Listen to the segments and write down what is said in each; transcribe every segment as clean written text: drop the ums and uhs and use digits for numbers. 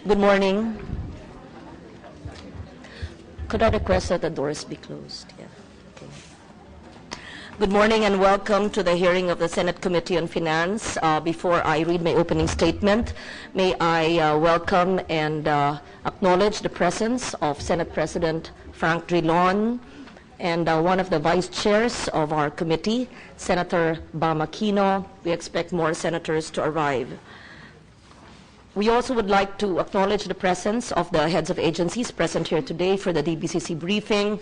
Good morning. Could I request that the doors be closed? Yeah. Okay. Good morning and welcome to the hearing of the Senate Committee on Finance. Before I read my opening statement, may I welcome and acknowledge the presence of Senate President Frank Drilon and one of the vice chairs of our committee, Senator Bam Aquino. We expect more senators to arrive. We also would like to acknowledge the presence of the heads of agencies present here today for the DBCC briefing.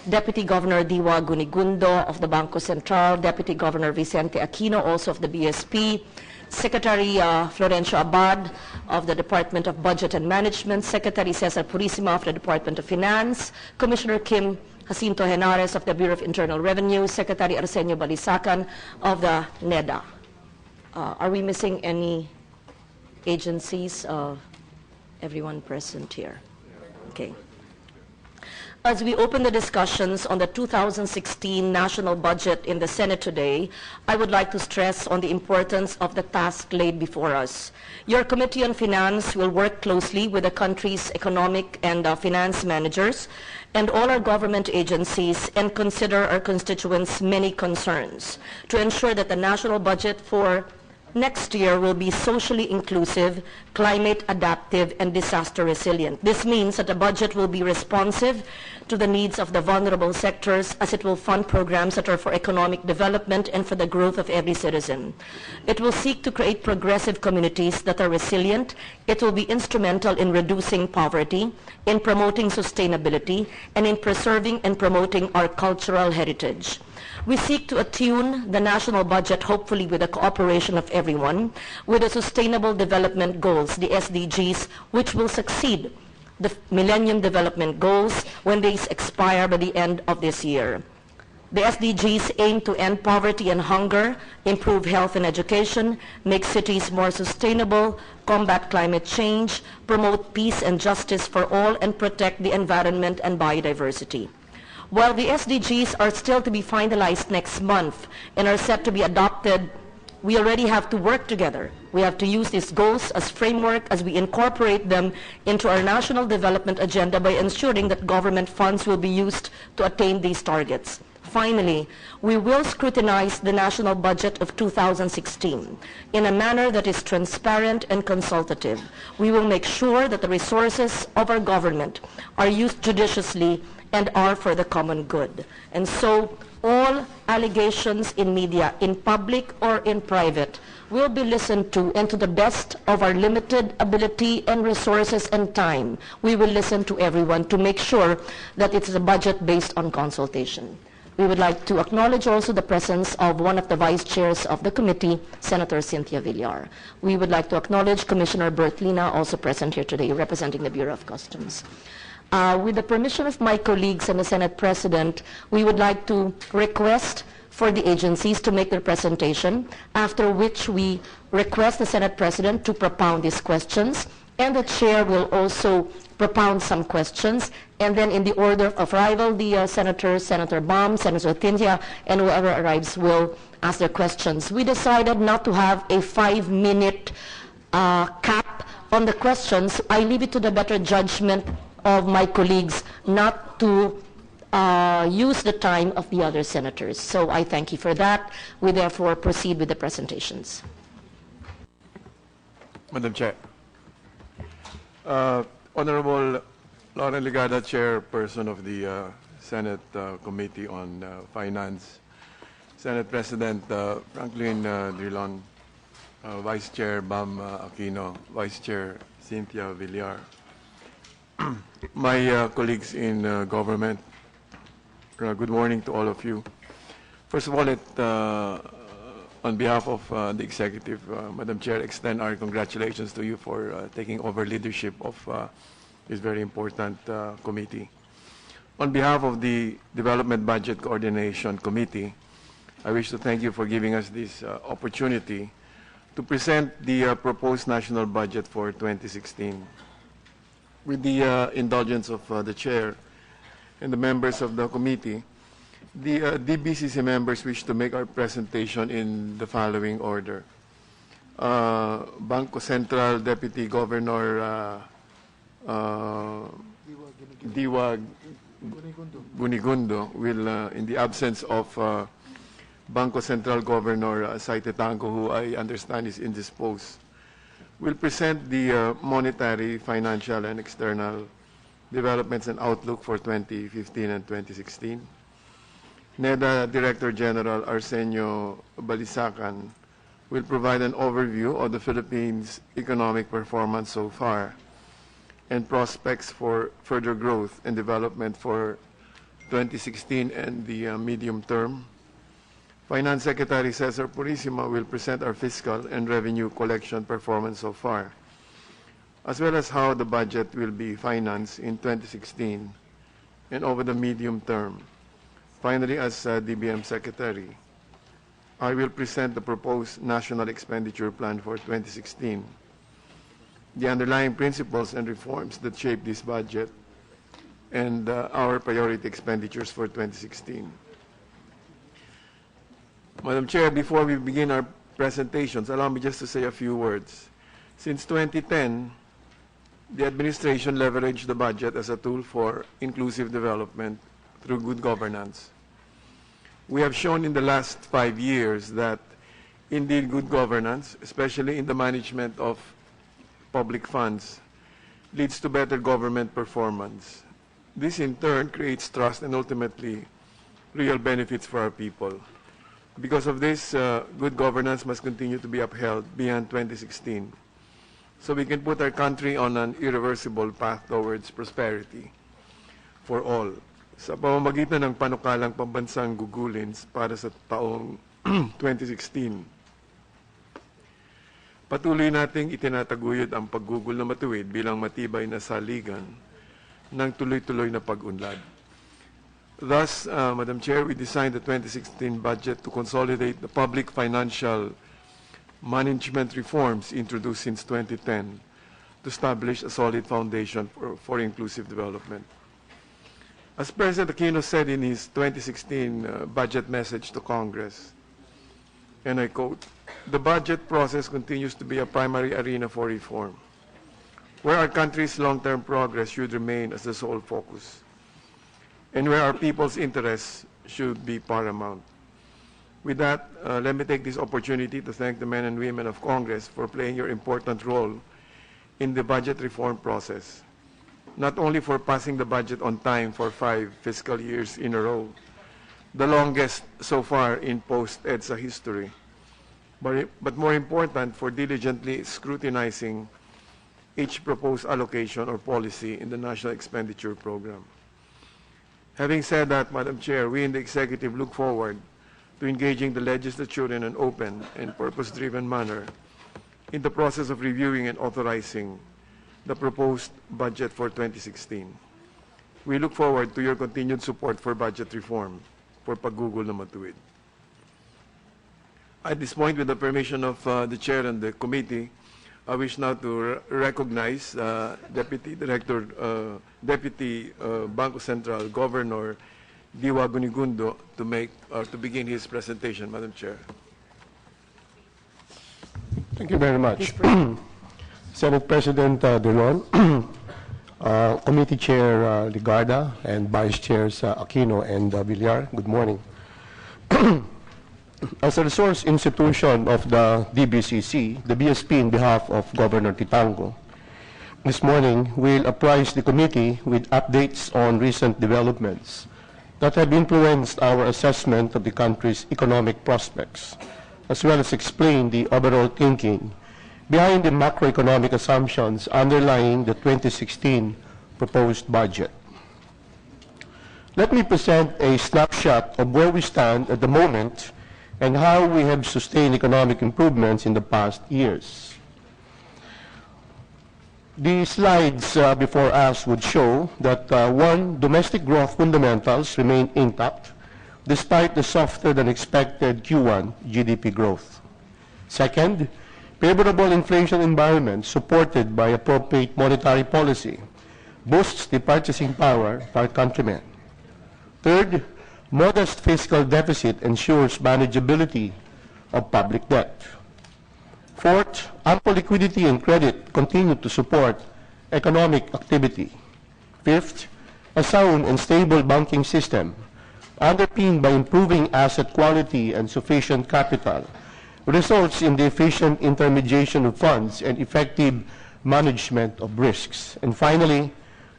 Deputy Governor Diwa Gunigundo of the Bangko Sentral, Deputy Governor Vicente Aquino, also of the BSP, Secretary Florencio Abad of the Department of Budget and Management, Secretary Cesar Purisima of the Department of Finance, Commissioner Kim Jacinto Henares of the Bureau of Internal Revenue, Secretary Arsenio Balisacan of the NEDA. Are we missing any agencies? Everyone present here. Okay. As we open the discussions on the 2016 national budget in the Senate today, I would like to stress on the importance of the task laid before us. Your Committee on Finance will work closely with the country's economic and finance managers and all our government agencies and consider our constituents' many concerns to ensure that the national budget for next year will be socially inclusive, climate adaptive, and disaster resilient. This means that the budget will be responsive to the needs of the vulnerable sectors as it will fund programs that are for economic development and for the growth of every citizen. It will seek to create progressive communities that are resilient. It will be instrumental in reducing poverty, in promoting sustainability, and in preserving and promoting our cultural heritage. We seek to attune the national budget, hopefully with the cooperation of everyone, with the Sustainable Development Goals, the SDGs, which will succeed the Millennium Development Goals when they expire by the end of this year. The SDGs aim to end poverty and hunger, improve health and education, make cities more sustainable, combat climate change, promote peace and justice for all, and protect the environment and biodiversity. While the SDGs are still to be finalized next month and are set to be adopted, we already have to work together. We have to use these goals as framework as we incorporate them into our national development agenda by ensuring that government funds will be used to attain these targets. Finally, we will scrutinize the national budget of 2016 in a manner that is transparent and consultative. We will make sure that the resources of our government are used judiciously and are for the common good. And so all allegations in media, in public or in private, will be listened to, and to the best of our limited ability and resources and time, we will listen to everyone to make sure that it's a budget based on consultation. We would like to acknowledge also the presence of one of the vice chairs of the committee, Senator Cynthia Villar. We would like to acknowledge Commissioner Bert Lina, also present here today, representing the Bureau of Customs. With the permission of my colleagues and the Senate President, we would like to request for the agencies to make their presentation, after which we request the Senate President to propound these questions, and the Chair will also propound some questions, and then in the order of arrival, the senators, Senator Bam, Senator Tintia, and whoever arrives will ask their questions. We decided not to have a 5-minute cap on the questions. I leave it to the better judgment of my colleagues not to use the time of the other senators. So I thank you for that. We therefore proceed with the presentations. Madam Chair. Honorable Lauren Ligada, Chairperson of the Senate Committee on Finance, Senate President Franklin Drilon, Vice Chair Bam Aquino, Vice Chair Cynthia Villar, my colleagues in government, good morning to all of you. First of all, on behalf of the executive, Madam Chair, extend our congratulations to you for taking over leadership of this very important committee. On behalf of the Development Budget Coordination Committee, I wish to thank you for giving us this opportunity to present the proposed national budget for 2016. With the indulgence of the Chair and the members of the committee, the DBCC members wish to make our presentation in the following order. Bangko Sentral Deputy Governor Diwa Gunigundo will, in the absence of Bangko Central Governor Saite Tanco, who I understand is indisposed, will present the monetary, financial, and external developments and outlook for 2015 and 2016. NEDA Director General Arsenio Balisacan will provide an overview of the Philippines' economic performance so far and prospects for further growth and development for 2016 and the medium term. Finance Secretary Cesar Purisima will present our fiscal and revenue collection performance so far, as well as how the budget will be financed in 2016 and over the medium term. Finally, as DBM Secretary, I will present the proposed National Expenditure Plan for 2016, the underlying principles and reforms that shape this budget, and our priority expenditures for 2016. Madam Chair, before we begin our presentations, allow me just to say a few words. Since 2010, the administration leveraged the budget as a tool for inclusive development through good governance. We have shown in the last 5 years that indeed good governance, especially in the management of public funds, leads to better government performance. This in turn creates trust and ultimately real benefits for our people. Because of this, good governance must continue to be upheld beyond 2016, so we can put our country on an irreversible path towards prosperity for all. Sa pamamagitan ng panukalang pambansang gugulin para sa taong 2016, patuloy nating itinataguyod ang paggugol na matuwid bilang matibay na saligan ng tuloy-tuloy na pag-unlad. Thus, Madam Chair, we designed the 2016 budget to consolidate the public financial management reforms introduced since 2010 to establish a solid foundation for inclusive development. As President Aquino said in his 2016 budget message to Congress, and I quote, "The budget process continues to be a primary arena for reform, where our country's long-term progress should remain as the sole focus, and where our people's interests should be paramount." With that, let me take this opportunity to thank the men and women of Congress for playing your important role in the budget reform process, not only for passing the budget on time for 5 fiscal years in a row, the longest so far in post-EDSA history, but more important, for diligently scrutinizing each proposed allocation or policy in the National Expenditure Program. Having said that, Madam Chair, we in the Executive look forward to engaging the legislature in an open and purpose-driven manner in the process of reviewing and authorizing the proposed budget for 2016. We look forward to your continued support for budget reform for paggugol na matuwid. At this point, with the permission of the Chair and the Committee, I wish now to recognize Deputy Bangko Central Governor Diwa Gunigundo to begin his presentation. Madam Chair. Thank you very much. Senate President Dulon, Committee Chair Ligarda, and Vice Chairs Aquino and Villar, good morning. As a resource institution of the DBCC, the BSP, in behalf of Governor Titango, this morning will apprise the committee with updates on recent developments that have influenced our assessment of the country's economic prospects, as well as explain the overall thinking behind the macroeconomic assumptions underlying the 2016 proposed budget. Let me present a snapshot of where we stand at the moment and how we have sustained economic improvements in the past years. The slides before us would show that, one, domestic growth fundamentals remain intact despite the softer than expected Q1 GDP growth. Second, favorable inflation environment supported by appropriate monetary policy boosts the purchasing power of our countrymen. Third, modest fiscal deficit ensures manageability of public debt. Fourth, ample liquidity and credit continue to support economic activity. Fifth, a sound and stable banking system underpinned by improving asset quality and sufficient capital results in the efficient intermediation of funds and effective management of risks. And finally,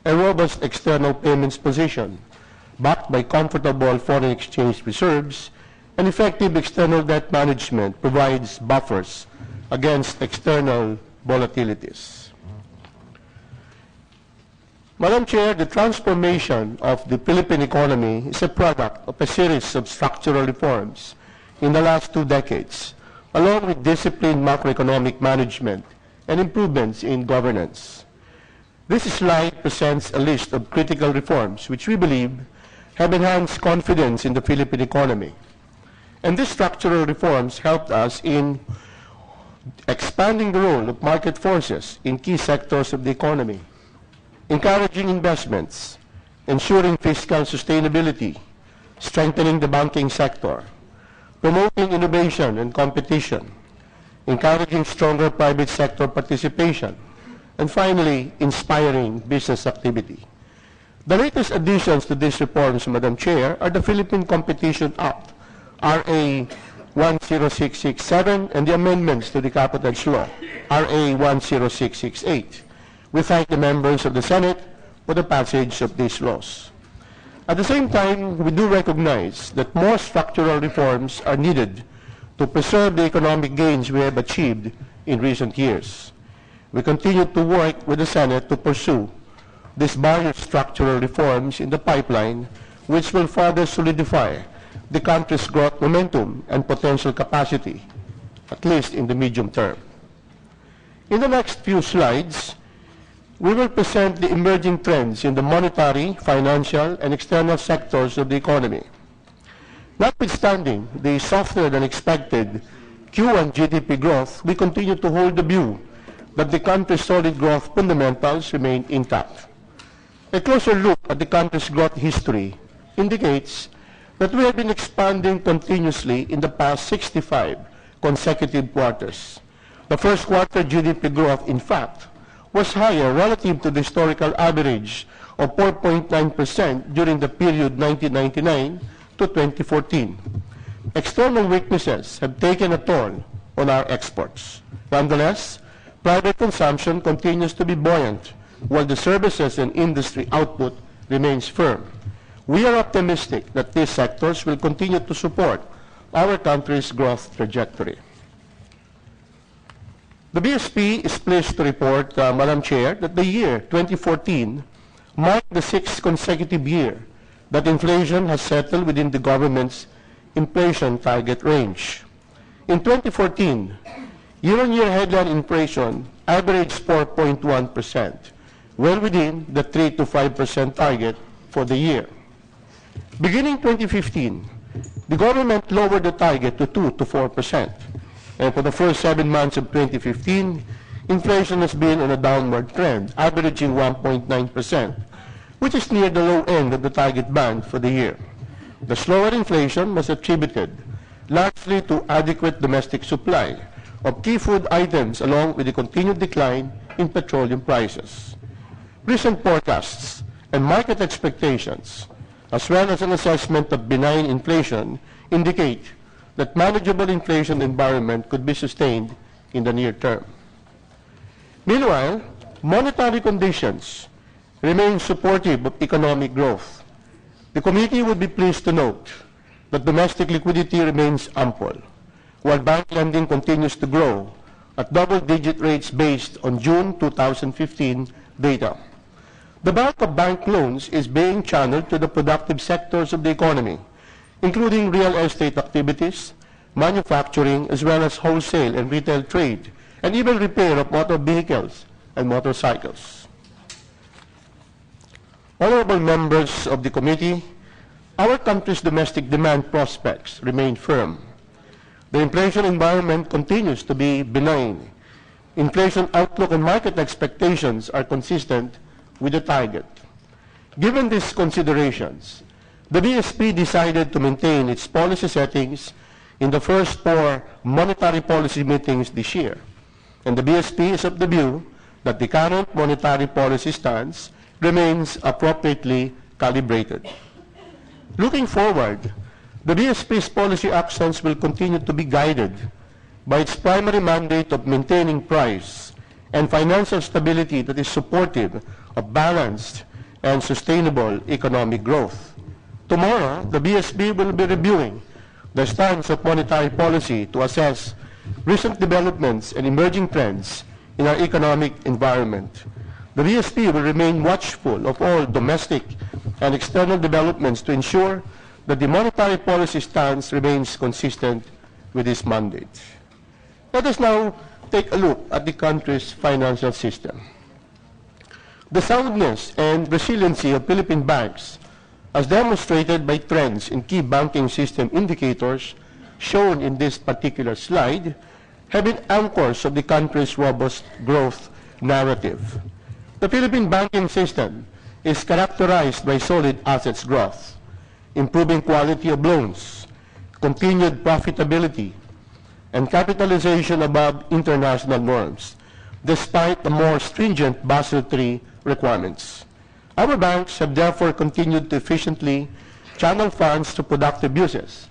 a robust external payments position backed by comfortable foreign exchange reserves and effective external debt management provides buffers against external volatilities. Madam Chair, the transformation of the Philippine economy is a product of a series of structural reforms in the last 2 decades, along with disciplined macroeconomic management and improvements in governance. This slide presents a list of critical reforms which we believe have enhanced confidence in the Philippine economy. And these structural reforms helped us in expanding the role of market forces in key sectors of the economy, encouraging investments, ensuring fiscal sustainability, strengthening the banking sector, promoting innovation and competition, encouraging stronger private sector participation, and finally, inspiring business activity. The latest additions to these reforms, Madam Chair, are the Philippine Competition Act, RA 10667, and the amendments to the Capital Law, RA 10668. We thank the members of the Senate for the passage of these laws. At the same time, we do recognize that more structural reforms are needed to preserve the economic gains we have achieved in recent years. We continue to work with the Senate to pursue these various structural reforms in the pipeline, which will further solidify the country's growth momentum and potential capacity, at least in the medium term. In the next few slides, we will present the emerging trends in the monetary, financial, and external sectors of the economy. Notwithstanding the softer than expected Q1 GDP growth, we continue to hold the view that the country's solid growth fundamentals remain intact. A closer look at the country's growth history indicates that we have been expanding continuously in the past 65 consecutive quarters. The first quarter GDP growth, in fact, was higher relative to the historical average of 4.9% during the period 1999 to 2014. External weaknesses have taken a toll on our exports. Nonetheless, private consumption continues to be buoyant, while the services and industry output remains firm. We are optimistic that these sectors will continue to support our country's growth trajectory. The BSP is pleased to report, Madam Chair, that the year 2014 marked the 6th consecutive year that inflation has settled within the government's inflation target range. In 2014, year-on-year headline inflation averaged 4.1%, well within the 3 to 5% target for the year. Beginning 2015, the government lowered the target to 2 to 4%. And for the first 7 months of 2015, inflation has been on a downward trend, averaging 1.9%, which is near the low end of the target band for the year. The slower inflation was attributed largely to adequate domestic supply of key food items along with the continued decline in petroleum prices. Recent forecasts and market expectations, as well as an assessment of benign inflation, indicate that manageable inflation environment could be sustained in the near term. Meanwhile, monetary conditions remain supportive of economic growth. The committee would be pleased to note that domestic liquidity remains ample, while bank lending continues to grow at double-digit rates based on June 2015 data. The bulk of bank loans is being channeled to the productive sectors of the economy, including real estate activities, manufacturing, as well as wholesale and retail trade, and even repair of motor vehicles and motorcycles. Honorable members of the committee, our country's domestic demand prospects remain firm. The inflation environment continues to be benign. Inflation outlook and market expectations are consistent with the target. Given these considerations, the BSP decided to maintain its policy settings in the first 4 monetary policy meetings this year, and the BSP is of the view that the current monetary policy stance remains appropriately calibrated. Looking forward, the BSP's policy actions will continue to be guided by its primary mandate of maintaining price and financial stability that is supportive of balanced and sustainable economic growth. Tomorrow, the BSP will be reviewing the stance of monetary policy to assess recent developments and emerging trends in our economic environment. The BSP will remain watchful of all domestic and external developments to ensure that the monetary policy stance remains consistent with this mandate. Let us now take a look at the country's financial system. The soundness and resiliency of Philippine banks, as demonstrated by trends in key banking system indicators shown in this particular slide, have been anchors of the country's robust growth narrative. The Philippine banking system is characterized by solid assets growth, improving quality of loans, continued profitability, and capitalization above international norms, despite the more stringent Basel III requirements. Our banks have therefore continued to efficiently channel funds to productive uses,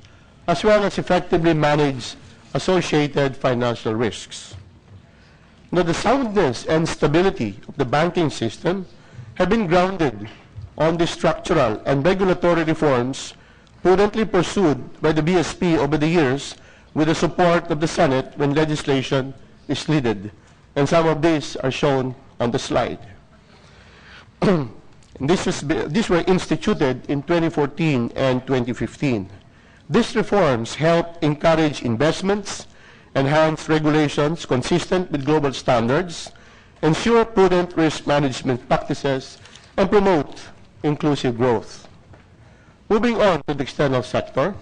as well as effectively manage associated financial risks. Now, the soundness and stability of the banking system have been grounded on the structural and regulatory reforms prudently pursued by the BSP over the years with the support of the Senate when legislation is needed. And some of these are shown on the slide. These were instituted in 2014 and 2015. These reforms help encourage investments, enhance regulations consistent with global standards, ensure prudent risk management practices, and promote inclusive growth. Moving on to the external sector,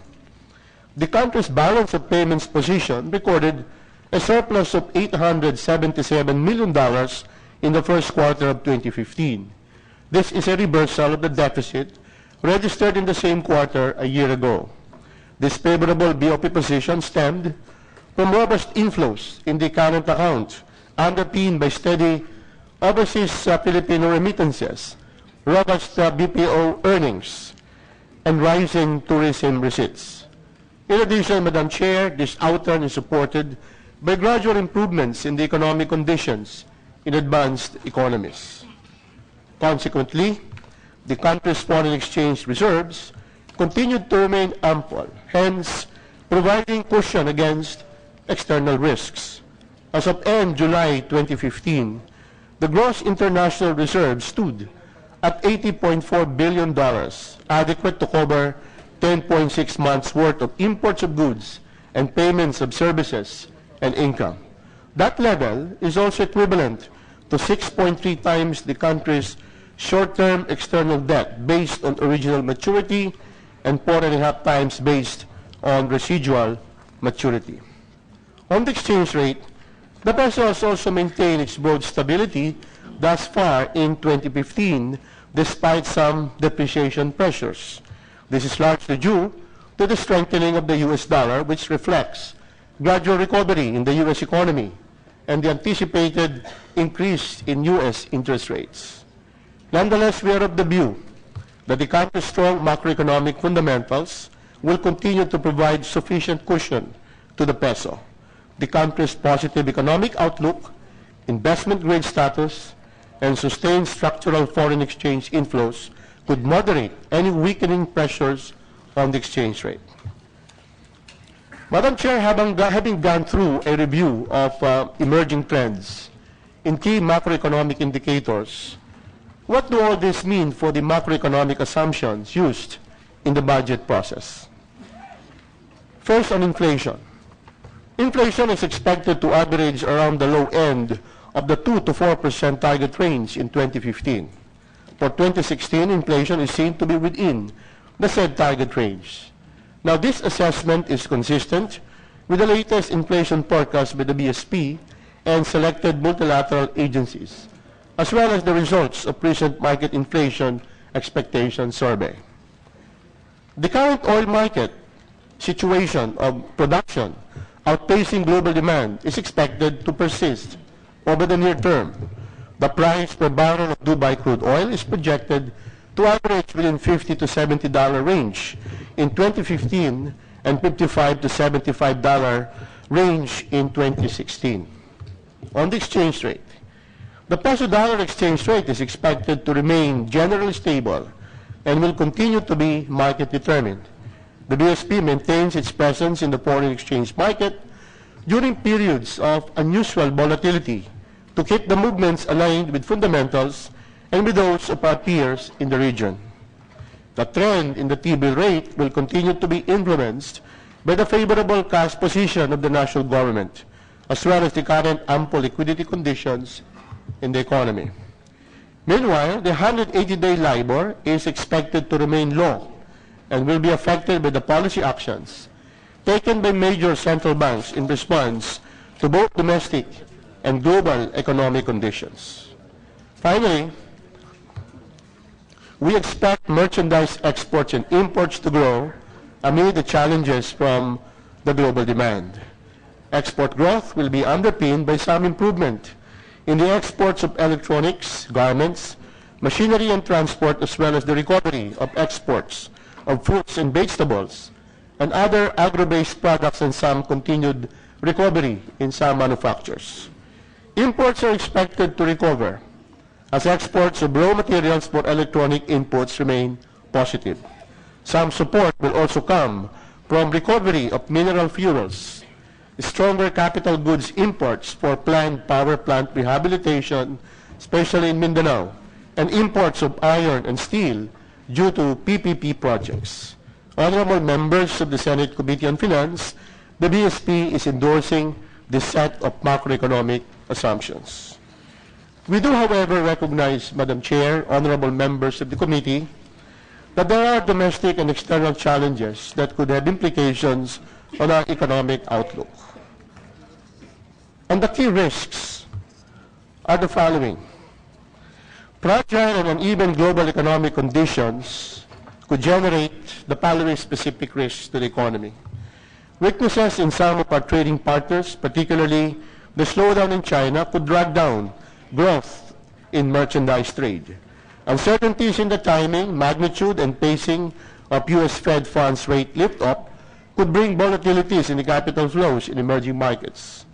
the country's balance of payments position recorded a surplus of $877 million in the first quarter of 2015. This is a reversal of the deficit registered in the same quarter a year ago. This favorable BOP position stemmed from robust inflows in the current account, underpinned by steady overseas Filipino remittances, robust BPO earnings, and rising tourism receipts. In addition, Madam Chair, this outturn is supported by gradual improvements in the economic conditions in advanced economies. Consequently, the country's foreign exchange reserves continued to remain ample, hence providing cushion against external risks. As of end July 2015, the gross international reserve stood at $80.4 billion, adequate to cover 10.6 months' worth of imports of goods and payments of services and income. That level is also equivalent to 6.3 times the country's short-term external debt based on original maturity and 4.5 times based on residual maturity. On the exchange rate, the peso has also maintained its broad stability thus far in 2015, despite some depreciation pressures. This is largely due to the strengthening of the US dollar, which reflects gradual recovery in the US economy and the anticipated increase in US interest rates. Nonetheless, we are of the view that the country's strong macroeconomic fundamentals will continue to provide sufficient cushion to the peso. The country's positive economic outlook, investment-grade status, and sustained structural foreign exchange inflows could moderate any weakening pressures on the exchange rate. Madam Chair, having gone through a review of emerging trends in key macroeconomic indicators, what do all this mean for the macroeconomic assumptions used in the budget process? First, on inflation. Inflation is expected to average around the low end of the 2 to 4% target range in 2015. For 2016, inflation is seen to be within the said target range. Now, this assessment is consistent with the latest inflation forecast by the BSP and selected multilateral agencies, as well as the results of recent market inflation expectation survey. The current oil market situation of production outpacing global demand is expected to persist over the near term, The price per barrel of Dubai crude oil is projected to average within $50 to $70 range in 2015 and $55 to $75 range in 2016. On the exchange rate, the peso-dollar exchange rate is expected to remain generally stable and will continue to be market-determined. The BSP maintains its presence in the foreign exchange market during periods of unusual volatility to keep the movements aligned with fundamentals and with those of our peers in the region. The trend in the T-bill rate will continue to be influenced by the favorable cash position of the national government, as well as the current ample liquidity conditions in the economy. Meanwhile, the 180-day LIBOR is expected to remain low and will be affected by the policy actions taken by major central banks in response to both domestic and global economic conditions. Finally, we expect merchandise exports and imports to grow amid the challenges from the global demand. Export growth will be underpinned by some improvement in the exports of electronics, garments, machinery and transport, as well as the recovery of exports of fruits and vegetables and other agro-based products, and some continued recovery in some manufacturers. Imports are expected to recover as exports of raw materials for electronic inputs remain positive. Some support will also come from recovery of mineral fuels, stronger capital goods imports for planned power plant rehabilitation, especially in Mindanao, and imports of iron and steel due to PPP projects. Honorable members of the Senate Committee on Finance, the BSP is endorsing this set of macroeconomic assumptions. We do, however, recognize, Madam Chair, honorable members of the committee, that there are domestic and external challenges that could have implications on our economic outlook. And the key risks are the following. Fragile and uneven global economic conditions could generate the following specific risks to the economy. Weaknesses in some of our trading partners, particularly the slowdown in China, could drag down growth in merchandise trade. Uncertainties in the timing, magnitude, and pacing of U.S. Fed funds rate lift-up could bring volatilities in the capital flows in emerging markets.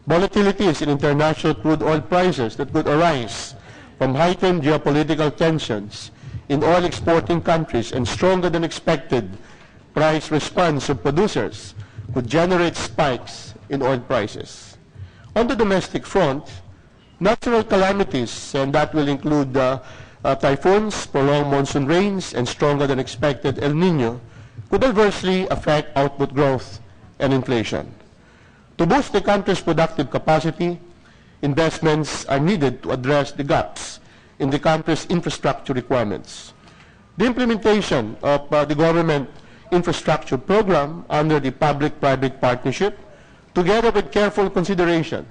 Volatilities in international crude oil prices that could arise from heightened geopolitical tensions in oil exporting countries and stronger than expected price response of producers could generate spikes in oil prices. On the domestic front, natural calamities, and that will include typhoons, prolonged monsoon rains, and stronger than expected El Nino, could adversely affect output growth and inflation. To boost the country's productive capacity, investments are needed to address the gaps in the country's infrastructure requirements. The implementation of the government infrastructure program under the public-private partnership, together with careful consideration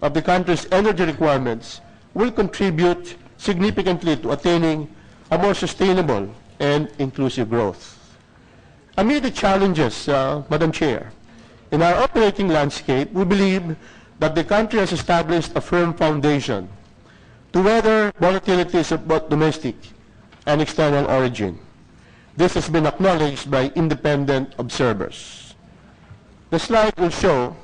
of the country's energy requirements, will contribute significantly to attaining a more sustainable and inclusive growth. Amid the challenges, Madam Chair, in our operating landscape, we believe that the country has established a firm foundation to weather volatilities of both domestic and external origin. This has been acknowledged by independent observers. The slide will show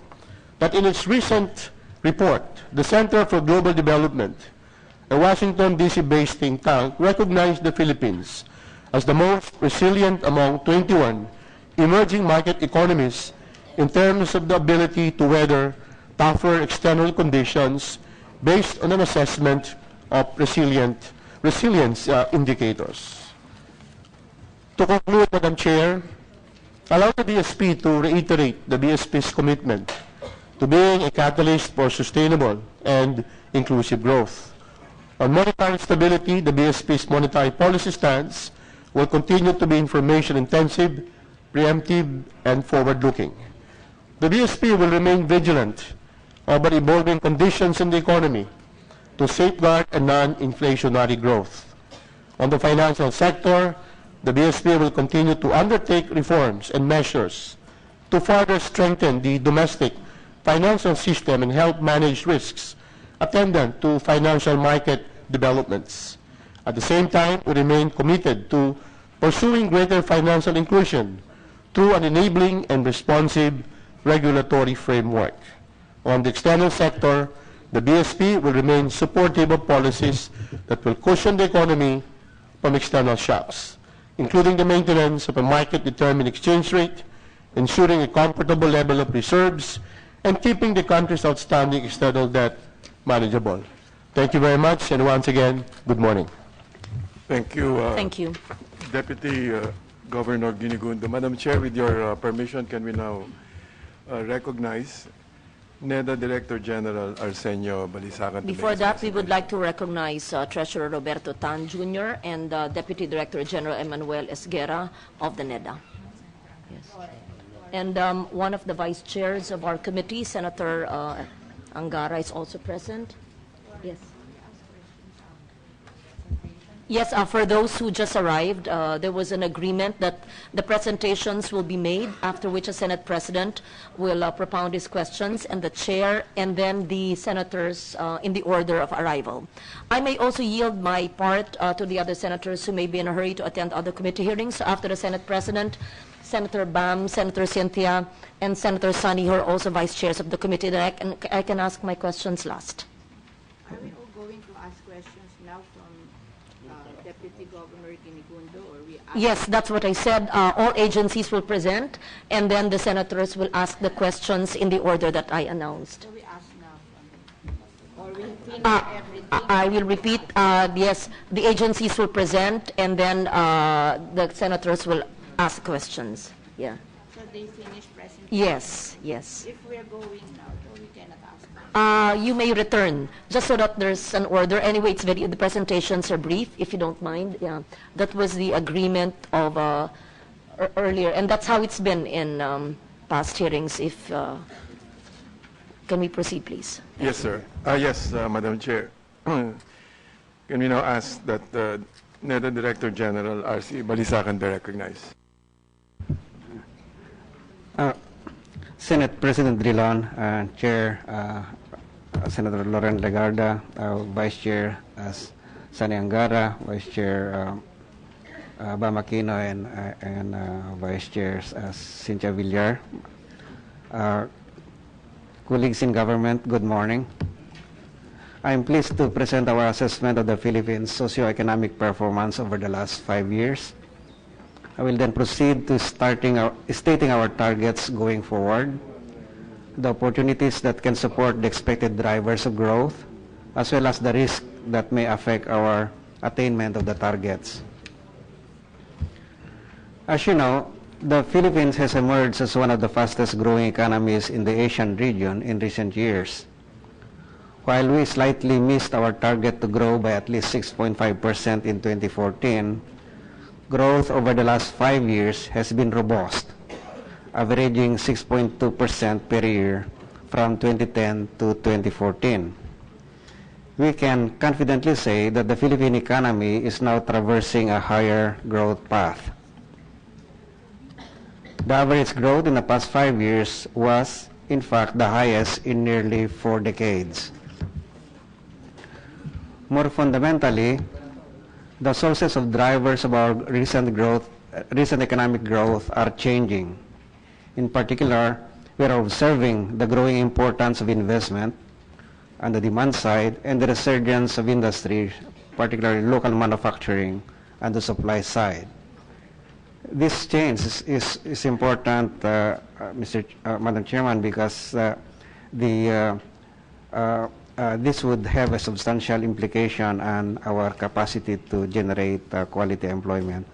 that in its recent report, the Center for Global Development, a Washington, D.C.-based think tank, recognized the Philippines as the most resilient among 21 emerging market economies in terms of the ability to weather tougher external conditions based on an assessment of resilience indicators. To conclude, Madam Chair, allow the BSP to reiterate the BSP's commitment to being a catalyst for sustainable and inclusive growth. On monetary stability, the BSP's monetary policy stance will continue to be information-intensive, preemptive, and forward-looking. The BSP will remain vigilant over evolving conditions in the economy to safeguard a non-inflationary growth. On the financial sector, the BSP will continue to undertake reforms and measures to further strengthen the domestic financial system and help manage risks attendant to financial market developments. At the same time, we remain committed to pursuing greater financial inclusion through an enabling and responsive regulatory framework. On the external sector, the BSP will remain supportive of policies that will cushion the economy from external shocks, including the maintenance of a market-determined exchange rate, ensuring a comfortable level of reserves, and keeping the country's outstanding external debt manageable. Thank you very much, and once again, good morning. Thank you. Thank you. Deputy Governor Ginigundo. Madam Chair, with your permission, can we now recognize NEDA Director General Arsenio Balisacan? Before that, we would like to recognize Treasurer Roberto Tan Jr. and Deputy Director General Emmanuel Esguerra of the NEDA. Yes. And one of the vice chairs of our committee, Senator Angara, is also present. Yes. Yes, for those who just arrived, there was an agreement that the presentations will be made, after which a Senate President will propound his questions, and the Chair, and then the Senators in the order of arrival. I may also yield my part to the other Senators who may be in a hurry to attend other committee hearings. So after the Senate President, Senator Bam, Senator Cynthia, and Senator Sonny, who are also Vice Chairs of the committee, then I can ask my questions last. Are we all going to ask questions now from Deputy Governor Ginigundo, or we ask? Yes, that's what I said. All agencies will present, and then the senators will ask the questions in the order that I announced. So we ask now or we finish everything? I will repeat, yes, the agencies will present, and then the senators will ask questions. Yeah. So they finish presentation? Yes, yes. If we are going now, so we cannot ask. You may return, just so that there's an order. Anyway, the presentations are brief, if you don't mind. Yeah, that was the agreement of earlier, and that's how it's been in past hearings. If can we proceed, please? Yes, sir. Yes, Madam Chair. Can we now ask that NEDA Director General R.C. Balisacan be recognized? Senate President Drilon, Chair Senator Loren Legarda, Vice Chair Sani Angara, Vice Chair Bam Aquino, and Vice Chair Cynthia Villar. Colleagues in government, good morning. I am pleased to present our assessment of the Philippines' socioeconomic performance over the last 5 years. I will then proceed to stating our targets going forward, the opportunities that can support the expected drivers of growth, as well as the risk that may affect our attainment of the targets. As you know, the Philippines has emerged as one of the fastest growing economies in the Asian region in recent years. While we slightly missed our target to grow by at least 6.5% in 2014, growth over the last 5 years has been robust, averaging 6.2% per year from 2010 to 2014. We can confidently say that the Philippine economy is now traversing a higher growth path. The average growth in the past 5 years was, in fact, the highest in nearly 4 decades. More fundamentally, the sources of drivers of our recent economic growth are changing. In particular, we are observing the growing importance of investment on the demand side and the resurgence of industry, particularly local manufacturing, on the supply side. This change is important, Madam Chairman, because this would have a substantial implication on our capacity to generate quality employment.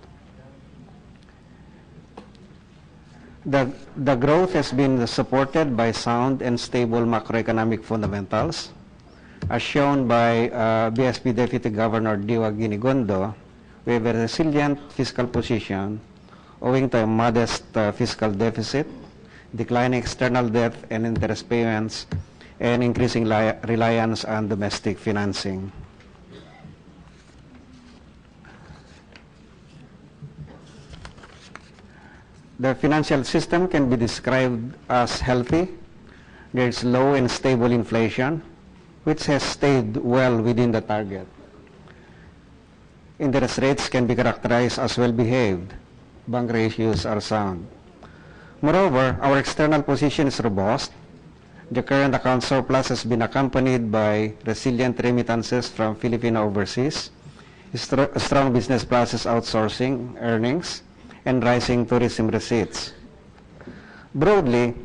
The growth has been supported by sound and stable macroeconomic fundamentals. As shown by BSP Deputy Governor Diwa Ginigundo, we have a resilient fiscal position owing to a modest fiscal deficit, declining external debt and interest payments, and increasing reliance on domestic financing. The financial system can be described as healthy. There is low and stable inflation. which has stayed well within the target. Interest rates can be characterized as well-behaved. Bank ratios are sound. Moreover, our external position is robust. The current account surplus has been accompanied by resilient remittances from Filipino overseas, strong business process outsourcing earnings, and rising tourism receipts. Broadly,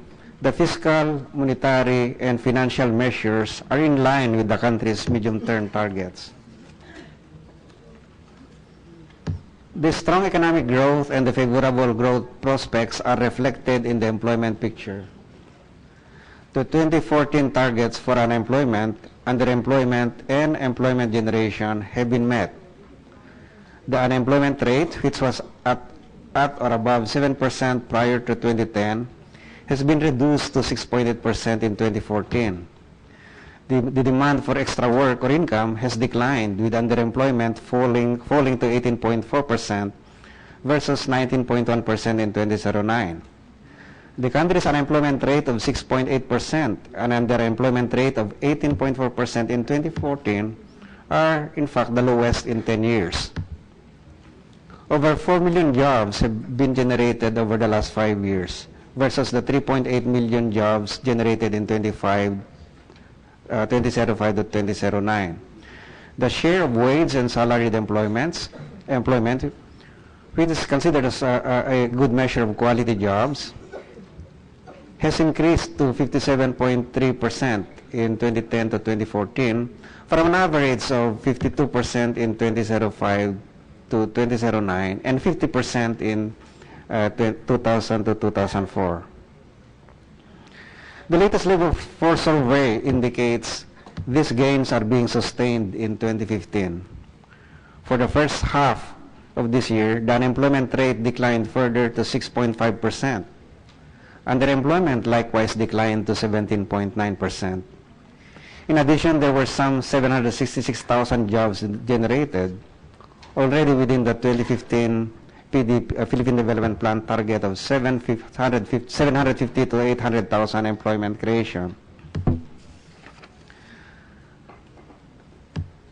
the fiscal, monetary, and financial measures are in line with the country's medium-term targets. The strong economic growth and the favorable growth prospects are reflected in the employment picture. The 2014 targets for unemployment, underemployment, and employment generation have been met. The unemployment rate, which was at or above 7% prior to 2010, has been reduced to 6.8% in 2014. The demand for extra work or income has declined, with underemployment falling to 18.4% versus 19.1% in 2009. The country's unemployment rate of 6.8% and underemployment rate of 18.4% in 2014 are, in fact, the lowest in 10 years. Over 4 million jobs have been generated over the last 5 years versus the 3.8 million jobs generated in 2005 to 2009. The share of wage and salaried employment, which is considered as a good measure of quality jobs, has increased to 57.3% in 2010 to 2014 from an average of 52% in 2005 to 2009 and 50% in 2000 to 2004. The latest labor force survey indicates these gains are being sustained in 2015. For the first half of this year, the unemployment rate declined further to 6.5%. Underemployment likewise declined to 17.9%. In addition, there were some 766,000 jobs generated, already within the 2015 Philippine Development Plan target of 750 to 800,000 employment creation.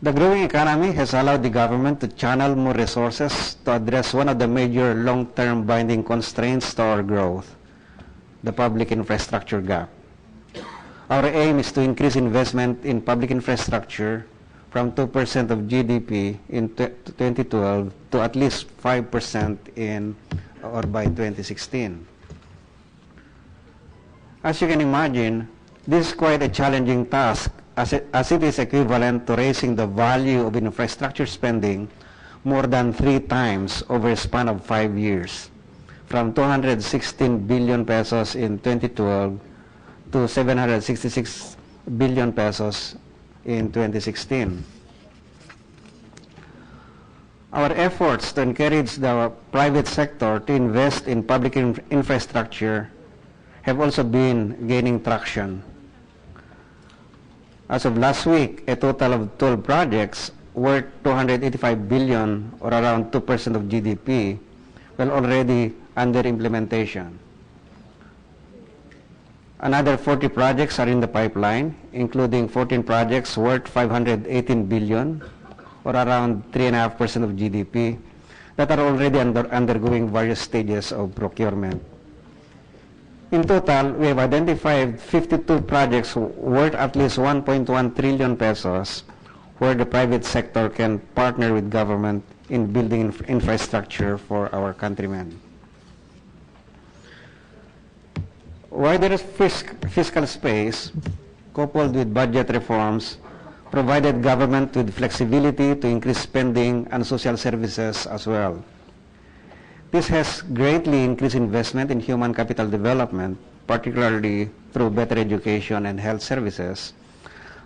The growing economy has allowed the government to channel more resources to address one of the major long-term binding constraints to our growth, the public infrastructure gap. Our aim is to increase investment in public infrastructure from 2% of GDP in 2012 to at least 5% by 2016. As you can imagine, this is quite a challenging task as it is equivalent to raising the value of infrastructure spending more than 3 times over a span of 5 years, from 216 billion pesos in 2012 to 766 billion pesos in 2016. Our efforts to encourage the private sector to invest in public infrastructure have also been gaining traction. As of last week, a total of 12 projects worth 285 billion, or around 2% of GDP, were already under implementation. Another 40 projects are in the pipeline, including 14 projects worth 518 billion, or around 3.5% of GDP, that are already undergoing various stages of procurement. In total, we have identified 52 projects worth at least 1.1 trillion pesos, where the private sector can partner with government in building infrastructure for our countrymen. Wider fiscal space, coupled with budget reforms, provided government with flexibility to increase spending and social services as well. This has greatly increased investment in human capital development, particularly through better education and health services,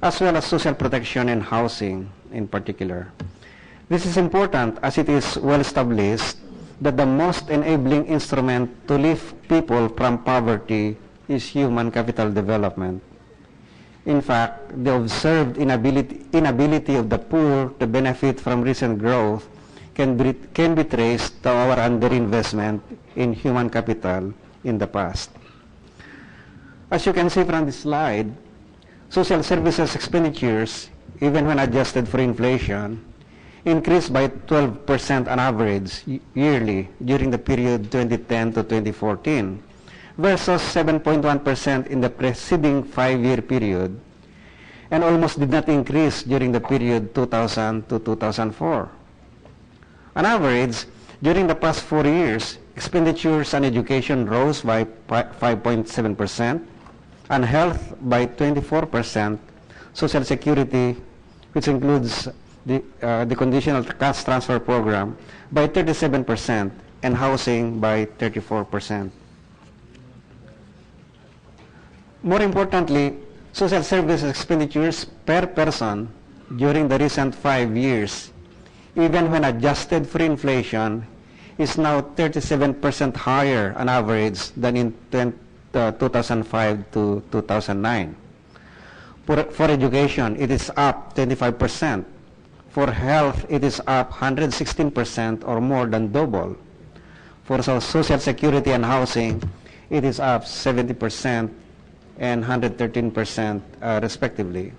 as well as social protection and housing in particular. This is important as it is well established that the most enabling instrument to lift people from poverty is human capital development. In fact, the observed inability of the poor to benefit from recent growth can be traced to our underinvestment in human capital in the past. As you can see from this slide, social services expenditures, even when adjusted for inflation, increased by 12% on average yearly during the period 2010 to 2014 versus 7.1% in the preceding 5-year period, and almost did not increase during the period 2000 to 2004. On average, during the past 4 years, expenditures on education rose by 5.7%, on health by 24%, social security, which includes the conditional cash transfer program, by 37%, and housing by 34%. More importantly, social services expenditures per person during the recent 5 years, even when adjusted for inflation, is now 37% higher on average than in 2005 to 2009. For education, it is up 25%. For health, it is up 116% or more than double. For social security and housing, it is up 70% and 113% respectively.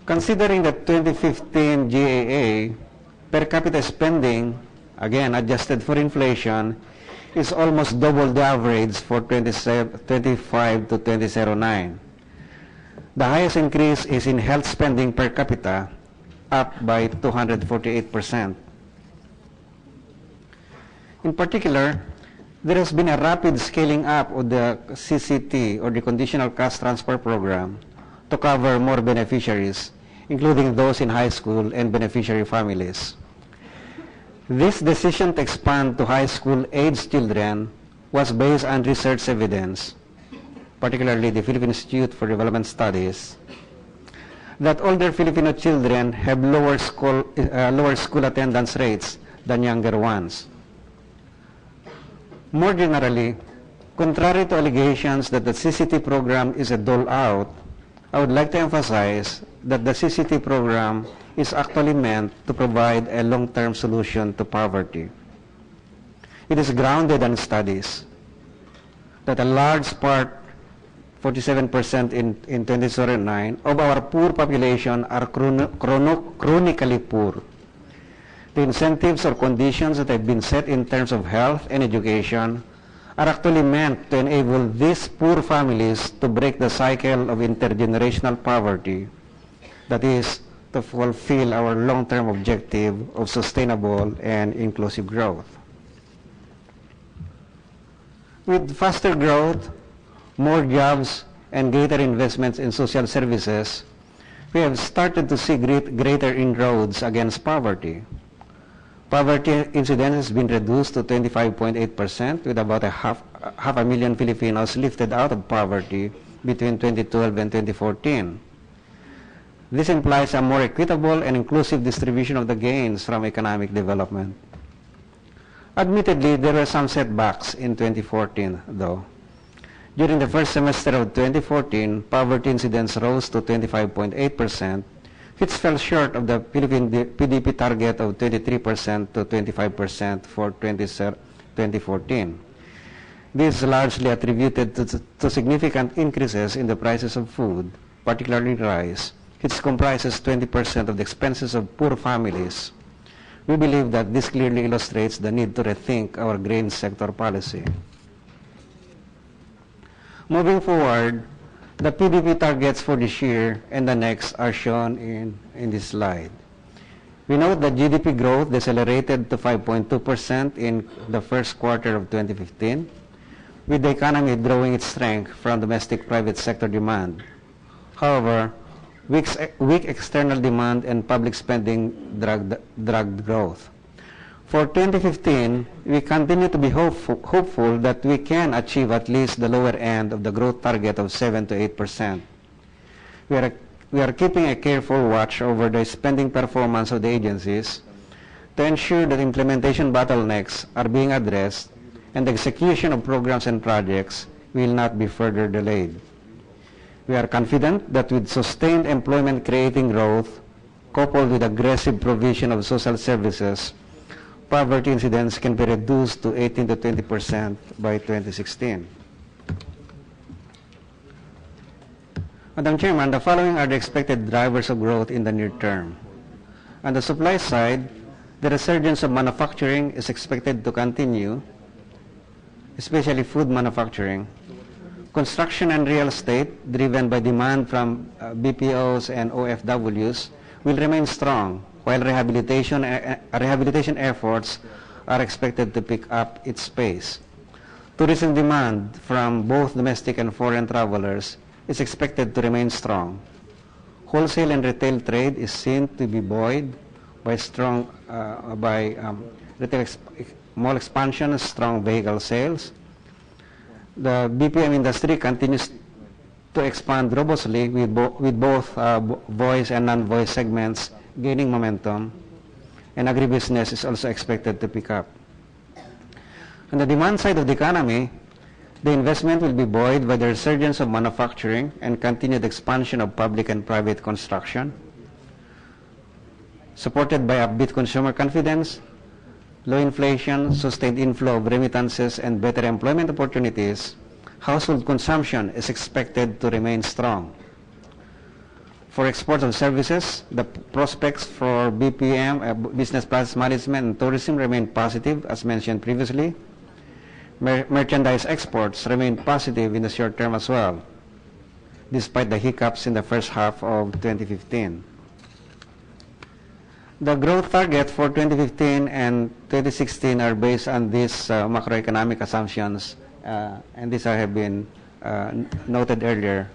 Considering the 2015 GAA, per capita spending, again adjusted for inflation, is almost double the average for 25 to 2009. The highest increase is in health spending per capita, up by 248%. In particular, there has been a rapid scaling up of the CCT, or the Conditional Cash Transfer Program, to cover more beneficiaries, including those in high school and beneficiary families. This decision to expand to high school-aged children was based on research evidence, particularly the Philippine Institute for Development Studies, that older Filipino children have lower school attendance rates than younger ones. More generally, contrary to allegations that the CCT program is a dole-out, I would like to emphasize that the CCT program is actually meant to provide a long-term solution to poverty. It is grounded on studies that a large part, 47% in 2009, of our poor population are chronically poor. The incentives or conditions that have been set in terms of health and education are actually meant to enable these poor families to break the cycle of intergenerational poverty, that is, to fulfill our long-term objective of sustainable and inclusive growth. With faster growth, more jobs, and greater investments in social services, we have started to see greater inroads against poverty. Poverty incidence has been reduced to 25.8%, with about half a million Filipinos lifted out of poverty between 2012 and 2014. This implies a more equitable and inclusive distribution of the gains from economic development. Admittedly, there were some setbacks in 2014, though. During the first semester of 2014, poverty incidence rose to 25.8%, which fell short of the Philippine PDP target of 23% to 25% for 2014. This is largely attributed to significant increases in the prices of food, particularly rice, which comprises 20% of the expenses of poor families. We believe that this clearly illustrates the need to rethink our grain sector policy. Moving forward, the PDP targets for this year and the next are shown in this slide. We note that GDP growth decelerated to 5.2% in the first quarter of 2015, with the economy drawing its strength from domestic private sector demand. However, weak external demand and public spending dragged growth. For 2015, we continue to be hopeful that we can achieve at least the lower end of the growth target of 7 to 8%. We are keeping a careful watch over the spending performance of the agencies to ensure that implementation bottlenecks are being addressed and the execution of programs and projects will not be further delayed. We are confident that with sustained employment-creating growth, coupled with aggressive provision of social services, poverty incidence can be reduced to 18 to 20% by 2016. Madam Chairman, the following are the expected drivers of growth in the near term. On the supply side, the resurgence of manufacturing is expected to continue, especially food manufacturing. Construction and real estate, driven by demand from BPOs and OFWs, will remain strong, while rehabilitation efforts are expected to pick up its pace. Tourism demand from both domestic and foreign travelers is expected to remain strong. Wholesale and retail trade is seen to be buoyed by retail mall expansion, strong vehicle sales. The BPM industry continues to expand robustly with both voice and non-voice segments gaining momentum, and agribusiness is also expected to pick up. On the demand side of the economy, the investment will be buoyed by the resurgence of manufacturing and continued expansion of public and private construction, supported by upbeat consumer confidence, low inflation, sustained inflow of remittances, and better employment opportunities. Household consumption is expected to remain strong. For exports of services, the prospects for BPM, business process management, and tourism remain positive, as mentioned previously. Merchandise exports remain positive in the short term as well, despite the hiccups in the first half of 2015. The growth target for 2015 and 2016 are based on these macroeconomic assumptions, and these have been noted earlier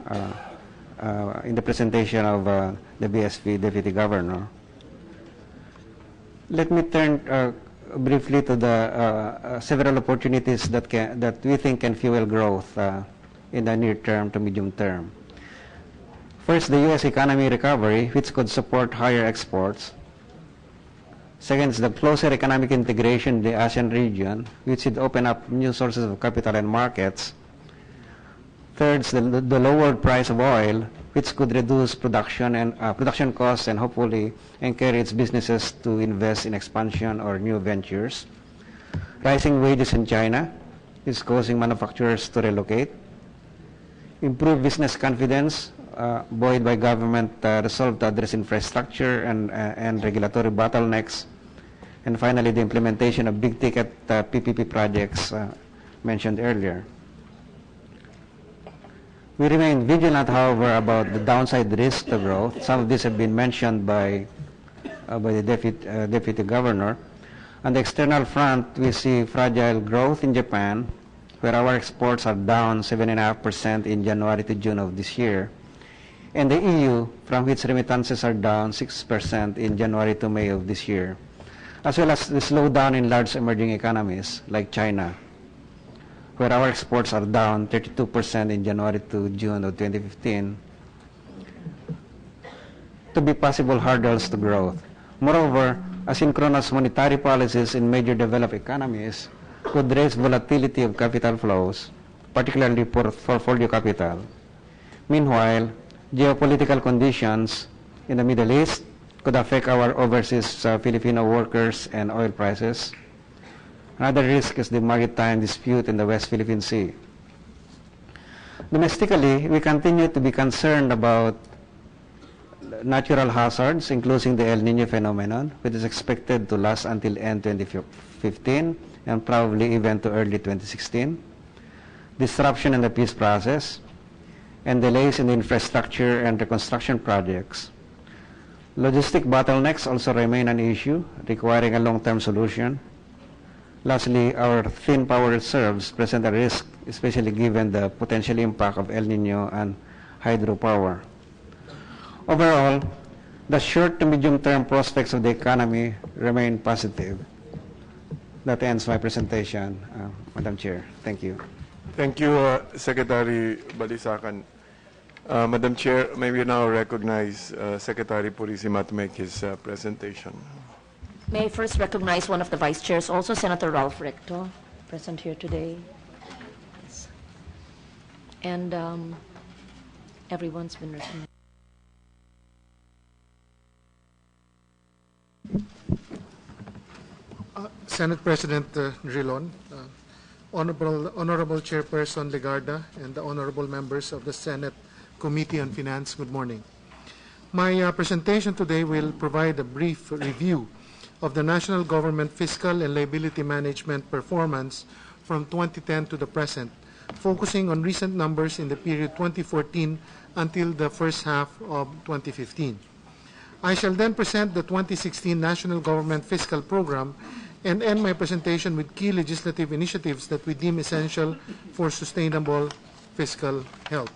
in the presentation of the BSP Deputy Governor. Let me turn briefly to the several opportunities that we think can fuel growth in the near term to medium term. First, the U.S. economy recovery, which could support higher exports. Second is the closer economic integration in the ASEAN region, which would open up new sources of capital and markets. Third is the lowered price of oil, which could reduce production costs and hopefully encourage businesses to invest in expansion or new ventures. Rising wages in China is causing manufacturers to relocate. Improved business confidence, buoyed by government resolve to address infrastructure and regulatory bottlenecks. And finally, the implementation of big-ticket PPP projects mentioned earlier. We remain vigilant, however, about the downside risk to growth. Some of these have been mentioned by the Deputy Governor. On the external front, we see fragile growth in Japan, where our exports are down 7.5% in January to June of this year, and the EU, from which remittances are down 6% in January to May of this year, as well as the slowdown in large emerging economies like China, where our exports are down 32% in January to June of 2015, to be possible hurdles to growth. Moreover, asynchronous monetary policies in major developed economies could raise volatility of capital flows, particularly for portfolio capital. Meanwhile, geopolitical conditions in the Middle East could affect our overseas Filipino workers and oil prices. Another risk is the maritime dispute in the West Philippine Sea. Domestically, we continue to be concerned about natural hazards, including the El Nino phenomenon, which is expected to last until end 2015 and probably even to early 2016. Disruption in the peace process, and delays in the infrastructure and reconstruction projects. Logistic bottlenecks also remain an issue, requiring a long-term solution. Lastly, our thin power reserves present a risk, especially given the potential impact of El Nino and hydropower. Overall, the short to medium-term prospects of the economy remain positive. That ends my presentation, Madam Chair. Thank you. Thank you, Secretary Balisacan. Madam Chair, may we now recognize Secretary Purisima to make his presentation. May I first recognize one of the vice chairs, also Senator Ralph Recto, present here today. Yes. And everyone's been recognized. Senate President Drilon, Honorable Chairperson Legarda, and the honorable members of the Senate Committee on Finance. Good morning. My presentation today will provide a brief review of the national government fiscal and liability management performance from 2010 to the present, focusing on recent numbers in the period 2014 until the first half of 2015. I shall then present the 2016 National Government Fiscal Program and end my presentation with key legislative initiatives that we deem essential for sustainable fiscal health.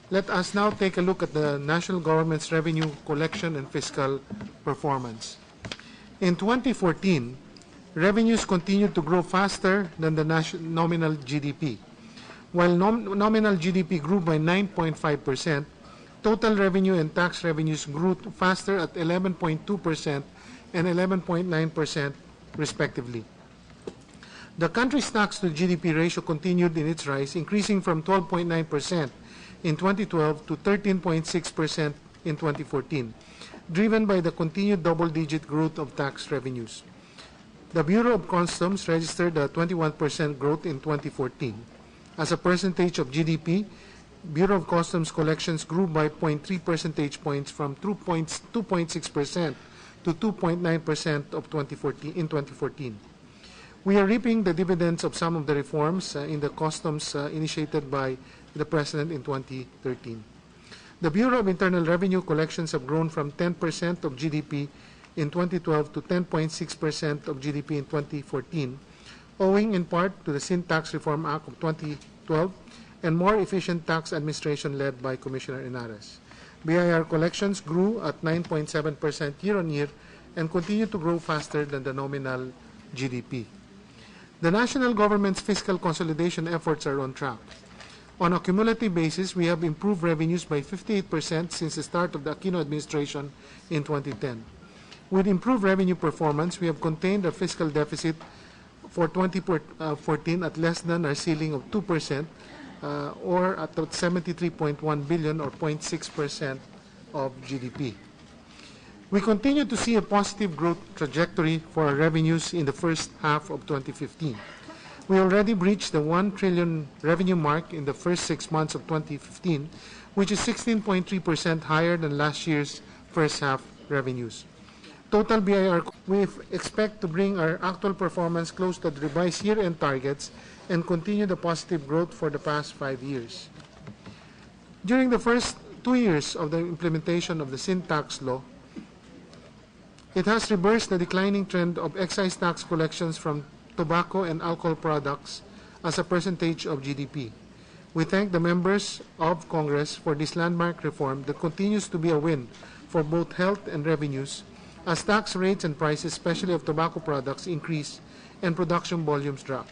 Let us now take a look at the national government's revenue collection and fiscal performance. In 2014, revenues continued to grow faster than the nominal GDP. While nominal GDP grew by 9.5%, total revenue and tax revenues grew faster at 11.2% and 11.9% respectively. The country's tax to GDP ratio continued in its rise, increasing from 12.9% in 2012 to 13.6% in 2014, driven by the continued double-digit growth of tax revenues. The Bureau of Customs registered a 21% growth in 2014. As a percentage of GDP, Bureau of Customs collections grew by 0.3 percentage points from 2.6% to 2.9% of 2014. We are reaping the dividends of some of the reforms in the customs initiated by the President in 2013. The Bureau of Internal Revenue collections have grown from 10% of GDP in 2012 to 10.6% of GDP in 2014, owing in part to the Sin Tax Reform Act of 2012 and more efficient tax administration led by Commissioner Inares. BIR collections grew at 9.7% year-on-year and continue to grow faster than the nominal GDP. The national government's fiscal consolidation efforts are on track. On a cumulative basis, we have improved revenues by 58% since the start of the Aquino administration in 2010. With improved revenue performance, we have contained our fiscal deficit for 2014 at less than our ceiling of 2%, or at 73.1 billion or 0.6% of GDP. We continue to see a positive growth trajectory for our revenues in the first half of 2015. We already breached the 1 trillion revenue mark in the first 6 months of 2015, which is 16.3% higher than last year's first half revenues. Total BIR, we expect to bring our actual performance close to the revised year-end targets and continue the positive growth for the past 5 years. During the first 2 years of the implementation of the Sin Tax Law, it has reversed the declining trend of excise tax collections from tobacco and alcohol products as a percentage of GDP. We thank the members of Congress for this landmark reform that continues to be a win for both health and revenues as tax rates and prices, especially of tobacco products, increase and production volumes drop.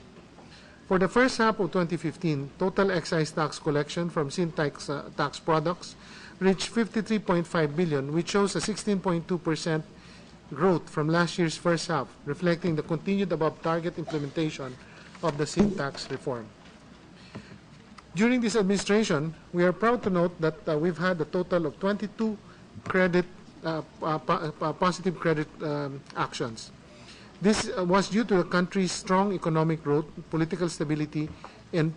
For the first half of 2015, total excise tax collection from sin tax products reached 53.5 billion, which shows a 16.2% growth from last year's first half, reflecting the continued above-target implementation of the sin tax reform. During this administration, we are proud to note that we've had a total of 22 positive credit actions. This was due to the country's strong economic growth, political stability, and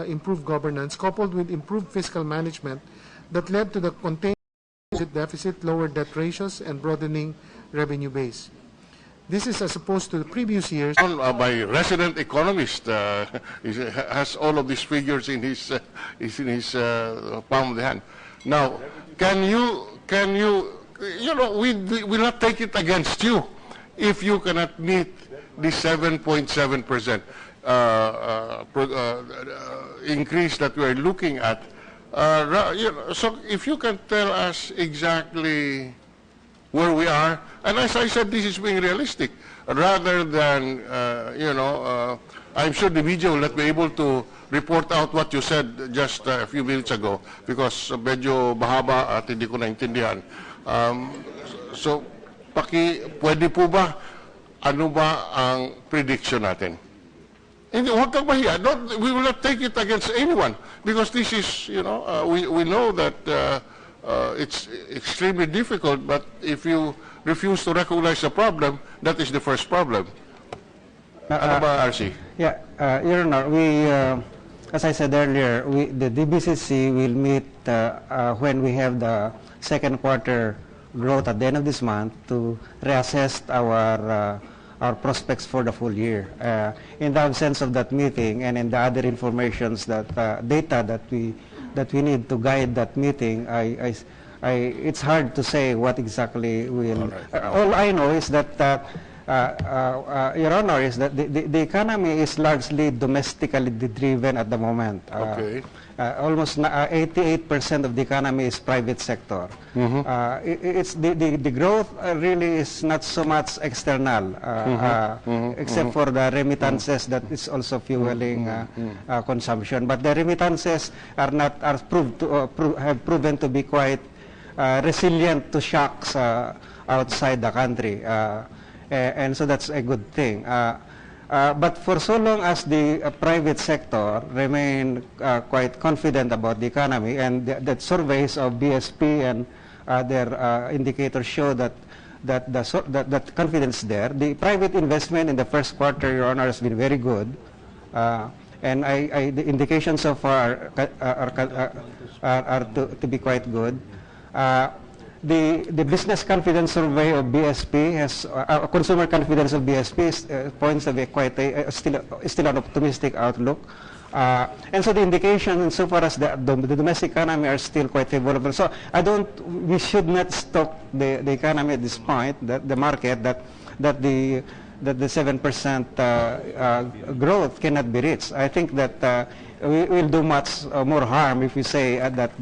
improved governance, coupled with improved fiscal management that led to the contained deficit, lower debt ratios, and broadening revenue base. This is as opposed to the previous years. By resident economist, has all of these figures in his palm of the hand. Now, can you we will not take it against you if you cannot meet the 7.7% increase that we are looking at. So if you can tell us exactly where we are, and as I said, this is being realistic, rather than, I'm sure the media will not be able to report out what you said just a few minutes ago because medyo mahaba at hindi ko naintindihan. So, pwede po ba, ano ba ang prediction natin? And huwag kang mahiya. We will not take it against anyone because this is, we know that it's extremely difficult, but if you refuse to recognize the problem, that is the first problem. Ano ba, RC? Yeah, Your Honor, as I said earlier, the DBCC will meet when we have the second quarter growth at the end of this month to reassess our prospects for the full year. In the absence of that meeting and in the other informations that data that we need to guide that meeting, it's hard to say what exactly will. All I know is that, Your Honor, is that the economy is largely domestically driven at the moment. Okay. Almost 88% of the economy is private sector. It's the growth really is not so much external, except for the remittances that is also fueling consumption. But the remittances have proven to be quite resilient to shocks outside the country, and so that's a good thing. But for so long as the private sector remain quite confident about the economy, and the surveys of BSP and other indicators show that confidence there, the private investment in the first quarter, Your Honor, has been very good, and the indications so far are to be quite good. The business confidence survey of BSP has consumer confidence of BSP points to be quite still an optimistic outlook, and so the indication insofar as the domestic economy are still quite favorable. So we should not stop the economy at this point, the market, that the 7% growth cannot be reached. I think that we will do much more harm if we say that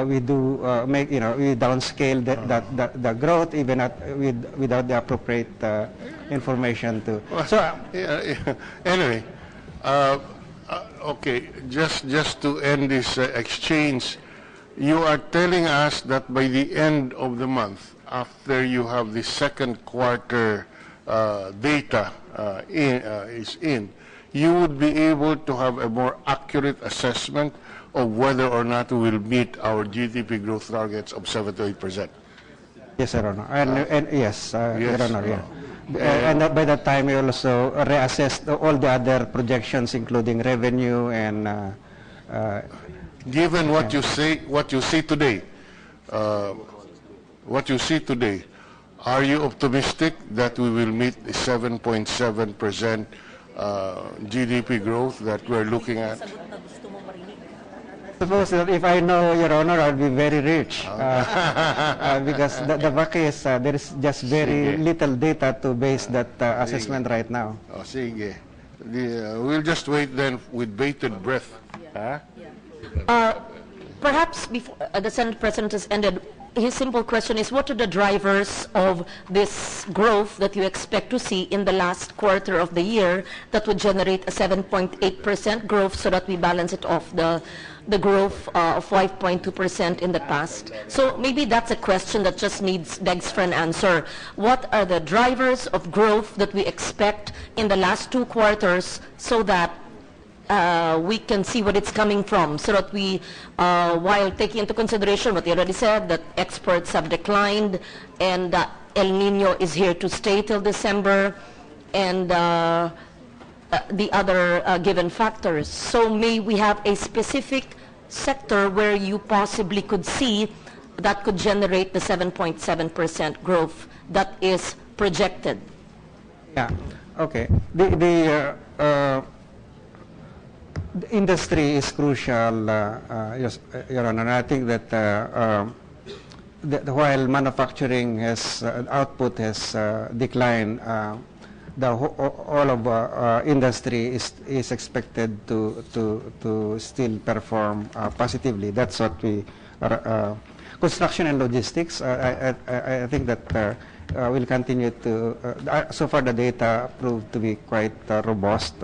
we do we downscale the growth even without the appropriate information to. So anyway, okay, just to end this exchange, you are telling us that by the end of the month, after you have the second quarter data you would be able to have a more accurate assessment of whether or not we will meet our GDP growth targets of 7 to 8%. Yes, Your Honor. And yes, yes, Your Honor, yeah. And by that time, we also reassess all the other projections, including revenue and. Given what you see today, are you optimistic that we will meet the 7.7% GDP growth that we're looking at? Suppose that if I know, Your Honor, I'll be very rich, because the fact is there is just very little data to base that assessment right now. Oh, sige. We'll just wait then with bated breath. Huh? Perhaps before the Senate President has ended, his simple question is, what are the drivers of this growth that you expect to see in the last quarter of the year that would generate a 7.8% growth so that we balance it off the growth of 5.2% in the past? So maybe that's a question that just begs for an answer. What are the drivers of growth that we expect in the last two quarters so that we can see what it's coming from, so that we, while taking into consideration what you already said, that exports have declined and El Nino is here to stay till December, and the other given factors. So may we have a specific sector where you possibly could see that could generate the 7.7% growth that is projected? Yeah, okay. The industry is crucial, yes, Your Honor. I think that while manufacturing output has declined, all of industry is expected to still perform positively. That's what we construction and logistics. I think that will continue to. So far, the data proved to be quite robust.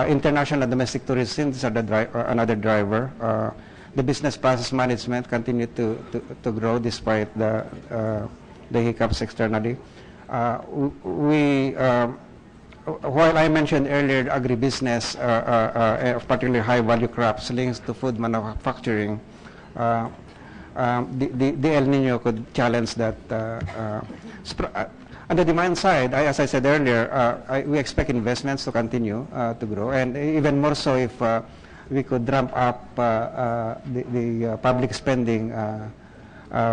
International and domestic tourism is another driver. The business process management continue to grow despite the hiccups externally. While I mentioned earlier agribusiness, particularly high-value crops linked to food manufacturing, the El Nino could challenge that. On the demand side, as I said earlier, we expect investments to continue to grow, and even more so if we could ramp up the public spending,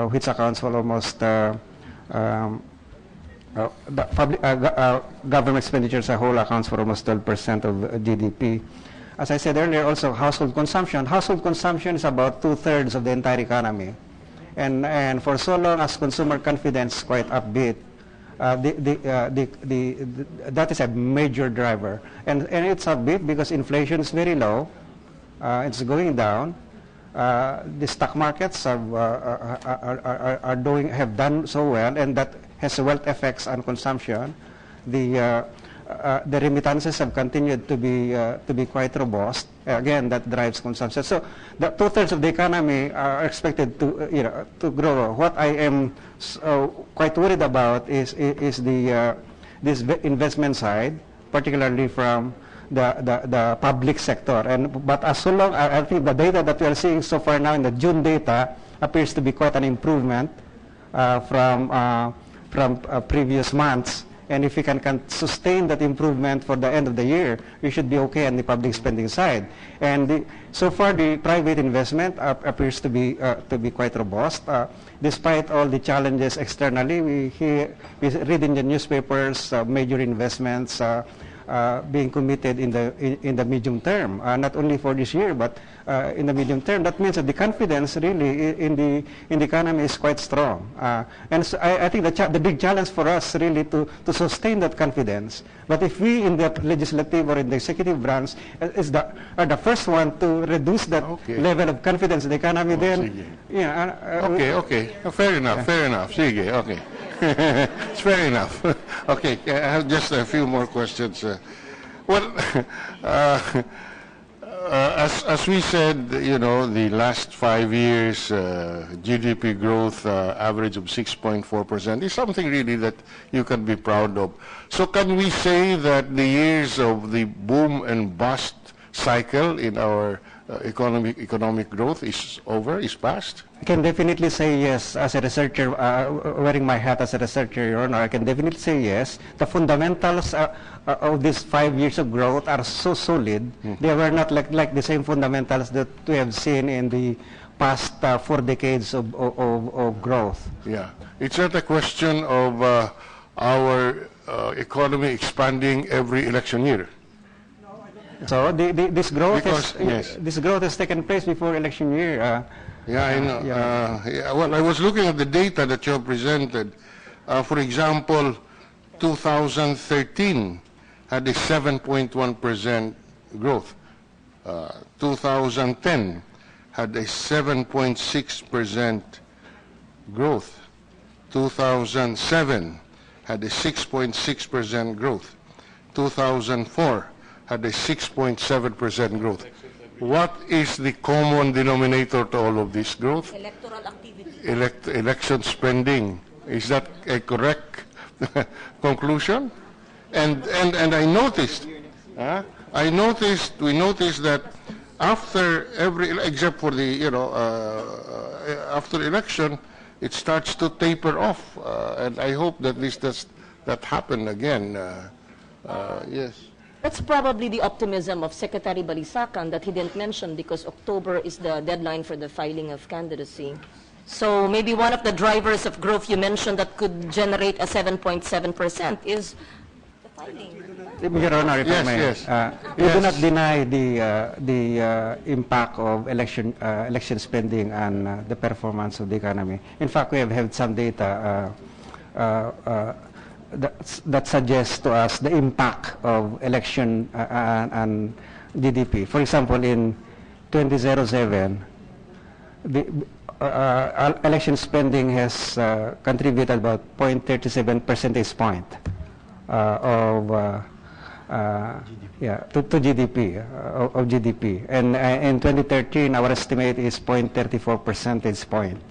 which accounts for almost government expenditure as a whole accounts for almost 12% of GDP. As I said earlier, also household consumption. Household consumption is about 2/3 of the entire economy, and for so long as consumer confidence is quite upbeat, that is a major driver, and it's upbeat because inflation is very low. It's going down. The stock markets have done so well, and that has wealth effects on consumption. The remittances have continued to be quite robust. Again, that drives consumption. So, the 2/3 of the economy are expected to grow. What I am quite worried about is this investment side, particularly from the public sector. But as so long, I think the data that we are seeing so far now in the June data appears to be quite an improvement from previous months. And if we can sustain that improvement for the end of the year, we should be okay on the public spending side. And so far, the private investment appears to be quite robust, despite all the challenges externally. We read in the newspapers major investments being committed in the medium term, not only for this year, but in the medium term. That means that the confidence really in the economy is quite strong. And so I think the big challenge for us really to sustain that confidence. But if we in the legislative or in the executive branch are the first one to reduce that level of confidence in the economy, then okay. Fair enough. Sige, okay. It's fair enough. Okay, I have just a few more questions. Well, as we said, the last 5 years GDP growth average of 6.4% is something really that you can be proud of. So can we say that the years of the boom and bust cycle in our economic growth is over, is past? I can definitely say yes. As a researcher, wearing my hat as a researcher, Your Honor, I can definitely say yes. The fundamentals of these 5 years of growth are so solid. They were not like the same fundamentals that we have seen in the past 4 decades of growth. Yeah. It's not a question of our economy expanding every election year. So this growth has taken place before election year. Yeah, I know. Well, I was looking at the data that you have presented. For example, 2013 had a 7.1% growth. 2010 had a 7.6% growth. 2007 had a 6.6% growth. 2004 had a 6.7% growth. What is the common denominator to all of this growth? Electoral activity. Election spending. Is that a correct conclusion? And I noticed, we noticed that after except for the, after election, it starts to taper off. And I hope that that happen again. Yes. That's probably the optimism of Secretary Balisacan that he didn't mention because October is the deadline for the filing of candidacy. So maybe one of the drivers of growth you mentioned that could generate a 7.7% is the filing. Your Honor, if I may, yes. We do not deny the impact of election spending on the performance of the economy. In fact, we have had some data that suggests to us the impact of election and GDP. For example, in 2007, election spending has contributed about 0.37 percentage point to GDP, of GDP. And in 2013, our estimate is 0.34 percentage point.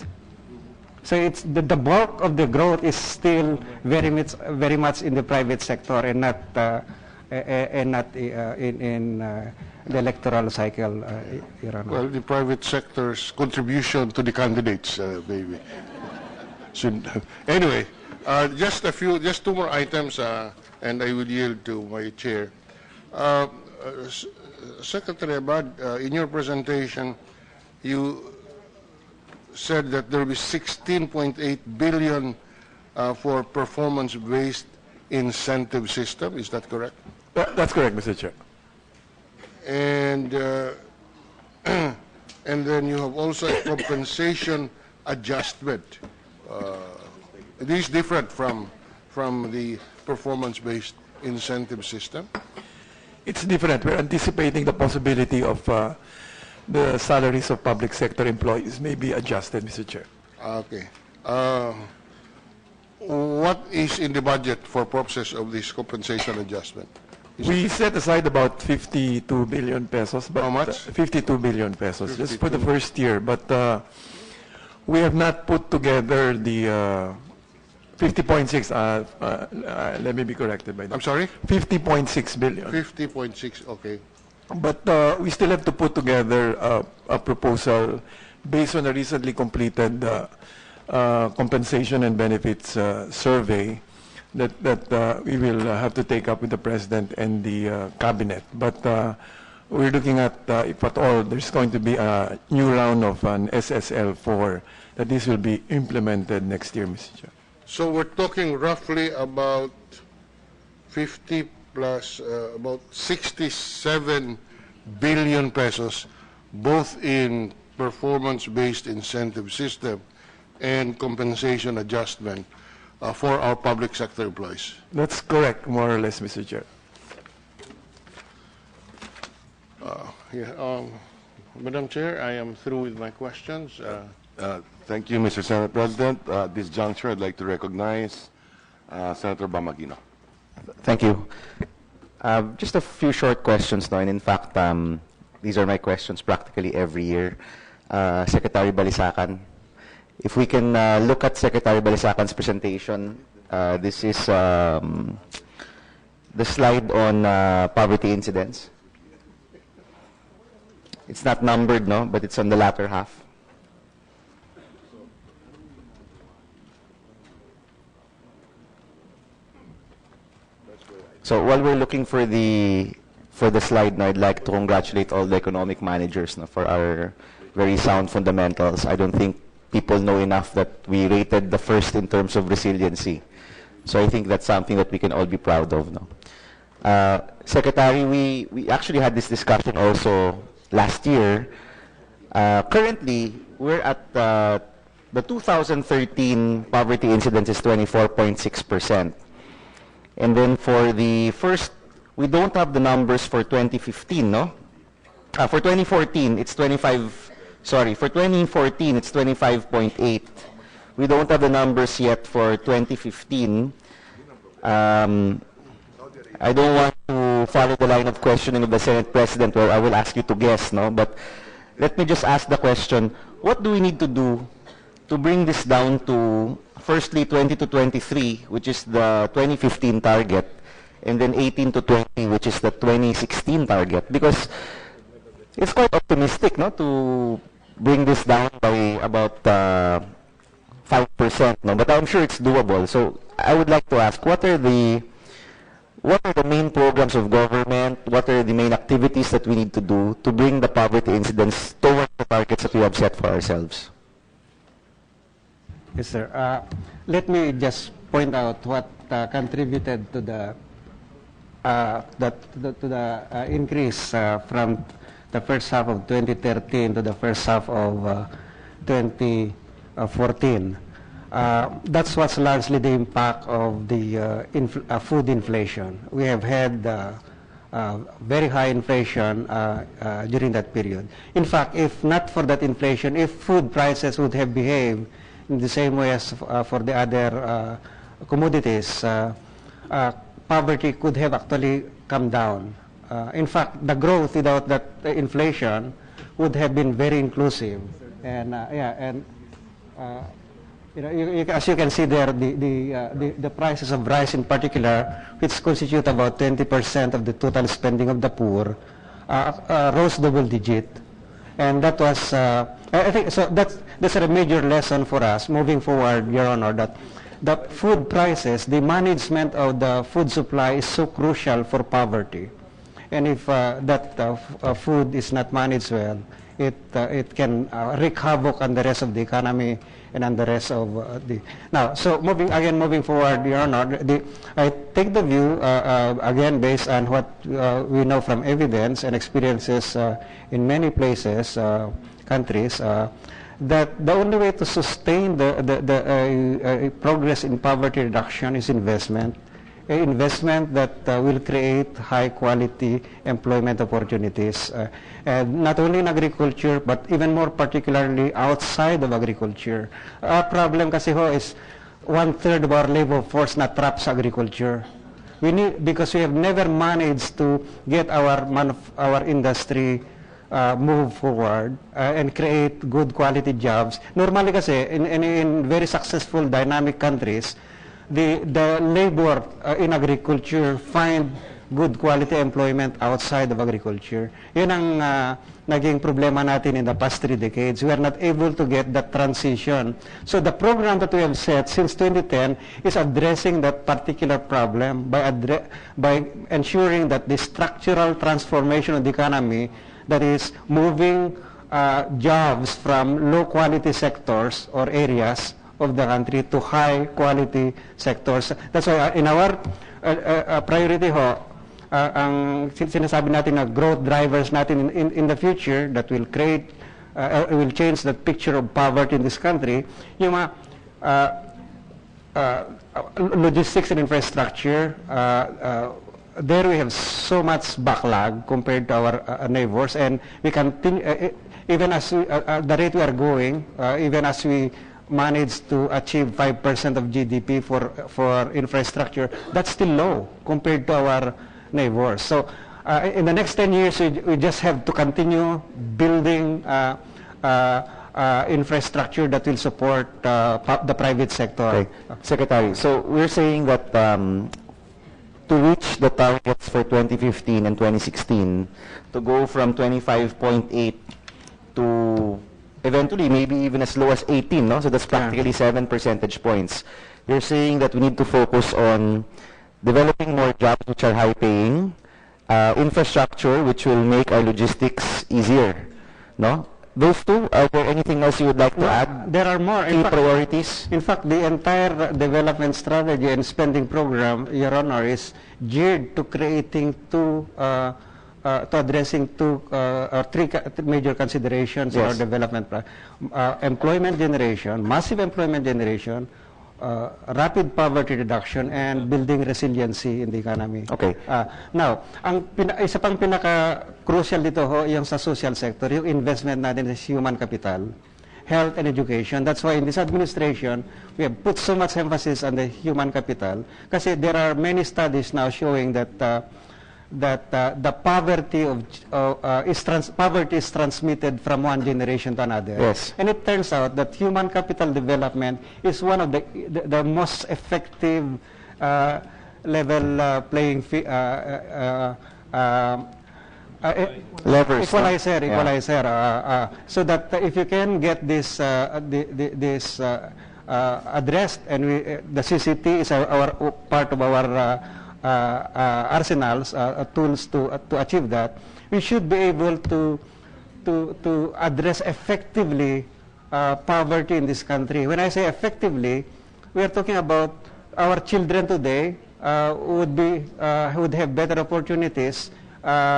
So it's the bulk of the growth is still very much in the private sector and not in the electoral cycle. Your Honor. Well, the private sector's contribution to the candidates, maybe. Anyway, Just two more items, and I will yield to my chair. Secretary Abad, in your presentation, you said that there will be 16.8 billion for performance-based incentive system. Is that correct? That's correct, Mr. Chair. And and then you have also a compensation adjustment. This is different from the performance-based incentive system. It's different. We're anticipating the possibility of the salaries of public sector employees may be adjusted, Mr. Chair. Okay. What is in the budget for purposes of this compensation adjustment? We set aside about 52 billion pesos. But How much? 52 billion pesos, just for the first year. But we have not put together the 50.6, let me be corrected by that. I'm sorry? 50.6 billion. 50.6, okay. But we still have to put together a proposal based on a recently completed compensation and benefits survey that we will have to take up with the President and the Cabinet. But we're looking at, if at all, there's going to be a new round of an SSL4, that this will be implemented next year, Mr. Chair. So we're talking roughly about 50 plus about 67 billion pesos, both in performance-based incentive system and compensation adjustment for our public sector employees. That's correct, more or less, Mr. Chair. Madam Chair, I am through with my questions. Thank you, Mr. Senate President. At this juncture, I'd like to recognize Senator Bamagino. Thank you. Just a few short questions now, and in fact, these are my questions practically every year. Secretary Balisacan, if we can look at Secretary Balisacan's presentation, this is the slide on poverty incidence. It's not numbered, no, but it's on the latter half. So while we're looking for the slide now, I'd like to congratulate all the economic managers for our very sound fundamentals. I don't think people know enough that we rated the first in terms of resiliency. So I think that's something that we can all be proud of now. Secretary, we actually had this discussion also last year. Currently, we're at the 2013 poverty incidence is 24.6%. And then for the first, we don't have the numbers for 2015, no? For 2014, it's 25, sorry, for 2014, it's 25.8. We don't have the numbers yet for 2015. I don't want to follow the line of questioning of the Senate President where I will ask you to guess, no? But let me just ask the question, what do we need to do to bring this down to firstly 20 to 23, which is the 2015 target, and then 18 to 20, which is the 2016 target? Because it's quite optimistic, no, to bring this down by about 5%, no? But I'm sure it's doable. So I would like to ask, what are the main programs of government? What are the main activities that we need to do to bring the poverty incidence towards the targets that we have set for ourselves? Yes, sir. Let me just point out what contributed to the increase from the first half of 2013 to the first half of 2014. That's what's largely the impact of the food inflation. We have had very high inflation during that period. In fact, if not for that inflation, if food prices would have behaved in the same way as for the other commodities, poverty could have actually come down. In fact, the growth without that inflation would have been very inclusive. And you know, as you can see there, the prices of rice in particular, which constitute about 20% of the total spending of the poor, rose double digit. And that was, I think, so that's a major lesson for us moving forward, Your Honor, that the food prices, the management of the food supply is so crucial for poverty. And if food is not managed well, it can wreak havoc on the rest of the economy and on the rest of the... Now, so moving forward, Your Honor, I take the view, again, based on what we know from evidence and experiences in many places, countries, that the only way to sustain the progress in poverty reduction is investment. Investment that will create high-quality employment opportunities, and not only in agriculture, but even more particularly outside of agriculture. Our problem kasi ho is 1/3 of our labor force na trapped sa agriculture. Because we have never managed to get our industry move forward and create good quality jobs. Normally kasi, in very successful dynamic countries, the labor in agriculture find good quality employment outside of agriculture. Yun ang naging problema natin in the past 3 decades. We are not able to get that transition. So the program that we have set since 2010 is addressing that particular problem by ensuring that the structural transformation of the economy, that is moving jobs from low quality sectors or areas of the country to high-quality sectors. That's why in our priority ho, ang sinasabi natin na growth drivers natin in the future that will create, will change the picture of poverty in this country, yung mga logistics and infrastructure, there we have so much backlog compared to our neighbors, and we continue, even as the rate we are going, even as we managed to achieve 5% of GDP for infrastructure, that's still low compared to our neighbors. So in the next 10 years, we just have to continue building infrastructure that will support the private sector. Okay. Secretary, so we're saying that to reach the targets for 2015 and 2016, to go from 25.8 to eventually maybe even as low as 18, no? So that's practically 7 percentage points. You're saying that we need to focus on developing more jobs which are high-paying, infrastructure which will make our logistics easier, no? Those two, are there anything else you would like to add? There are more. Key priorities? In fact, the entire development strategy and spending program, Your Honor, is geared to creating to addressing three major considerations in our development plan. Employment generation, massive employment generation, rapid poverty reduction, and building resiliency in the economy. Okay. Now, isa pang pinaka-crucial dito ho, yung sa social sector, yung investment natin sa human capital, health and education. That's why in this administration, we have put so much emphasis on the human capital, kasi there are many studies now showing that the poverty is transmitted from one generation to another. Yes. And it turns out that human capital development is one of the most effective level playing levers, equalizer. So that if you can get this addressed, and the CCT is our part of our arsenals, tools to achieve that, we should be able to address effectively poverty in this country. When I say effectively, we are talking about our children today would have better opportunities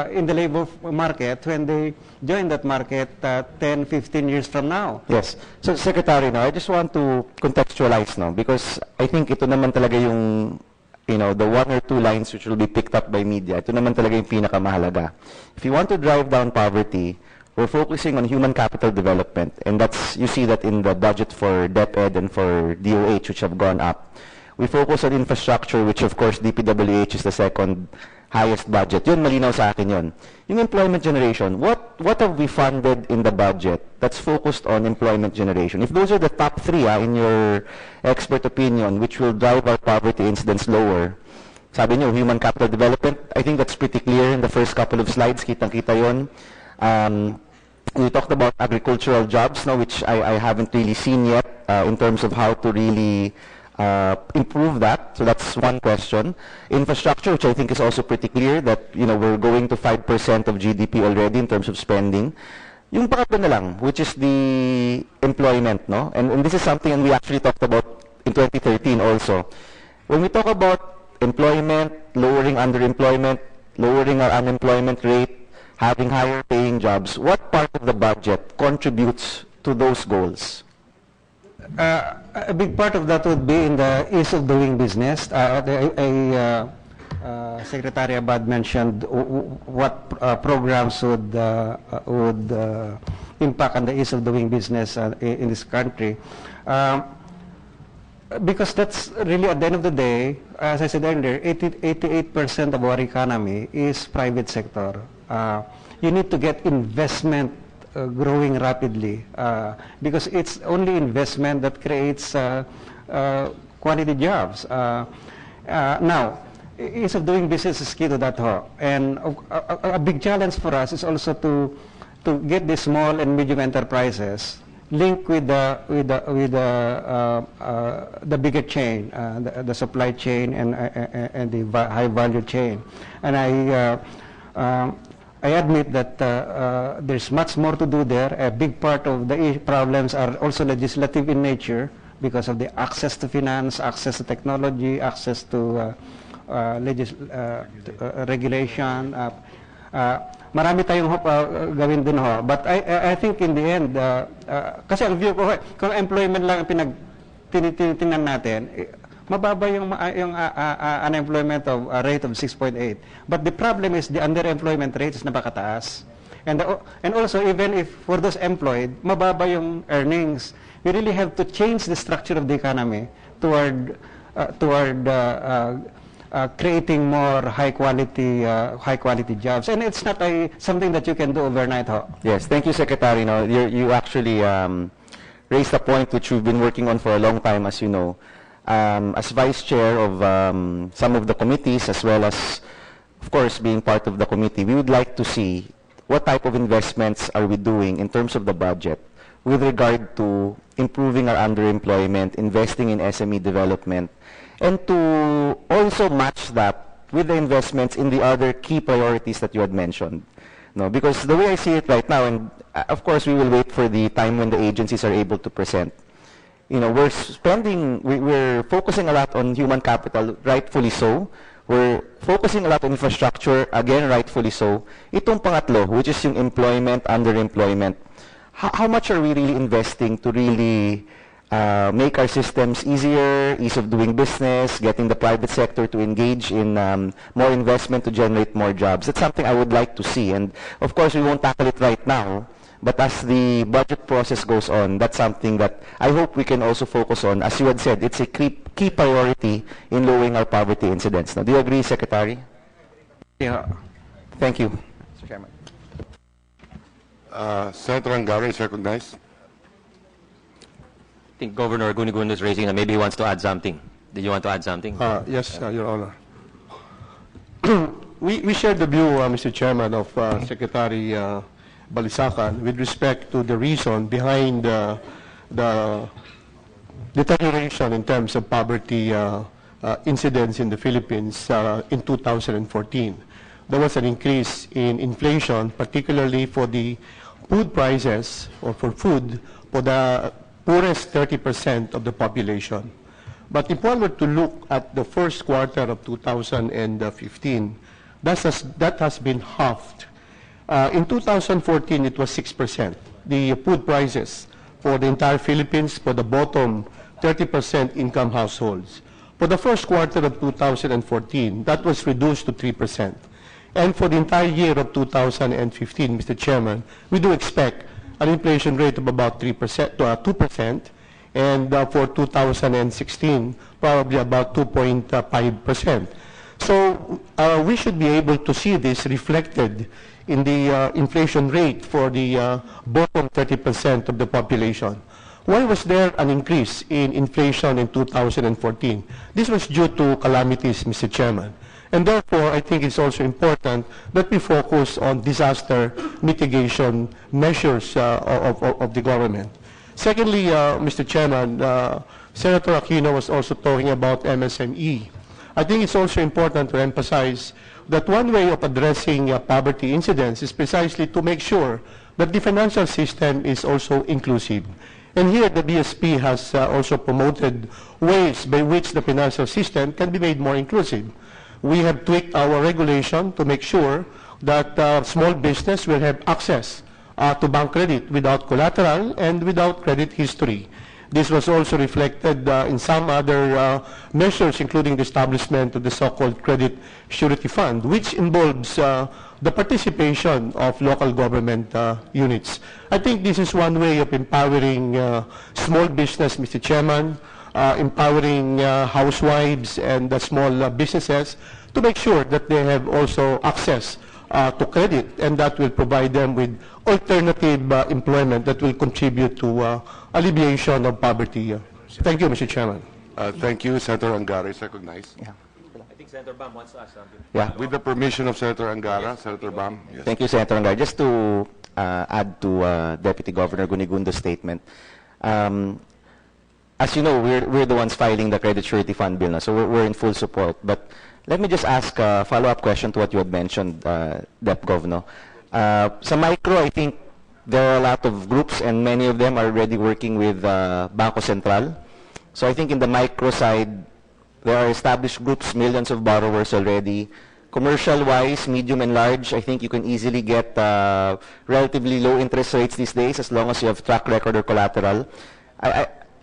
in the labor market when they join that market 10, 15 years from now. Yes. So, Secretary, I just want to contextualize now, because I think ito naman talaga yung the 1 or 2 lines which will be picked up by media. Ito naman talaga yung pinakamahalaga. If you want to drive down poverty, we're focusing on human capital development, and you see that in the budget for DepEd and for DOH, which have gone up. We focus on infrastructure, which of course DPWH is the second highest budget. Yun, malinaw sa akin yun. Yung employment generation, what have we funded in the budget that's focused on employment generation? If those are the top 3 in your expert opinion, which will drive our poverty incidence lower, sabi nyo, human capital development, I think that's pretty clear in the first couple of slides, kitang-kita yun. We talked about agricultural jobs, which I haven't really seen yet in terms of how to really improve that. So that's one question. Infrastructure, which I think is also pretty clear that, we're going to 5% of GDP already in terms of spending. Yung pangatlo na lang, which is the employment, no? And this is something and we actually talked about in 2013 also. When we talk about employment, lowering underemployment, lowering our unemployment rate, having higher paying jobs, what part of the budget contributes to those goals? A big part of that would be in the ease of doing business. Secretary Abad mentioned what programs would impact on the ease of doing business in this country. Because that's really, at the end of the day, as I said earlier, 88% of our economy is private sector. You need to get investment growing rapidly because it's only investment that creates quality jobs. Now, ease of doing business is key to that. And a big challenge for us is also to get the small and medium enterprises linked with the bigger chain, the supply chain and the high value chain. And I admit that there's much more to do there. A big part of the problems are also legislative in nature because of the access to finance, access to technology, access to regulation. Marami tayong gawin din ho. But I think in the end, kasi ang view ko, kung employment lang ang tinitingnan natin, mababa yung unemployment of rate of 6.8. But the problem is the underemployment rate is napakataas. And also, even if for those employed, mababa yung earnings, we really have to change the structure of the economy toward creating more high quality jobs, and it's not something that you can do overnight. Yes, thank you, Secretary. You actually raised a point which we've been working on for a long time, as you know. As Vice Chair of some of the committees, as well as, of course, being part of the committee, we would like to see what type of investments are we doing in terms of the budget with regard to improving our underemployment, investing in SME development, and to also match that with the investments in the other key priorities that you had mentioned. No, because the way I see it right now, and of course we will wait for the time when the agencies are able to present, we're focusing a lot on human capital, rightfully so. We're focusing a lot on infrastructure, again, rightfully so. Itong pangatlo, which is yung employment, underemployment, how much are we really investing to really make our systems easier, ease of doing business, getting the private sector to engage in more investment to generate more jobs? That's something I would like to see. And of course, we won't tackle it right now. But as the budget process goes on, that's something that I hope we can also focus on. As you had said, it's a key priority in lowering our poverty incidence. Now, do you agree, Secretary? Yeah. Thank you, Mr. Chairman. Senator Angara is recognized. I think Governor Gunigundo is raising, and maybe he wants to add something. Did you want to add something? Yes, Your Honor. We share the view, Mr. Chairman, of Secretary Balisacan with respect to the reason behind the deterioration in terms of poverty incidence in the Philippines in 2014. There was an increase in inflation, particularly for the food prices or for food for the poorest 30% of the population. But if one were to look at the first quarter of 2015, that has been halved. In 2014, it was 6%. The food prices for the entire Philippines for the bottom 30% income households. For the first quarter of 2014, that was reduced to 3%. And for the entire year of 2015, Mr. Chairman, we do expect an inflation rate of about 3% to 2%, and for 2016, probably about 2.5%. So we should be able to see this reflected in the inflation rate for the bottom 30% of the population. Why was there an increase in inflation in 2014? This was due to calamities, Mr. Chairman. And therefore, I think it's also important that we focus on disaster mitigation measures of the government. Secondly, Mr. Chairman, Senator Aquino was also talking about MSME. I think it's also important to emphasize that one way of addressing poverty incidence is precisely to make sure that the financial system is also inclusive. And here the BSP has also promoted ways by which the financial system can be made more inclusive. We have tweaked our regulation to make sure that small business will have access to bank credit without collateral and without credit history. This was also reflected in some other measures, including the establishment of the so-called Credit Surety Fund, which involves the participation of local government units. I think this is one way of empowering small business, Mr. Chairman, empowering housewives and small businesses to make sure that they have also access to credit, and that will provide them with alternative employment that will contribute to alleviation of poverty. Thank you, Mr. Chairman. Thank you. Senator Angara is recognized. I think Senator Bam wants to ask something. Yeah. With the permission of Senator Angara, Senator Bam. Yes. Thank you, Senator Angara. Just to add to Deputy Governor Gunigundo's statement, as you know, we're the ones filing the Credit Surety Fund bill now, so we're in full support. But let me just ask a follow-up question to what you had mentioned, Dep Governor. Sa micro, I think there are a lot of groups and many of them are already working with Bangko Sentral. So I think in the micro side, there are established groups, millions of borrowers already. Commercial-wise, medium and large, I think you can easily get relatively low interest rates these days as long as you have track record or collateral.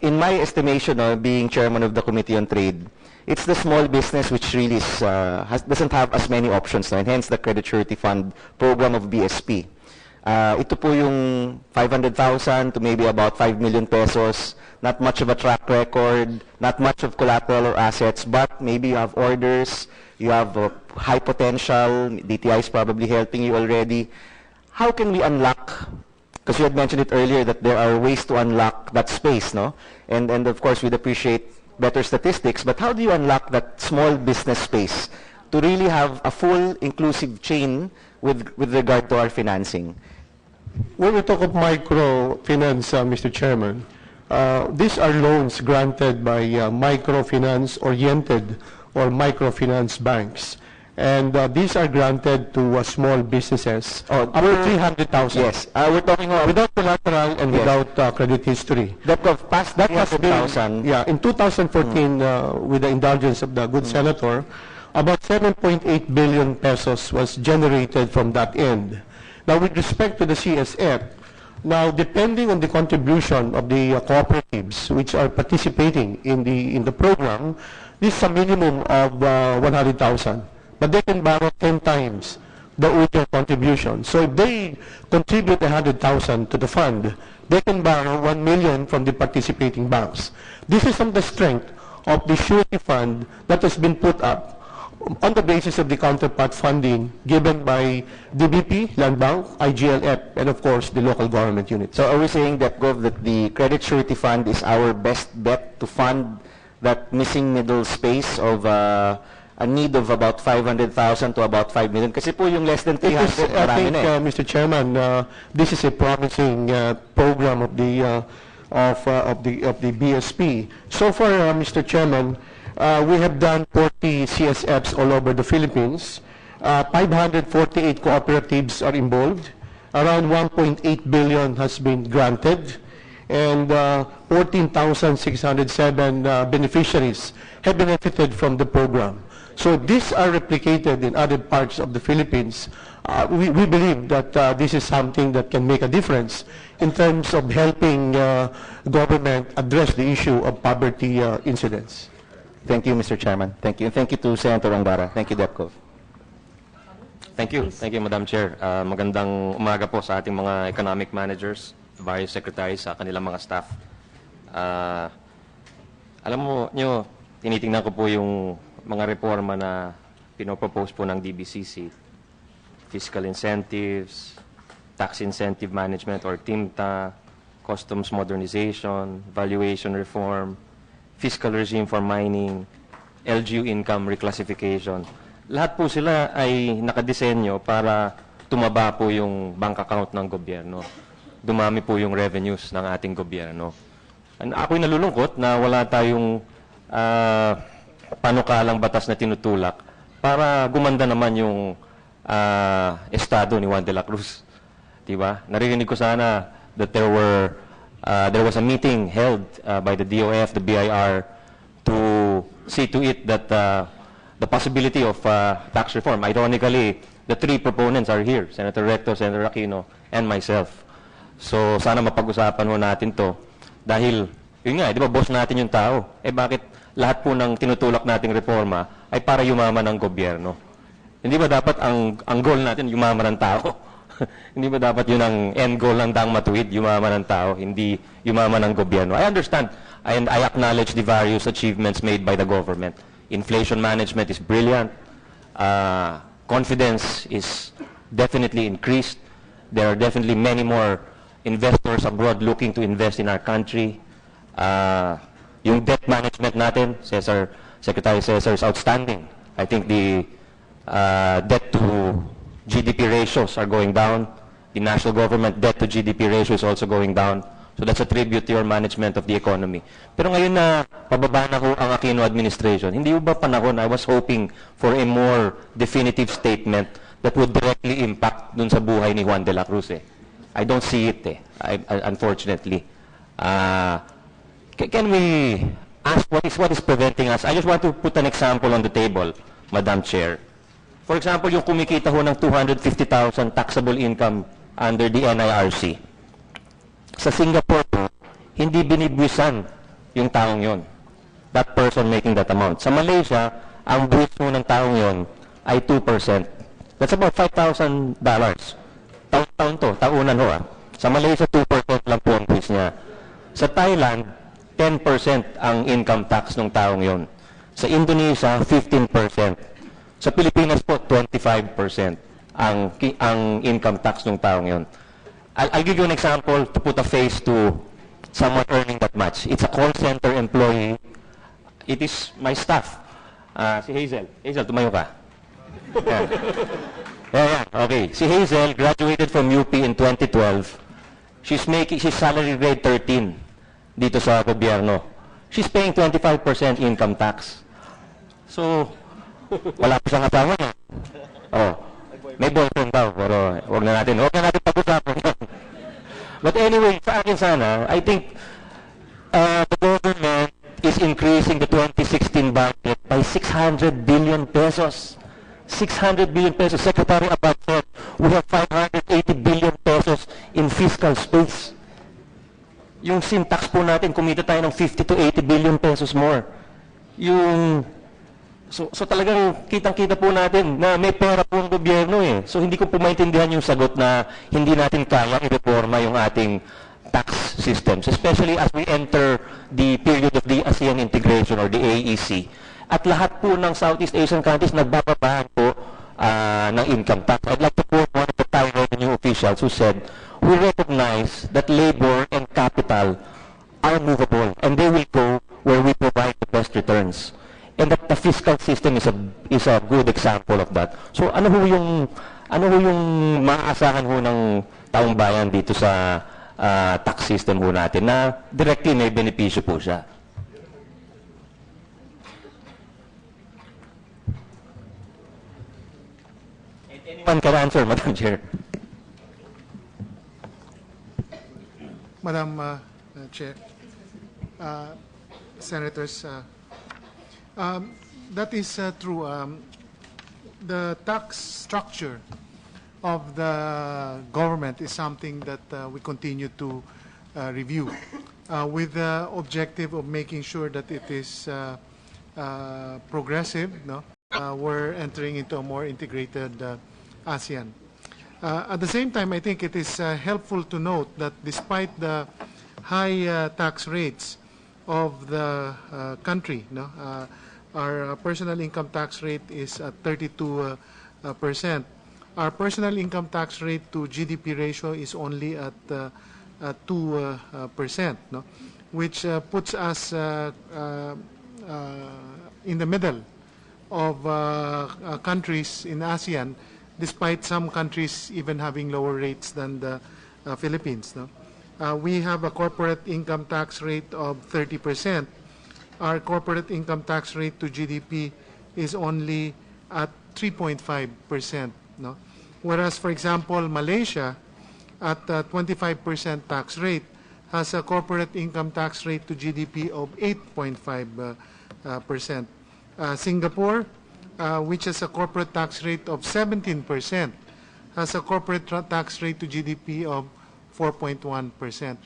In my estimation, being chairman of the Committee on Trade, it's the small business which really is, doesn't have as many options now, and hence the Credit Surety Fund program of BSP. Ito po yung 500,000 to maybe about 5 million pesos, not much of a track record, not much of collateral or assets, but maybe you have orders, you have high potential, DTI is probably helping you already. How can we unlock, because you had mentioned it earlier that there are ways to unlock that space, no? And of course we'd appreciate better statistics, but how do you unlock that small business space to really have a full inclusive chain with regard to our financing? When we talk of microfinance, Mr. Chairman, these are loans granted by microfinance-oriented or microfinance banks. And these are granted to small businesses up to 300,000. Yes, we're talking about without collateral and without credit history. that past That has been, 300,000. yeah, in 2014, with the indulgence of the good senator, about 7.8 billion pesos was generated from that end. Now, with respect to the CSF, now depending on the contribution of the cooperatives which are participating in the program, this is a minimum of 100,000. But they can borrow 10 times the original contribution. So if they contribute 100,000 to the fund, they can borrow 1 million from the participating banks. This is from the strength of the surety fund that has been put up on the basis of the counterpart funding given by DBP, Land Bank, IGLF, and of course the local government units. So are we saying that, Gov, that the Credit Surety Fund is our best bet to fund that missing middle space of a need of about 500,000 to about 5 million? Kasi po yung less than 300, I think, na eh. Mr. Chairman, this is a promising program of the BSP. So far, Mr. Chairman, we have done 40 CSFs all over the Philippines. 548 cooperatives are involved. Around 1.8 billion has been granted, and 14,607 beneficiaries have benefited from the program. So these are replicated in other parts of the Philippines. We believe that this is something that can make a difference in terms of helping government address the issue of poverty incidents. Thank you, Mr. Chairman. Thank you. And thank you to Senator Angara. Thank you, Dep Gov. Thank you. Thank you, Madam Chair. Magandang umaga po sa ating mga economic managers, various secretaries, sa kanilang mga staff. Alam mo nyo, tinitingnan ko po yung mga reforma na pinopropose po ng DBCC. Fiscal incentives, tax incentive management or TIMTA, customs modernization, valuation reform, fiscal regime for mining, LGU income reclassification. Lahat po sila ay nakadesenyo para tumaba po yung bank account ng gobyerno. Dumami po yung revenues ng ating gobyerno. Ako'y nalulungkot na wala tayong panukalang batas na tinutulak para gumanda naman yung estado ni Juan de la Cruz. Diba? Naririnig ko sana that there was a meeting held by the DOF, the BIR, to see to it that the possibility of tax reform. Ironically, the three proponents are here, Senator Recto, Senator Aquino, and myself. So sana mapag-usapan ho natin to. Dahil, yun nga, di ba, boss natin yung tao. Bakit lahat po ng tinutulak nating reforma ay para yumaman ng gobyerno? Hindi ba dapat ang goal natin, yumaman ng tao? Hindi ba dapat yun ang end goal ng daang matuwid, yumaman ng tao, hindi yumaman ng gobyerno? I understand, and I acknowledge the various achievements made by the government. Inflation management is brilliant. Confidence is definitely increased. There are definitely many more investors abroad looking to invest in our country. Yung debt management natin, Secretary Cesar, is outstanding. I think the debt to GDP ratios are going down. The national government debt to GDP ratio is also going down. So that's a tribute to your management of the economy. Pero ngayon na pababa na ho ang Aquino administration, hindi ba panahon, I was hoping for a more definitive statement that would directly impact dun sa buhay ni Juan de la Cruz. I don't see it, unfortunately. Can we ask what is preventing us? I just want to put an example on the table, Madam Chair. For example, yung kumikita ho ng 250,000 taxable income under the NIRC. Sa Singapore po, hindi binibwisan yung taong yon. That person making that amount. Sa Malaysia, ang buwis mo ng taong yon ay 2%. That's about $5,000. Taon to, taunan ho. Sa Malaysia, 2% lang po ang buwis niya. Sa Thailand, 10% ang income tax ng taong yon. Sa Indonesia, 15%. Sa Pilipinas po, 25% ang income tax ng taong yon. I'll give you an example to put a face to someone earning that much. It's a call center employee. It is my staff. Si Hazel. Hazel, tumayo ka. Okay. Si Hazel graduated from UP in 2012. She's salary grade 13 dito sa gobyerno. She's paying 25% income tax. So, wala pa siyang asawa niya. May boyfriend daw, pero huwag na natin pag-usapan. But anyway, sa akin sana, I think the government is increasing the 2016 budget by 600 billion pesos. 600 billion pesos. Secretary Abad said, we have 580 billion pesos in fiscal space. Yung syntax po natin, kumita tayo ng 50 to 80 billion pesos more. So talagang kitang-kita po natin na may pera po ang gobyerno So hindi ko po maintindihan yung sagot na hindi natin kaya i-reforma yung ating tax systems, especially as we enter the period of the ASEAN integration or the AEC. At lahat po ng Southeast Asian countries nagbababaan po ng income tax. I'd like to quote one of the Thai revenue officials who said, we recognize that labor and capital are movable and they will go where we provide the best returns. And that the fiscal system is a good example of that. So ano ho yung maaasahan ho ng taong bayan dito sa tax system ho natin na directly may benepisyo po siya? Anyone can answer, Madam Chair. Madam Chair, Senators, that is true. The tax structure of the government is something that we continue to review with the objective of making sure that it is progressive. We're entering into a more integrated ASEAN. At the same time, I think it is helpful to note that despite the high tax rates of the country, our personal income tax rate is at 32%. Our personal income tax rate to GDP ratio is only at 2%, which puts us in the middle of countries in ASEAN, despite some countries even having lower rates than the Philippines. We have a corporate income tax rate of 30%. Our corporate income tax rate to GDP is only at 3.5%. No? Whereas, for example, Malaysia, at 25% tax rate, has a corporate income tax rate to GDP of 8.5%. Singapore, which has a corporate tax rate of 17%, has a corporate tax rate to GDP of 4.1%.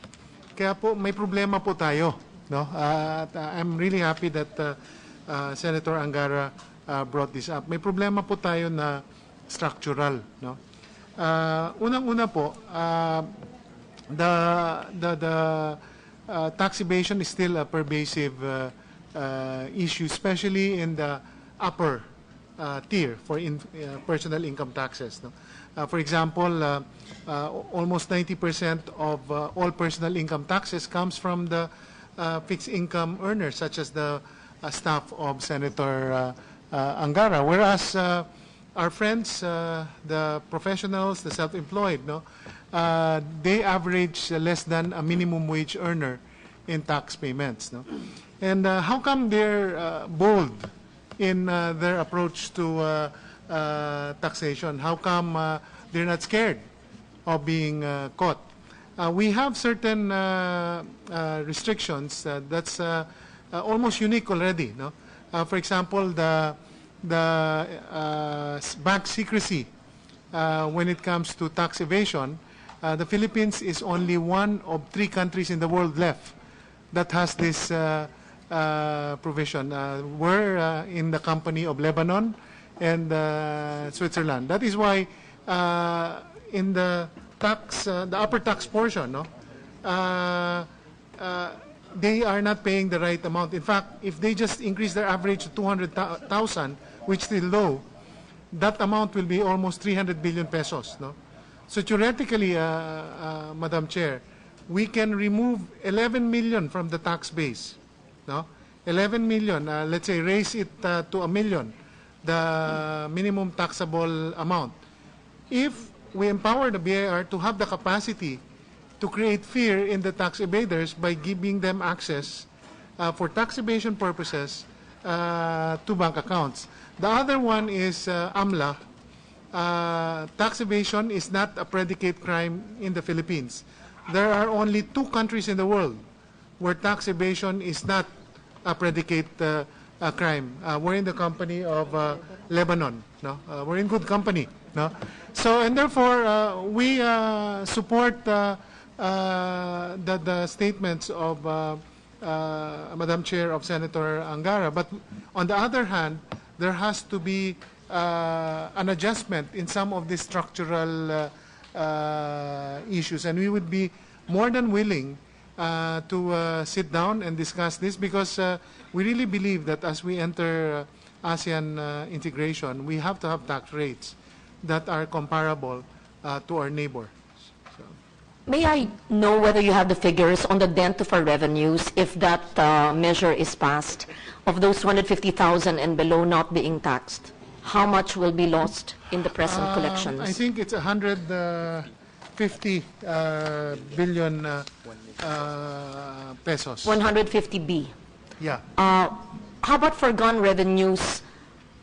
Kaya po, may problema po tayo. No? At I'm really happy that Senator Angara brought this up. May problema po tayo na structural. No? Unang-una po, the tax evasion is still a pervasive issue, especially in the upper tier for personal income taxes. No? For example, almost 90% of all personal income taxes comes from the fixed income earners, such as the staff of Senator Angara, whereas our friends, the professionals, the self-employed, no, they average less than a minimum wage earner in tax payments. No? And how come they're bold in their approach to taxation? How come they're not scared of being caught? We have certain restrictions that's almost unique already. No? For example, the bank secrecy when it comes to tax evasion. The Philippines is only one of 3 countries in the world left that has this provision. We're in the company of Lebanon and Switzerland. That is why in the tax, the upper tax portion, no, they are not paying the right amount. In fact, if they just increase their average to 200,000, which is still low, that amount will be almost 300 billion pesos. No? So theoretically, Madam Chair, we can remove 11 million from the tax base. No? 11 million, let's say raise it to $1 million, the minimum taxable amount. If we empower the BIR to have the capacity to create fear in the tax evaders by giving them access for tax evasion purposes to bank accounts. The other one is AMLA. Tax evasion is not a predicate crime in the Philippines. There are only 2 countries in the world where tax evasion is not a predicate crime. We're in the company of Lebanon. No? We're in good company. No? So, and therefore, we support the statements of Madam Chair of Senator Angara. But on the other hand, there has to be an adjustment in some of the structural issues. And we would be more than willing to sit down and discuss this, because we really believe that as we enter ASEAN integration, we have to have tax rates that are comparable to our neighbor. So. May I know whether you have the figures on the dent of our revenues if that measure is passed, of those 250,000 and below not being taxed? How much will be lost in the present collections? I think it's 150 billion pesos. 150B. Yeah. How about foregone revenues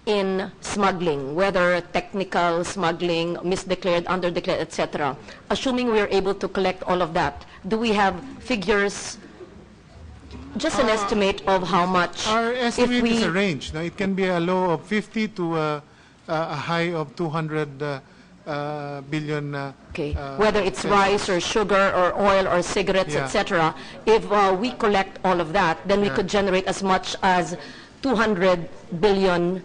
in smuggling, whether technical smuggling, misdeclared, underdeclared, etc.? Assuming we are able to collect all of that, do we have figures, just an estimate of how much? Our estimate is a range. Now, it can be a low of 50 to a high of 200 billion. Okay, whether it's rice or sugar or oil or cigarettes, etc. If we collect all of that, then we could generate as much as 200 billion.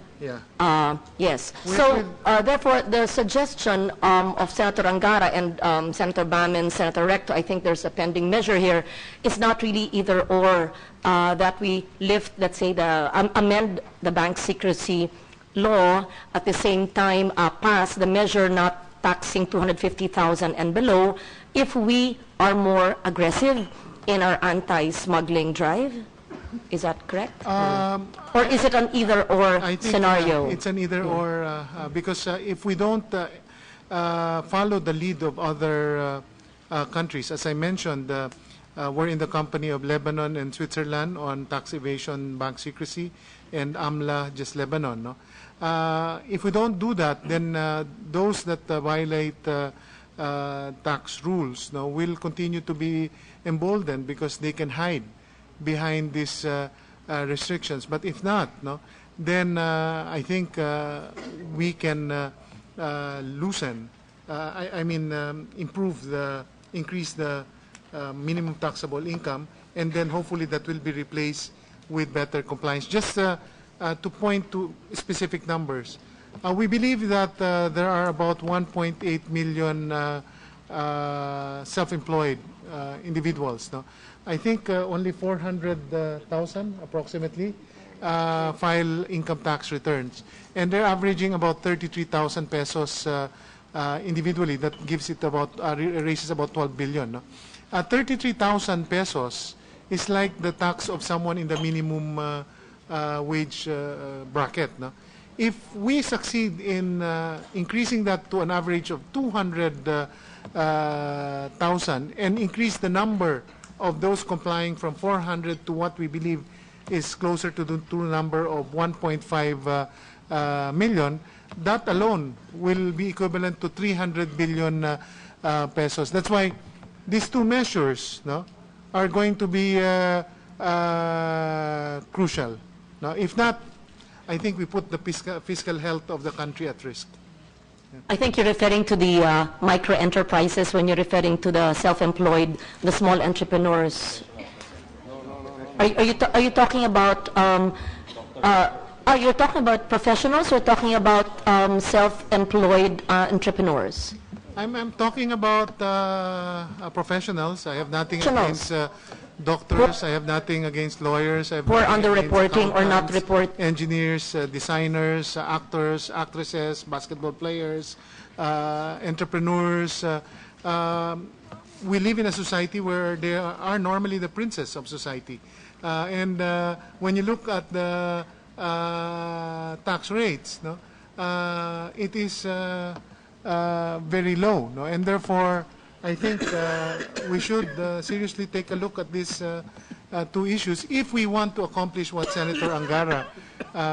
Yes. So, therefore, the suggestion of Senator Angara and Senator Bamin, Senator Recto, I think there's a pending measure here, is not really either or, that we lift, let's say, amend the bank secrecy law, at the same time pass the measure not taxing 250,000 and below, if we are more aggressive in our anti-smuggling drive. Is that correct? Or is it an either-or scenario? It's an either-or, because if we don't follow the lead of other countries. As I mentioned, we're in the company of Lebanon and Switzerland on tax evasion, bank secrecy, and AMLA, just Lebanon. No? If we don't do that, then those that violate tax rules will continue to be emboldened because they can hide behind these restrictions. But if not, then I think we can loosen, increase the minimum taxable income, and then hopefully that will be replaced with better compliance. Just to point to specific numbers, we believe that there are about 1.8 million self-employed individuals. I think only 400,000 approximately file income tax returns, and they're averaging about 33,000 pesos individually. That gives it about raises about 12 billion. 33,000 pesos is like the tax of someone in the minimum wage bracket. If we succeed in increasing that to an average of 200,000 and increase the number of those complying from 400 to what we believe is closer to the number of 1.5 million, that alone will be equivalent to 300 billion pesos. That's why these two measures are going to be crucial. If not, I think we put the fiscal health of the country at risk. I think you're referring to the micro enterprises when you're referring to the self-employed, the small entrepreneurs. Are you talking about you're talking about professionals, or talking about self-employed entrepreneurs? I'm talking about professionals. I have nothing against doctors. I have nothing against lawyers. Who are underreporting or not report? Engineers, designers, actors, actresses, basketball players, entrepreneurs. We live in a society where they are normally the princes of society. And when you look at the tax rates, it is very low. And therefore, I think we should seriously take a look at these two issues if we want to accomplish what Senator Angara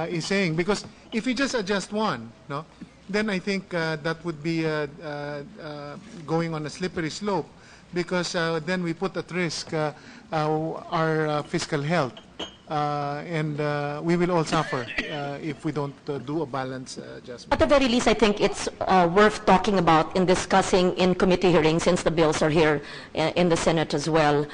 is saying. Because if we just adjust one, then I think that would be going on a slippery slope, because then we put at risk our fiscal health. And we will all suffer if we don't do a balanced adjustment. At the very least, I think it's worth talking about and discussing in committee hearings, since the bills are here in the Senate as well.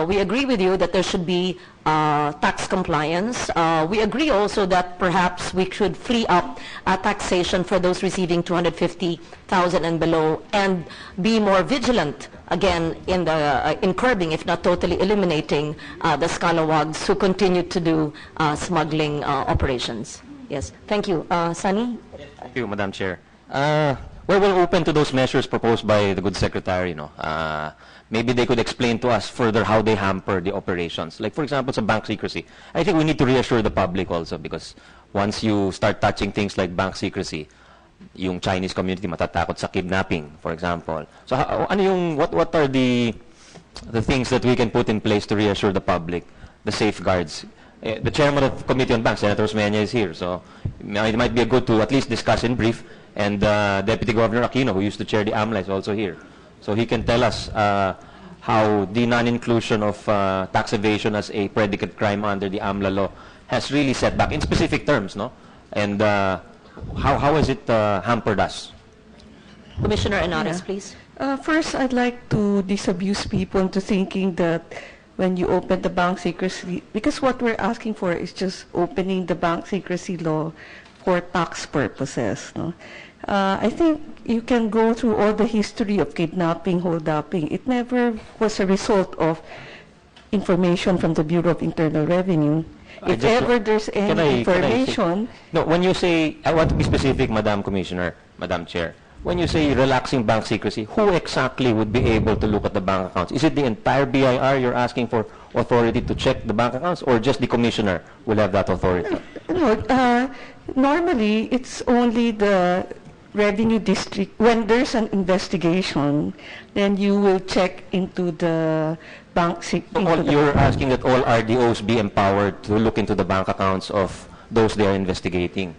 We agree with you that there should be tax compliance. We agree also that perhaps we should free up taxation for those receiving 250,000 and below, and be more vigilant again in curbing, if not totally eliminating, the scalawags who continue to do smuggling operations. Yes, thank you. Sunny? Thank you, Madam Chair. We're open to those measures proposed by the good secretary. Maybe they could explain to us further how they hamper the operations. Like, for example, sa bank secrecy. I think we need to reassure the public also, because once you start touching things like bank secrecy, yung Chinese community matatakot sa kidnapping, for example. So, what are the things that we can put in place to reassure the public, the safeguards? The chairman of the Committee on Banks, Senator Osmeña, is here, so it might be good to at least discuss in brief. And Deputy Governor Aquino, who used to chair the AMLA, is also here. So he can tell us how the non-inclusion of tax evasion as a predicate crime under the AMLA law has really set back in specific terms, and how has it hampered us? Commissioner Henares, please. First, I'd like to disabuse people into thinking that when you open the bank secrecy, because what we're asking for is just opening the bank secrecy law for tax purposes. I think you can go through all the history of kidnapping, hold-upping. It never was a result of information from the Bureau of Internal Revenue. If ever there's any information... No, when you say, I want to be specific, Madam Commissioner, Madam Chair. When you say relaxing bank secrecy, who exactly would be able to look at the bank accounts? Is it the entire BIR you're asking for authority to check the bank accounts, or just the Commissioner will have that authority? No, normally it's only the revenue district, when there's an investigation, then you will check into the bank. You're asking that all RDOs be empowered to look into the bank accounts of those they are investigating.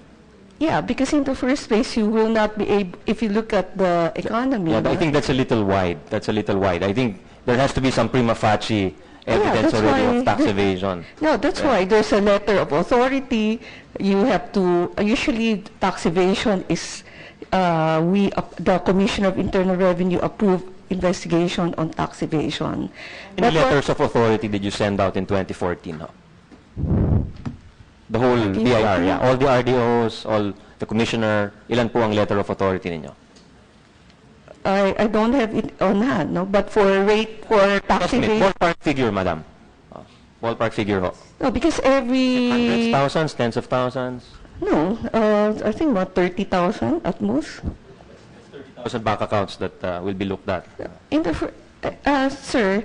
Yeah, because in the first place, you will not be able, if you look at the economy. Yeah, I think that's a little wide. That's a little wide. I think there has to be some prima facie evidence already of tax evasion. No, that's why there's a letter of authority. You have to, usually tax evasion is, the Commissioner of Internal Revenue approved investigation on tax evasion. How many letters of authority did you send out in 2014? Huh? The whole BIR, yeah. All the RDOs, all the Commissioner, ilan po ang letter of authority ninyo? I don't have it on hand, no? But for tax evasion. Ballpark figure, madam. Ballpark figure ho. No, because every... Hundreds, thousands, tens of thousands? No, I think about 30,000 at most. 30,000 bank accounts that will be looked at. In the sir,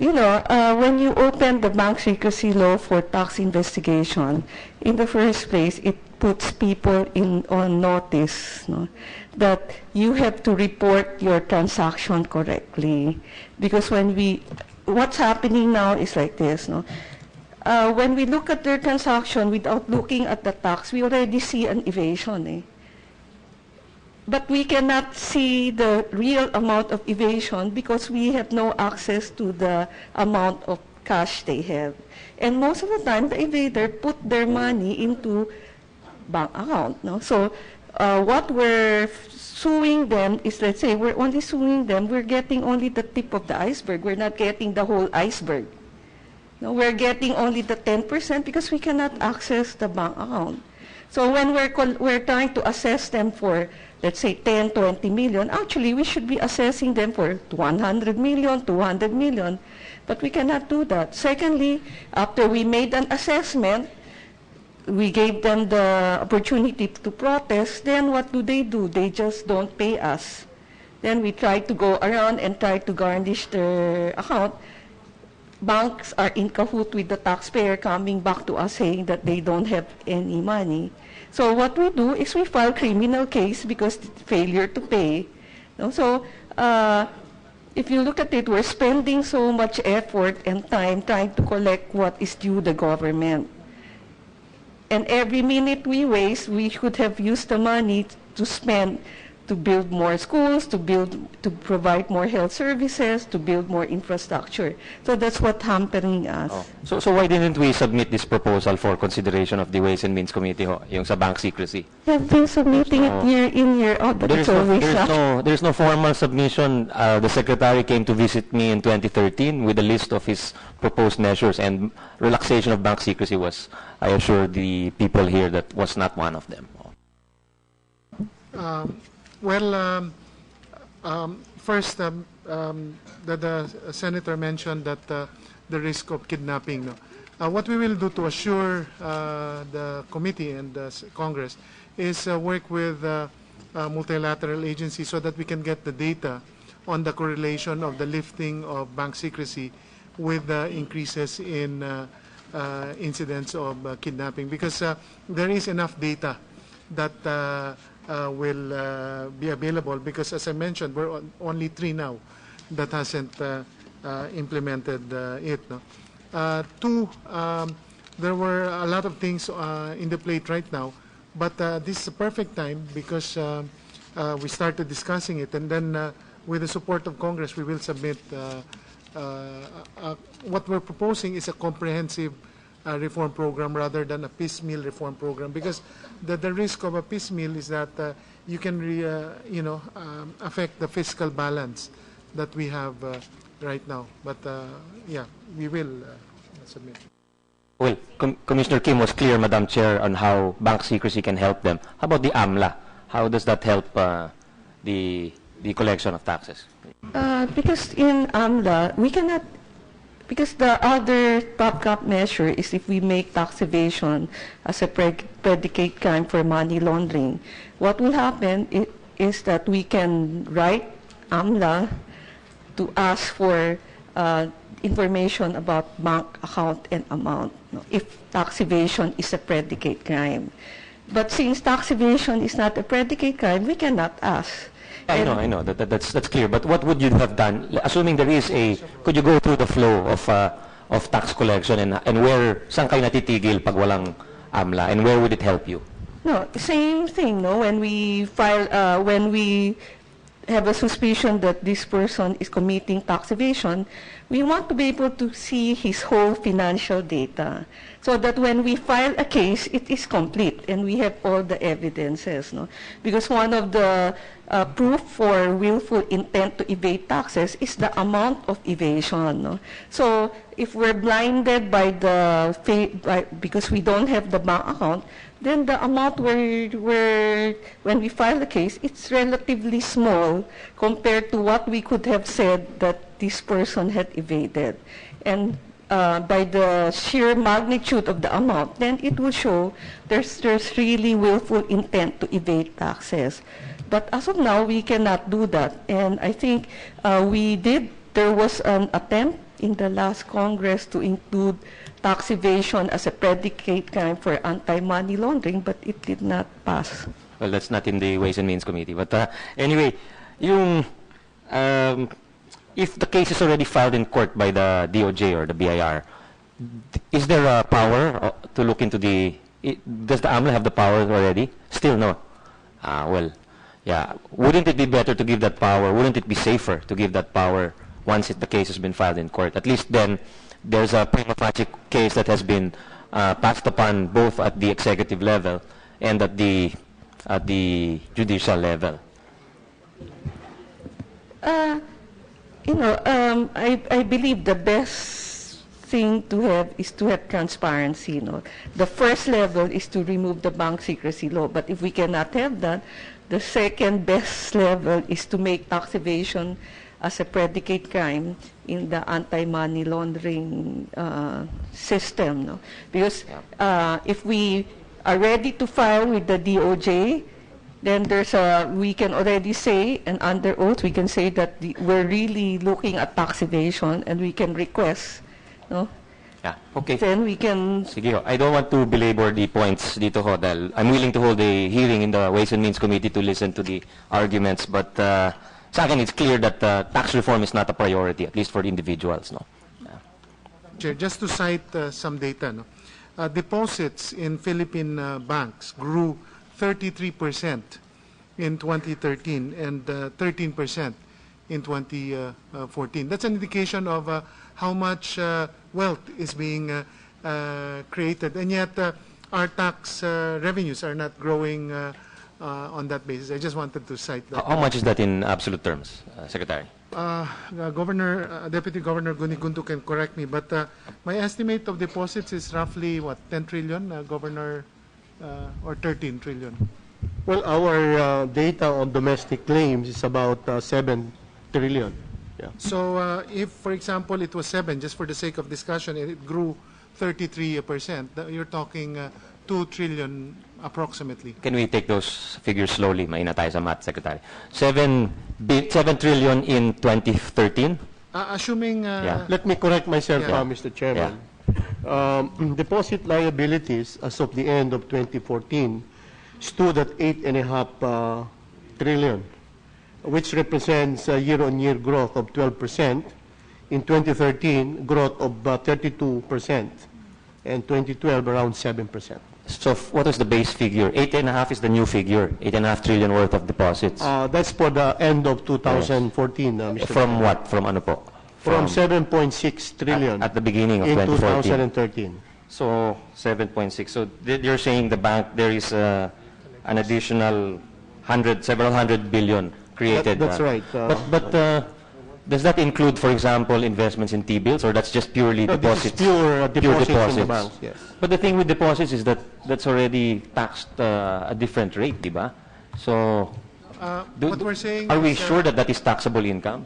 you know, when you open the bank secrecy law for tax investigation, in the first place, it puts people on notice, no, that you have to report your transaction correctly. Because what's happening now is like this, no? When we look at their transaction without looking at the tax, we already see an evasion, eh? But we cannot see the real amount of evasion because we have no access to the amount of cash they have. And most of the time, the evader put their money into bank account. No? So what we're suing them is, let's say, we're only suing them, we're getting only the tip of the iceberg. We're not getting the whole iceberg. No, we're getting only the 10% because we cannot access the bank account. So when we're trying to assess them for, let's say, 10, 20 million, actually we should be assessing them for 100 million, 200 million, but we cannot do that. Secondly, after we made an assessment, we gave them the opportunity to protest, then what do? They just don't pay us. Then we try to go around and try to garnish their account. Banks are in cahoot with the taxpayer coming back to us saying that they don't have any money. So what we do is we file criminal case because failure to pay. No? So if you look at it, we're spending so much effort and time trying to collect what is due the government. And every minute we waste, we should have used the money to spend to build more schools, to provide more health services, to build more infrastructure. So that's what's hampering us. Oh. So why didn't we submit this proposal for consideration of the Ways and Means Committee, ho, yung sa bank secrecy? We have been submitting it year in, year out, but it's always there's no formal submission. The Secretary came to visit me in 2013 with a list of his proposed measures, and relaxation of bank secrecy was, I assure the people here, that was not one of them. First, the Senator mentioned that the risk of kidnapping. No? What we will do to assure the committee and the Congress is work with multilateral agencies so that we can get the data on the correlation of the lifting of bank secrecy with the increases in incidents of kidnapping, because there is enough data that will be available, because as I mentioned, we're only 3 now that hasn't implemented it. No? 2, there were a lot of things in the plate right now, but this is a perfect time because we started discussing it, and then with the support of Congress, we will submit what we're proposing is a comprehensive reform program rather than a piecemeal reform program, because the risk of a piecemeal is that you can affect the fiscal balance that we have right now. But yeah, we will submit. Well, Commissioner Kim was clear, Madam Chair, on how bank secrecy can help them. How about the AMLA? How does that help the collection of taxes? Because in AMLA, we cannot. Because the other stopgap measure is if we make tax evasion as a predicate crime for money laundering. What will happen is that we can write AMLA to ask for information about bank account and amount, if tax evasion is a predicate crime. But since tax evasion is not a predicate crime, we cannot ask. I know. That's clear. But what would you have done, assuming there is a, could you go through the flow of tax collection and where, saan kayo natitigil pag walang AMLA, and where would it help you? No, same thing, no? When we file, when we have a suspicion that this person is committing tax evasion, we want to be able to see his whole financial data so that when we file a case, it is complete and we have all the evidences, no? Because one of the proof for willful intent to evade taxes is the amount of evasion, no? So if we're blinded by because we don't have the bank account, then the amount when we file the case, it's relatively small compared to what we could have said that this person had evaded. And by the sheer magnitude of the amount, then it will show there's really willful intent to evade taxes. But as of now, we cannot do that. And I think there was an attempt in the last Congress to include tax evasion as a predicate crime for anti-money laundering, but it did not pass. Well, that's not in the Ways and Means Committee. But anyway, if the case is already filed in court by the DOJ or the BIR, is there a power to look into does the AMLA have the power already? Still no. Well, yeah. Wouldn't it be better to give that power? Wouldn't it be safer to give that power once the case has been filed in court? At least then there's a prima facie case that has been passed upon both at the executive level and at the judicial level. I believe the best thing to have is to have transparency. No? The first level is to remove the bank secrecy law, but if we cannot have that, the second best level is to make tax evasion as a predicate crime in the anti-money laundering system. No? Because if we are ready to file with the DOJ, then we can already say, and under oath, we can say that we're really looking at tax evasion and we can request. No? Yeah, okay. Then we can... Sige, I don't want to belabor the points dito ho, dahil I'm willing to hold a hearing in the Ways and Means Committee to listen to the arguments, but sa akin, it's clear that tax reform is not a priority, at least for the individuals. No? Chair, just to cite some data, no? Deposits in Philippine banks grew 33% in 2013 and 13% in 2014. That's an indication of how much wealth is being created, and yet our tax revenues are not growing on that basis. I just wanted to cite that. How much is that in absolute terms, Secretary? Deputy Governor Gunigundo can correct me, but my estimate of deposits is roughly, 10 trillion, Governor, or 13 trillion? Well, our data on domestic claims is about 7 trillion. Yeah. So if, for example, it was 7, just for the sake of discussion, and it grew 33%, you're talking 2 trillion approximately. Can we take those figures slowly? Mahina tayo sa math, Secretary. 7 trillion in 2013? Assuming... Let me correct myself, Mr. Chairman. Deposit liabilities as of the end of 2014 stood at 8.5 trillion, which represents a year-on-year growth of 12%. In 2013, growth of 32%, and 2012 around 7%. So what is the base figure? 8.5 is the new figure, 8.5 trillion worth of deposits. That's for the end of 2014, Mr. From what? From ano po? From 7.6 trillion at the beginning of in 2014. 2013. So 7.6. So you're saying the bank, there is an additional several hundred billion created. That's right. But does that include, for example, investments in T-bills, or that's just purely deposits? This is pure deposits from the banks, yes. But the thing with deposits is that that's already taxed a different rate, di ba? So what we're saying are we is, sure that that is taxable income?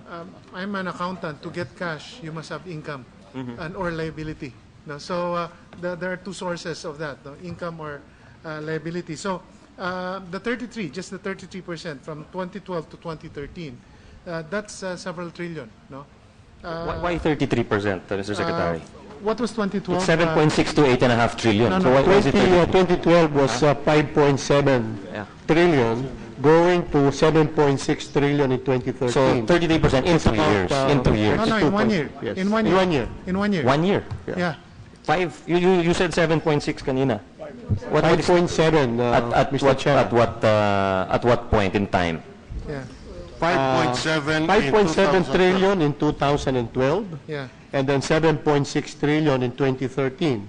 I'm an accountant. To get cash, you must have income and or liability. No? So there are two sources of that, no? Income or liability. So the 33% from 2012 to 2013, that's several trillion. No? Why 33%, Mr. Secretary? what was 2012? It's 7.6 to 8.5 trillion. No, So no, why was it 2012 was 5.7 Yeah. trillion, going to 7.6 trillion in 2013. So 33% in 2 years. In 2 years. No, no, in 1 year. Yes. In 1 year. In 1 year. In 1 year. 1 year. Yeah. You said 7.6 kanina. What is 5.7, Mr. Chair. at what point in time? Yeah. 5.7 5.7 trillion in 2012, Yeah. and then 7.6 trillion in 2013.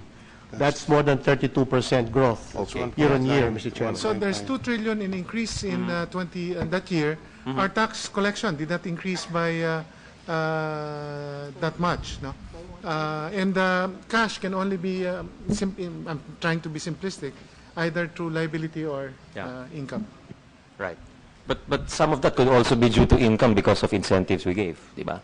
That's more than 32% growth year on year, Mr. Chairman. So there's 2 trillion in increase in that year. Our tax collection did not increase by that much, no? And cash can only be, I'm trying to be simplistic, either through liability or income. Right. But some of that could also be due to income because of incentives we gave, di ba?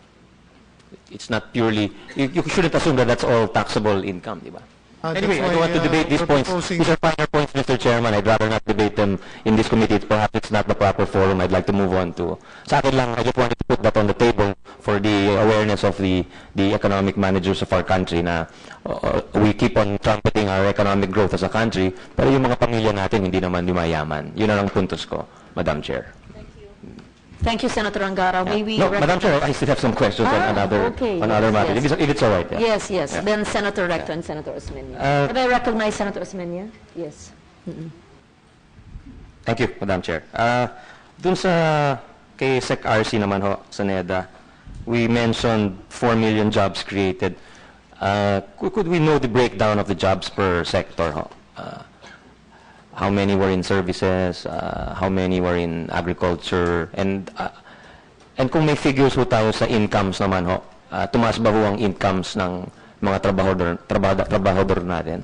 It's not purely, you shouldn't assume that that's all taxable income, di ba? Anyway, I don't want to debate these points. These are finer points, Mr. Chairman. I'd rather not debate them in this committee. Perhaps it's not the proper forum. I'd like to move on to. Sa akin lang, I just wanted to put that on the table for the awareness of the economic managers of our country na we keep on trumpeting our economic growth as a country, pero yung mga pamilya natin hindi naman yumayaman. Yun ang puntos ko, Madam Chair. Thank you, Senator Angara. May we No, Madam Chair, I still have some questions on other matters, yes. if it's all right. Yeah. Yes, yes. Then Senator Recto and Senator Osmeña. Can I recognize Senator Osmeña? Yes. Thank you, Madam Chair. Dun sa kay Sec RC naman ho, sa NEDA, we mentioned 4 million jobs created. Could we know the breakdown of the jobs per sector ho? How many were in services, how many were in agriculture, and kung may figures ho tayo sa incomes naman ho, tumaas ba ho ang incomes ng mga trabahador natin?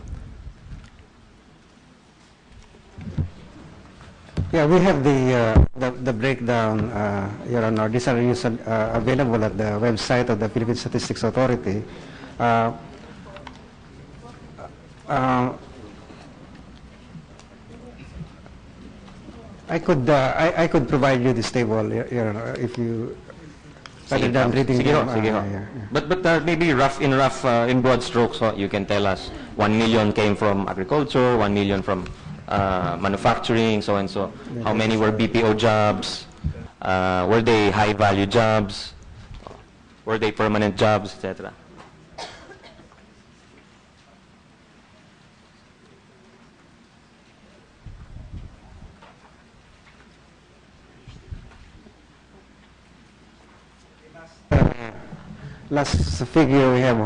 Yeah, we have the breakdown, Your Honor. These are available at the website of the Philippine Statistics Authority. I could provide you this table, Your Honor, if you rather than reading them. Yeah. But maybe in broad strokes, you can tell us 1 million came from agriculture, 1 million from manufacturing, so and so. How many were BPO jobs? Were they high-value jobs? Were they permanent jobs, etc.? Last figure we have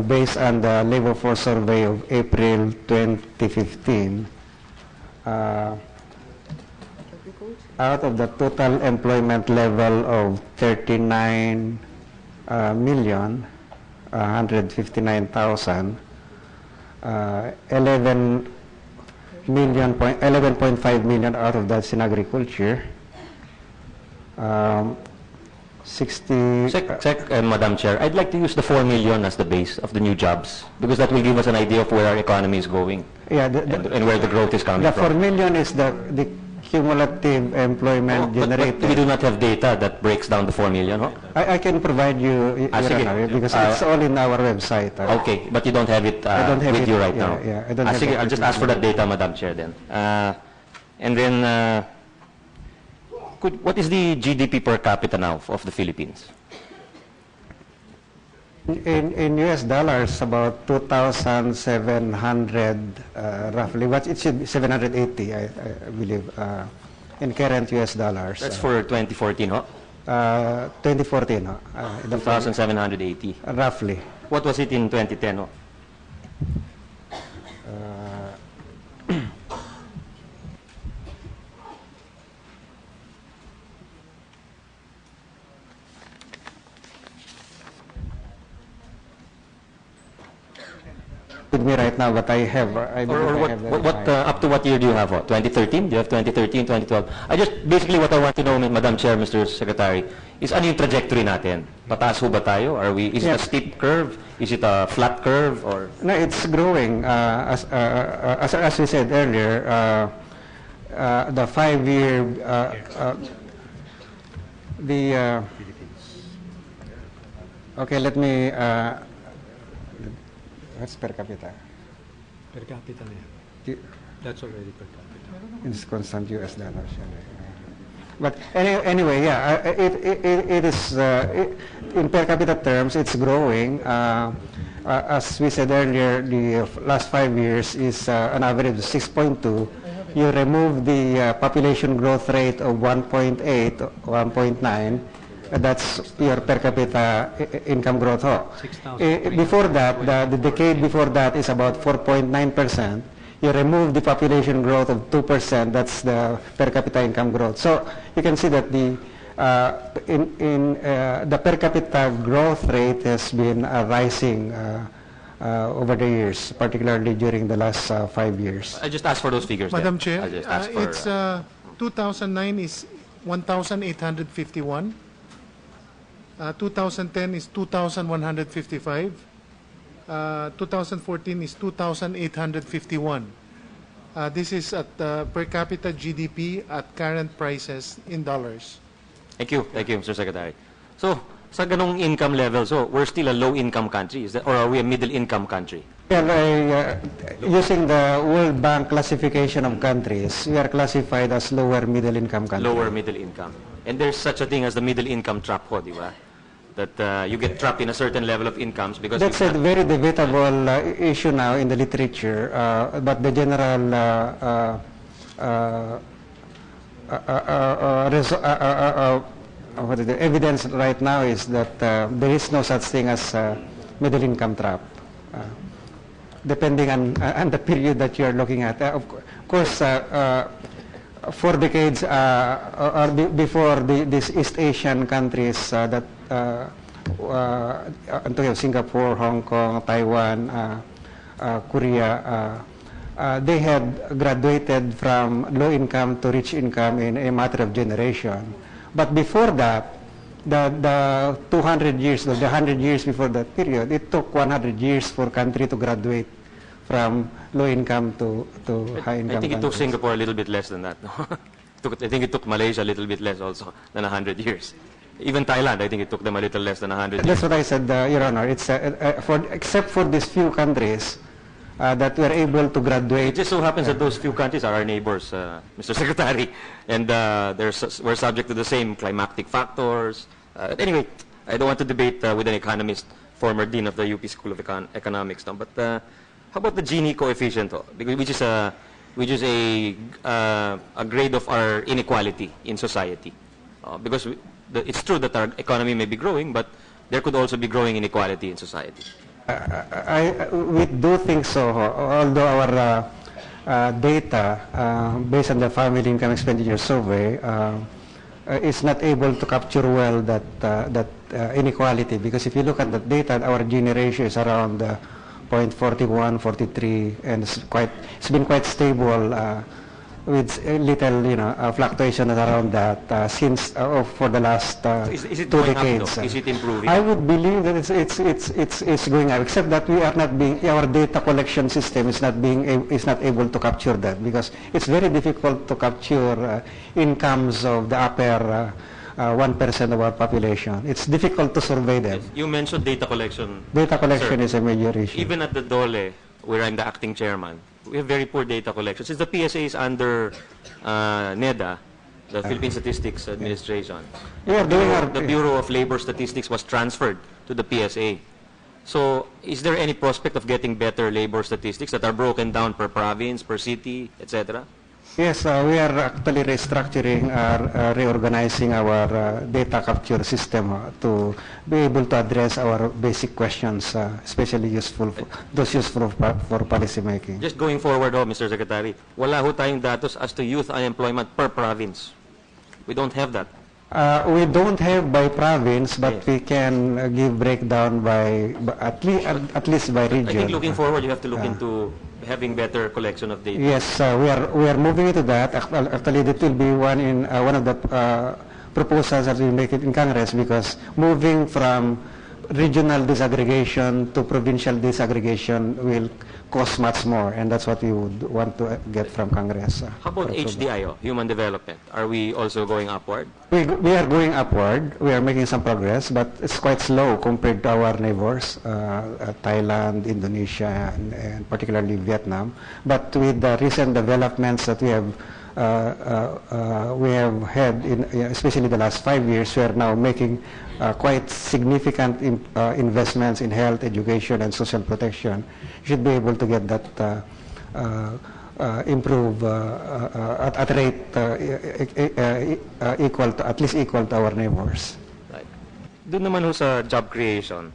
based on the labor force survey of April 2015. Out of the total employment level of 39 million, 159,000, 11.5 million out of that's in agriculture. 60... Madam Chair, I'd like to use the 4 million as the base of the new jobs, because that will give us an idea of where our economy is going, yeah, and where the growth is coming from. The 4 million is the cumulative employment generated. But we do not have data that breaks down the 4 million, huh? I can provide you, because it's all in our website. Okay, but you don't have it with you right now. Yeah, I don't have I'll just ask for that data, Madam Chair, then. And then... what is the GDP per capita now of the Philippines? In US dollars, about 2,700 roughly. But it should be 780, I believe, in current US dollars. That's for 2014, huh? 2014, 2,780. Roughly. What was it in 2010, huh? With me right now, but I have. Up to what year do you have? 2013? Do you have 2013, 2012? Basically what I want to know, Madam Chair, Mr. Secretary, is ano yung trajectory natin? Pataas ho ba tayo? Is it a steep curve? Is it a flat curve? Or no, it's growing. As we said earlier, the 5-year okay, let me That's per capita. Per capita na yan. That's already per capita. It's constant US dollars. But anyway, yeah, it is, in per capita terms, it's growing. As we said earlier, the last 5 years is an average of 6.2. You remove the population growth rate of 1.8, 1.9, that's your per capita income growth. Before that, the decade before that is about 4.9%. You remove the population growth of 2%, that's the per capita income growth. So you can see that the the per capita growth rate has been rising over the years, particularly during the last 5 years. I just asked for those figures. Madam there. Chair, I just asked for, it's 2009 is 1,851. 2010 is 2,155. 2014 is 2,851. This is at per capita GDP at current prices in dollars. Thank you, Mr. Secretary. So, sa ganong income level, so we're still a low-income country, is that, or are we a middle-income country? Well, using the World Bank classification of countries, we are classified as lower middle-income country. Lower middle income. And there's such a thing as the middle-income trap, di ba? That you get trapped in a certain level of incomes because that's a very debatable issue now in the literature, but the general the evidence right now is that there is no such thing as middle income trap, depending on the period that you are looking at. Of course, 4 decades or before these East Asian countries that Singapore, Hong Kong, Taiwan, Korea, they had graduated from low income to rich income in a matter of generation. But before that, the 200 years, the 100 years before that period, it took 100 years for country to graduate from low income to high income. I think it took countries. Singapore a little bit less than that. No? I think it took Malaysia a little bit less also than 100 years. Even Thailand, I think it took them a little less than 100 years. That's what I said, Your Honor. It's except for these few countries that were able to graduate. It just so happens that those few countries are our neighbors, Mr. Secretary, and we're subject to the same climatic factors. Anyway, I don't want to debate with an economist, former dean of the UP School of Economics, no? But how about the Gini coefficient, which is a grade of our inequality in society? Because it's true that our economy may be growing, but there could also be growing inequality in society. We do think so, although our data based on the Family Income Expenditure Survey is not able to capture well that inequality, because if you look at the data, our Gini ratio is around 0.41, 43, and it's been quite stable with little fluctuation around that since for the last Is it 2 going decades. up, though? Is it improving? I would believe that it's going up, except that we are not our data collection system is not able to capture that, because it's very difficult to capture incomes of the upper 1% of our population. It's difficult to survey them. You mentioned data collection. Data collection Sir, is a major issue. Even at the DOLE, where I'm the acting chairman, we have very poor data collection. Since the PSA is under NEDA, the Philippine Statistics Administration, the Bureau of Labor Statistics was transferred to the PSA. So is there any prospect of getting better labor statistics that are broken down per province, per city, etc.? Yes, we are actually restructuring, reorganizing our data capture system to be able to address our basic questions, especially useful for policy making. Just going forward, Mr. Secretary, wala ho tayong datos as to youth unemployment per province. We don't have that. We don't have by province, but we can give breakdown by at least by region. I think looking forward, you have to look into having better collection of data. Yes, we are moving into that. Actually, that will be one of the proposals that we make it in Congress, because moving from regional disaggregation to provincial disaggregation will cost much more, and that's what we would want to get from Congress. How about HDIO, human development? Are we also going upward? We are going upward. We are making some progress, but it's quite slow compared to our neighbors, Thailand, Indonesia, and particularly Vietnam. But with the recent developments that we have had, especially the last 5 years, we are now making quite significant investments in health, education, and social protection. You should be able to get that improve at a rate at least equal to our neighbors. Right. Doon naman ho sa job creation,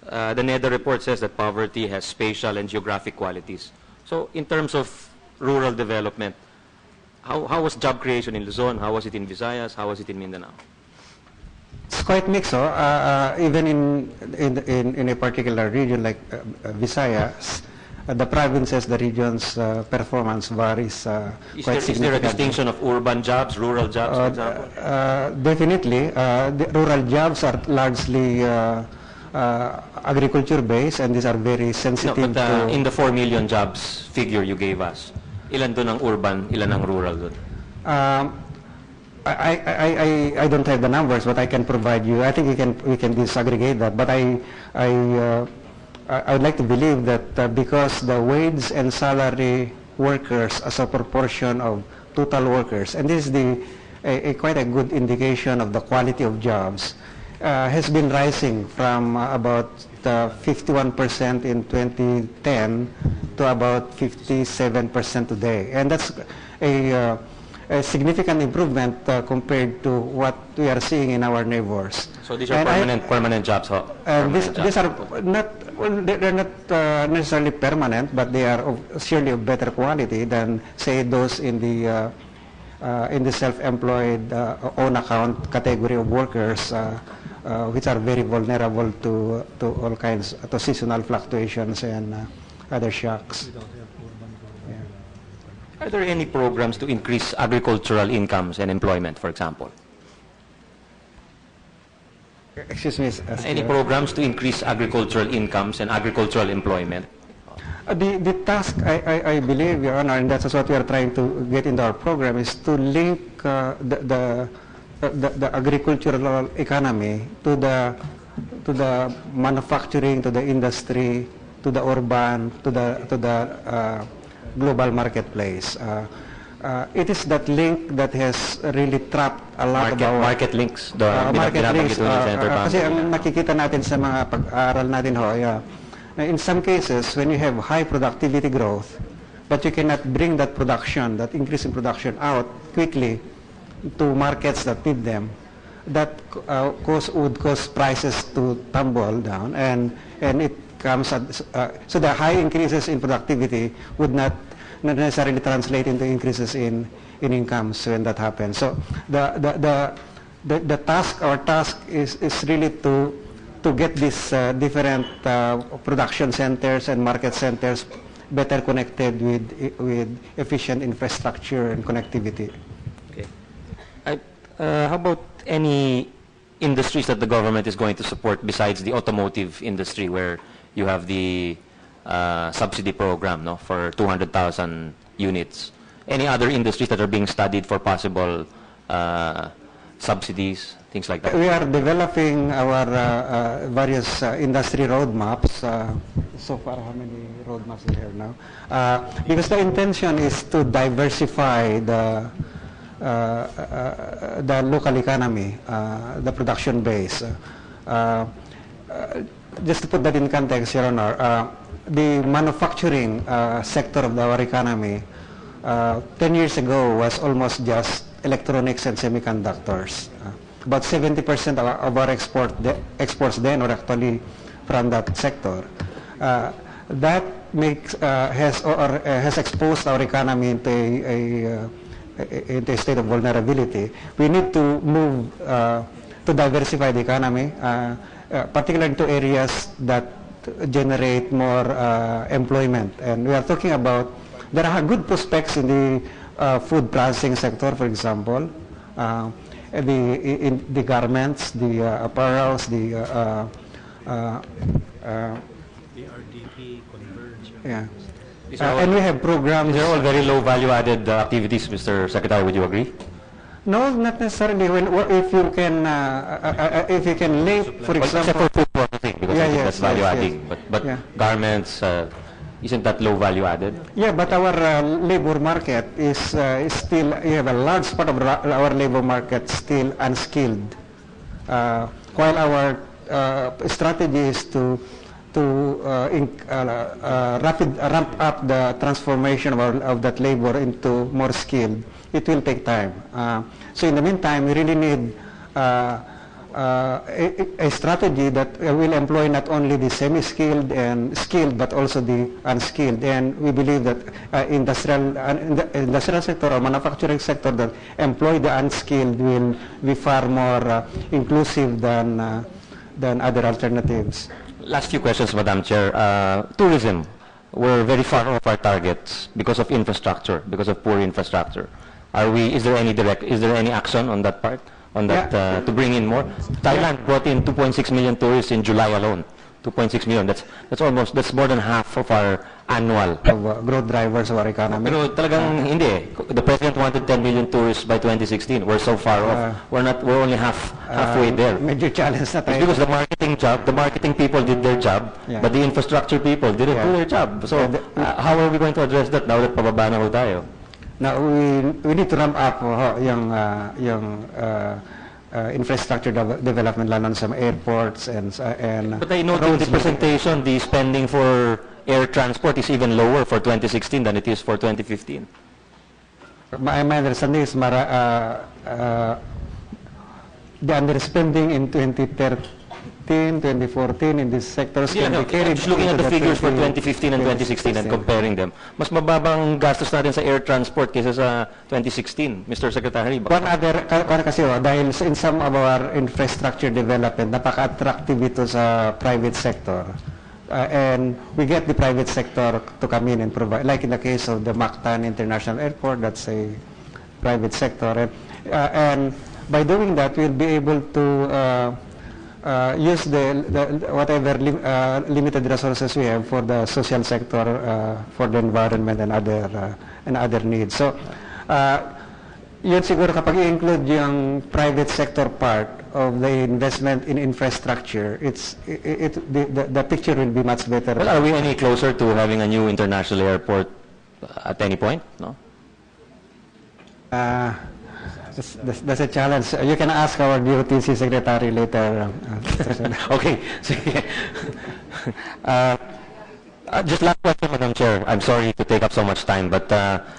the NEDA report says that poverty has spatial and geographic qualities. So in terms of rural development, how was job creation in Luzon? How was it in Visayas? How was it in Mindanao? It's quite mixed. Even in a particular region like Visayas, the provinces, the regions' performance varies quite significantly. Is there a distinction of urban jobs, rural jobs, for example? Definitely. The rural jobs are largely agriculture-based, and these are very sensitive to... In the 4 million jobs figure you gave us, ilan doon ang urban, ilan ang rural doon? I don't have the numbers, but I can provide you. I think we can disaggregate that. But I would like to believe that because the wage and salary workers as a proportion of total workers, and this is quite a good indication of the quality of jobs, has been rising from about 51% in 2010 to about 57% today, and that's a significant improvement compared to what we are seeing in our neighbors. So these are permanent jobs, huh? These are not, they're not necessarily permanent, but they are surely of better quality than, say, those in the self-employed own account category of workers, which are very vulnerable to all kinds, to seasonal fluctuations and other shocks. Are there any programs to increase agricultural incomes and employment, for example? Excuse me. Any programs to increase agricultural incomes and agricultural employment? The task, I believe, Your Honor, and that's what we are trying to get into our program, is to link the agricultural economy to the manufacturing, to the industry, to the urban, to the global marketplace. It is that link that has really trapped a lot of our... Market links. Market links. Kasi ang nakikita natin sa mga pag-aaral natin in some cases, when you have high productivity growth, but you cannot bring that production, that increase in production out quickly to markets that need them, that would cause prices to tumble down, and it comes at, so the high increases in productivity would not necessarily translate into increases in incomes when that happens. So the task, our task is really to get these different production centers and market centers better connected with efficient infrastructure and connectivity. Okay. How about any industries that the government is going to support besides the automotive industry, where you have the subsidy program, for 200,000 units? Any other industries that are being studied for possible subsidies, things like that? We are developing our various industry roadmaps. So far, how many roadmaps we have now? Because the intention is to diversify the local economy, the production base. Just to put that in context, Your Honor, the manufacturing sector of our economy 10 years ago was almost just electronics and semiconductors. About 70% of our exports then are actually from that sector. That has exposed our economy into a state of vulnerability. We need to move to diversify the economy, particularly to areas that generate more employment. And we are talking about, there are good prospects in the food processing sector, for example, the garments, the apparels, RDP, Converge. Yeah. These are all- And we have programs. These are all very low value-added activities, Mr. Secretary. Would you agree? No, not necessarily. If you can lay, for Except example, for food processing, because I think that's value-adding. But Yeah. garments, isn't that low value-added? yeah, but our labor market is still, you have a large part of our labor market still unskilled. While our strategy is to ramp up the transformation of that labor into more skilled, it will take time. So in the meantime, we really need a strategy that will employ not only the semi-skilled and skilled, but also the unskilled. And we believe that industrial sector or manufacturing sector that employ the unskilled will be far more inclusive than other alternatives. Last few questions, Madam Chair. Tourism, we're very far off our targets because of infrastructure, because of poor infrastructure. Is there any action on that part, to bring in more? Thailand brought in 2.6 million tourists in July alone. 2.6 million. That's more than half of our annual Growth drivers of our economy. Pero talagang hindi. The president wanted 10 million tourists by 2016. We're so far off. We're only halfway there. Major challenge na tayo. It's because the marketing people did their job, but the infrastructure people didn't do their job. So how are we going to address that now that pababa na ho tayo? Now we need to ramp up yung infrastructure development lalo sa airports and But I noted in the presentation the spending for air transport is even lower for 2016 than it is for 2015. My understanding is the underspending in 2013, 2014 in these sectors can be carried. Just looking at the into figures for 2015 and 2016 and comparing them, mas mababang gastos natin sa air transport kaysa sa 2016, Mr. Secretary. Dahil in some of our infrastructure development, napaka-attractive ito sa private sector. And we get the private sector to come in and provide, like in the case of the Mactan International Airport, that's a private sector. And by doing that, we'll be able to use the whatever limited resources we have for the social sector, for the environment and other needs. So, yun siguro kapag i-include yung private sector part of the investment in infrastructure, the picture will be much better. Well, are we any closer to having a new international airport at any point? No. That's a challenge. You can ask our DOTC secretary later. Okay. Just last question, Madam Chair. I'm sorry to take up so much time, but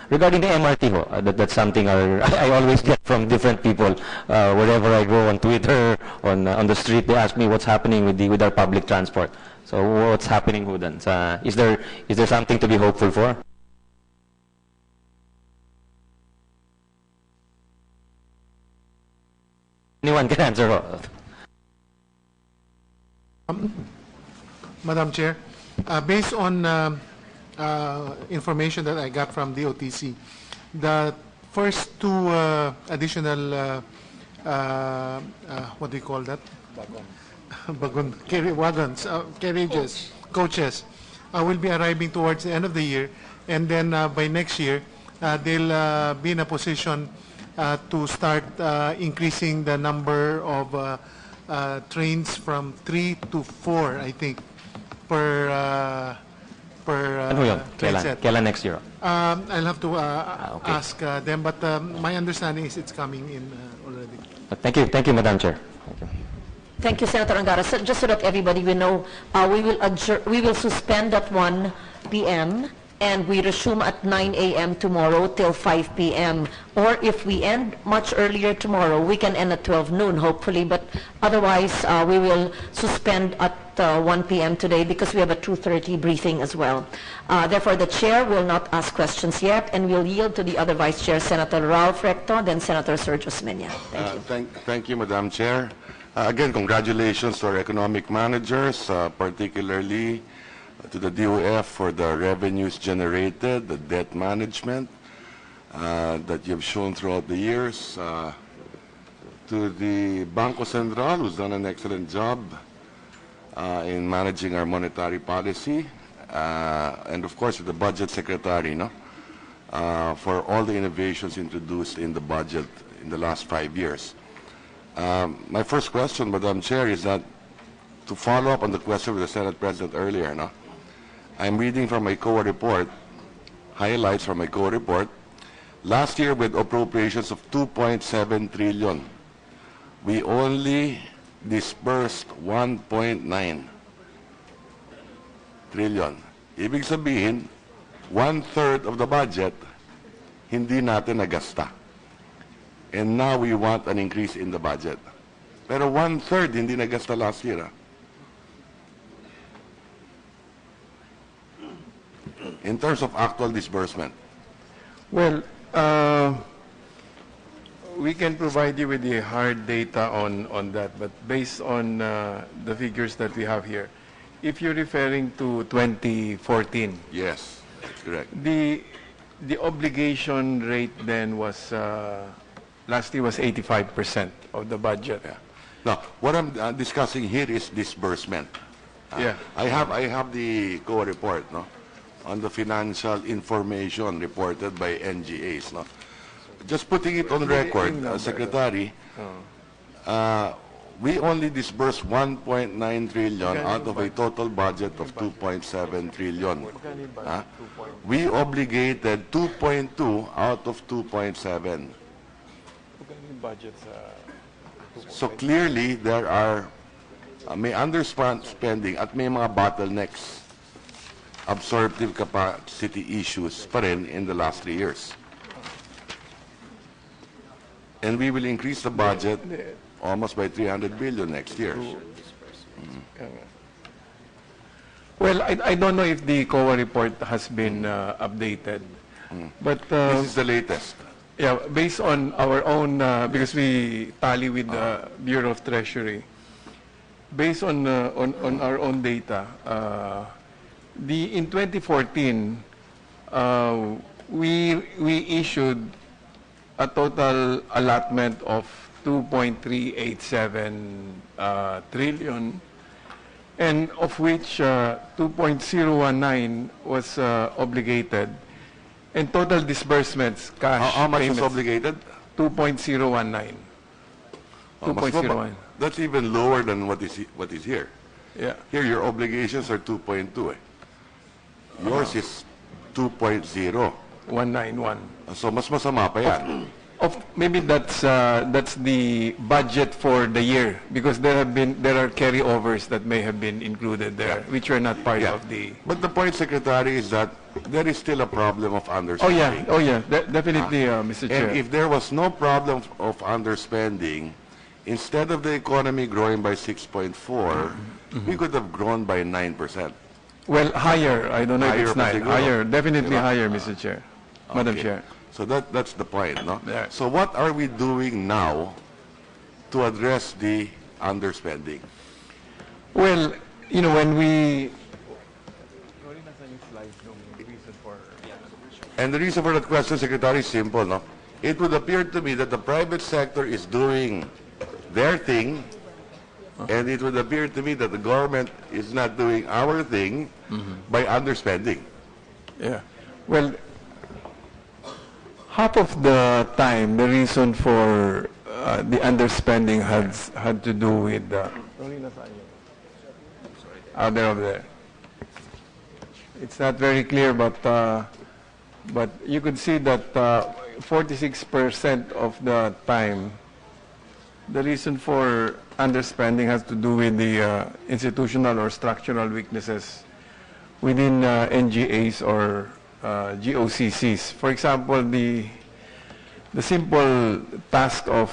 regarding the MRT, that's something I always get from different people. Wherever I go on Twitter, on the street, they ask me what's happening with our public transport. So what's happening with that? Is there something to be hopeful for? Anyone can answer. Madam Chair, based on information that I got from DOTC, the first two additional, what do you call that? Wagons, carriages, coaches, will be arriving towards the end of the year, and then by next year, they'll be in a position to start increasing the number of trains from 3 to 4, I think, per train set. Kailan next year? I'll have to Okay. ask them, but my understanding is it's coming in already. Thank you, Madam Chair. Thank you. Thank you, Senator Angara. So just so that everybody will know, we will suspend at 1 p.m. and we resume at 9 a.m. tomorrow till 5 p.m. Or if we end much earlier tomorrow, we can end at 12 noon, hopefully. But otherwise, we will suspend at 1 p.m. today because we have a 2:30 briefing as well. Therefore, the chair will not ask questions yet, and we'll yield to the other vice chair, Senator Ralph Recto, then Senator Sergio Osmeña. Thank you. Thank you, Madam Chair. Again, congratulations to our economic managers, particularly to the DOF for the revenues generated, the debt management that you've shown throughout the years, to the Bangko Sentral, who's done an excellent job, in managing our monetary policy, and of course with the budget secretary, no, for all the innovations introduced in the budget in the last 5 years. My first question, Madam Chair, is that to follow up on the question of the Senate President earlier, no, I'm reading from my COA report, highlights from my COA report. Last year, with appropriations of 2.7 trillion, we only disbursed 1.9 trillion. Ibig sabihin, 1/3 of the budget, hindi natin nagasta. And now we want an increase in the budget. Pero 1/3 hindi nagasta last year. In terms of actual disbursement. Well, we can provide you with the hard data on that, but based on the figures that we have here, if you're referring to 2014, Yes, correct. the obligation rate then was last year was 85% of the budget. Yeah. Now, what I'm discussing here is disbursement. Yeah. I have the COA report, no, on the financial information reported by NGAs, no. Just putting it on record, Secretary, we only disbursed 1.9 trillion out of a total budget of 2.7 trillion. We obligated 2.2 out of 2.7. So clearly, there are may underspending at may mga bottlenecks, absorptive capacity issues pa rin in the last 3 years. And we will increase the budget almost by 300 billion next year. Well, I don't know if the COA report has been updated, but This is the latest. yeah, based on our own, because we tally with the Bureau of Treasury, based on our own data, in 2014, we issued a total allotment of 2.387 trillion, and of which 2.019 was obligated, and total disbursements, cash How much was payments, obligated? 2.019. Mas baba. 2.01. That's even lower than what is here. Yeah. Here, your obligations are 2.2. Yours is 2.0. 191. So mas masama pa yan. Maybe that's the budget for the year, because there are carryovers that may have been included there, which are not part of the. But the point, Secretary, is that there is still a problem of underspending. Definitely, Mr. Chair. And if there was no problem of underspending, instead of the economy growing by 6.4, we could have grown by 9%. Well, higher. I don't know Higher if it's pa 9. siguro. Higher, definitely Diba? higher, Mr. Chair. Madam Okay. Chair. So that's the point, no? Yeah. So what are we doing now to address the underspending? Well, when we. And the reason for that question, Secretary, is simple, no? It would appear to me that the private sector is doing their thing, and it would appear to me that the government is not doing our thing by underspending. Yeah. Well, half of the time, the reason for the underspending had to do with over there. It's not very clear, but you could see that 46% of the time, the reason for underspending has to do with the institutional or structural weaknesses within NGAs or GOCCs. For example, the simple task of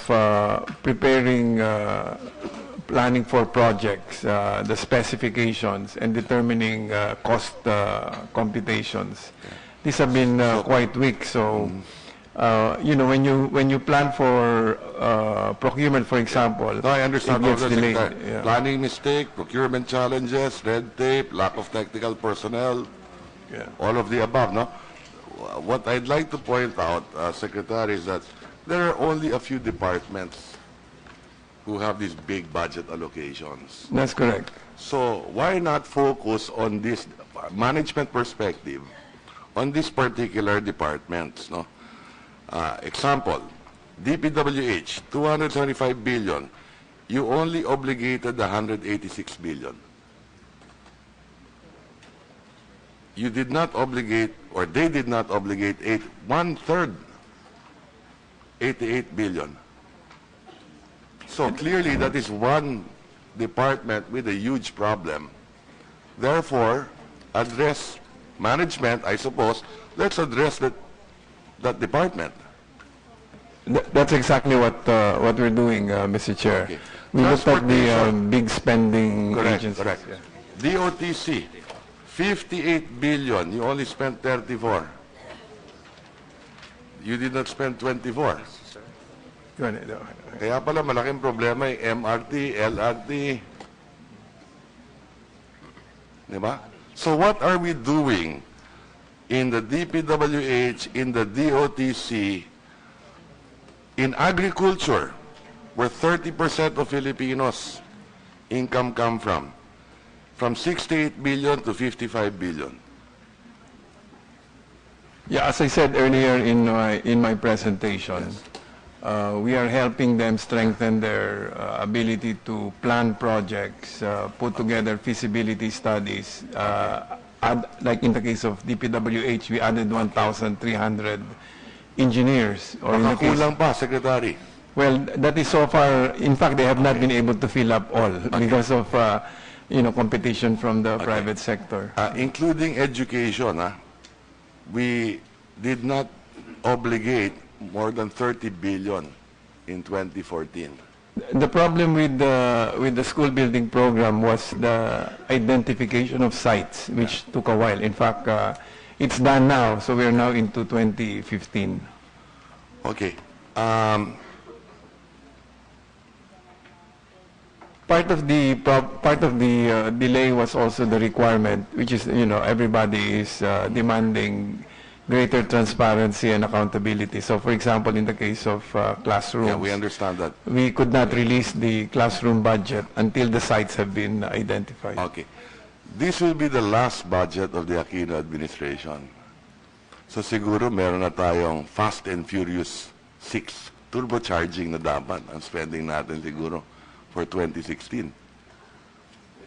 preparing, planning for projects, the specifications, and determining cost computations. These have been quite weak. So, when you plan for procurement, for example, No, I understand it all gets that, delayed. Secretary. Yeah. Planning mistake, procurement challenges, red tape, lack of technical personnel, Yeah. all of the above, no? What I'd like to point out, Secretary, is that there are only a few departments who have these big budget allocations. That's correct. So why not focus on this management perspective on these particular departments? No? Example, DPWH, 225 billion. You only obligated 186 billion. You did not obligate, or they did not obligate one-third, 88 billion. So clearly that is one department with a huge problem. Therefore, address management, I suppose, let's address that department. That's exactly what we're doing, Mr. Chair. Okay. We looked at the Transportation. big spending agencies. Correct. DOTC, 58 billion. You only spent 34. You did not spend 24. Kaya pala malaking problema yung MRT, LRT. Diba? So what are we doing in the DPWH, in the DOTC, in agriculture, where 30% of Filipinos' income come from 68 billion to 55 billion? Yeah, as I said earlier in my presentation, we are helping them strengthen their ability to plan projects, put together feasibility studies. Like in the case of DPWH, we added 1,300 engineers. Or in the case, Kulang pa, Secretary. well, that is so far. In fact, they have not been able to fill up all because of competition from the private sector. Including education, we did not obligate more than 30 billion in 2014. The problem with the school building program was the identification of sites, which took a while. In fact, it's done now, so we are now into 2015. Okay. Part of the delay was also the requirement, which is everybody is demanding greater transparency and accountability. So, for example, in the case of classrooms, Yeah, we understand that. we could not release the classroom budget until the sites have been identified. Okay. This will be the last budget of the Aquino administration. So siguro meron na tayong Fast and Furious 6 turbocharging na dapat ang spending natin siguro for 2016.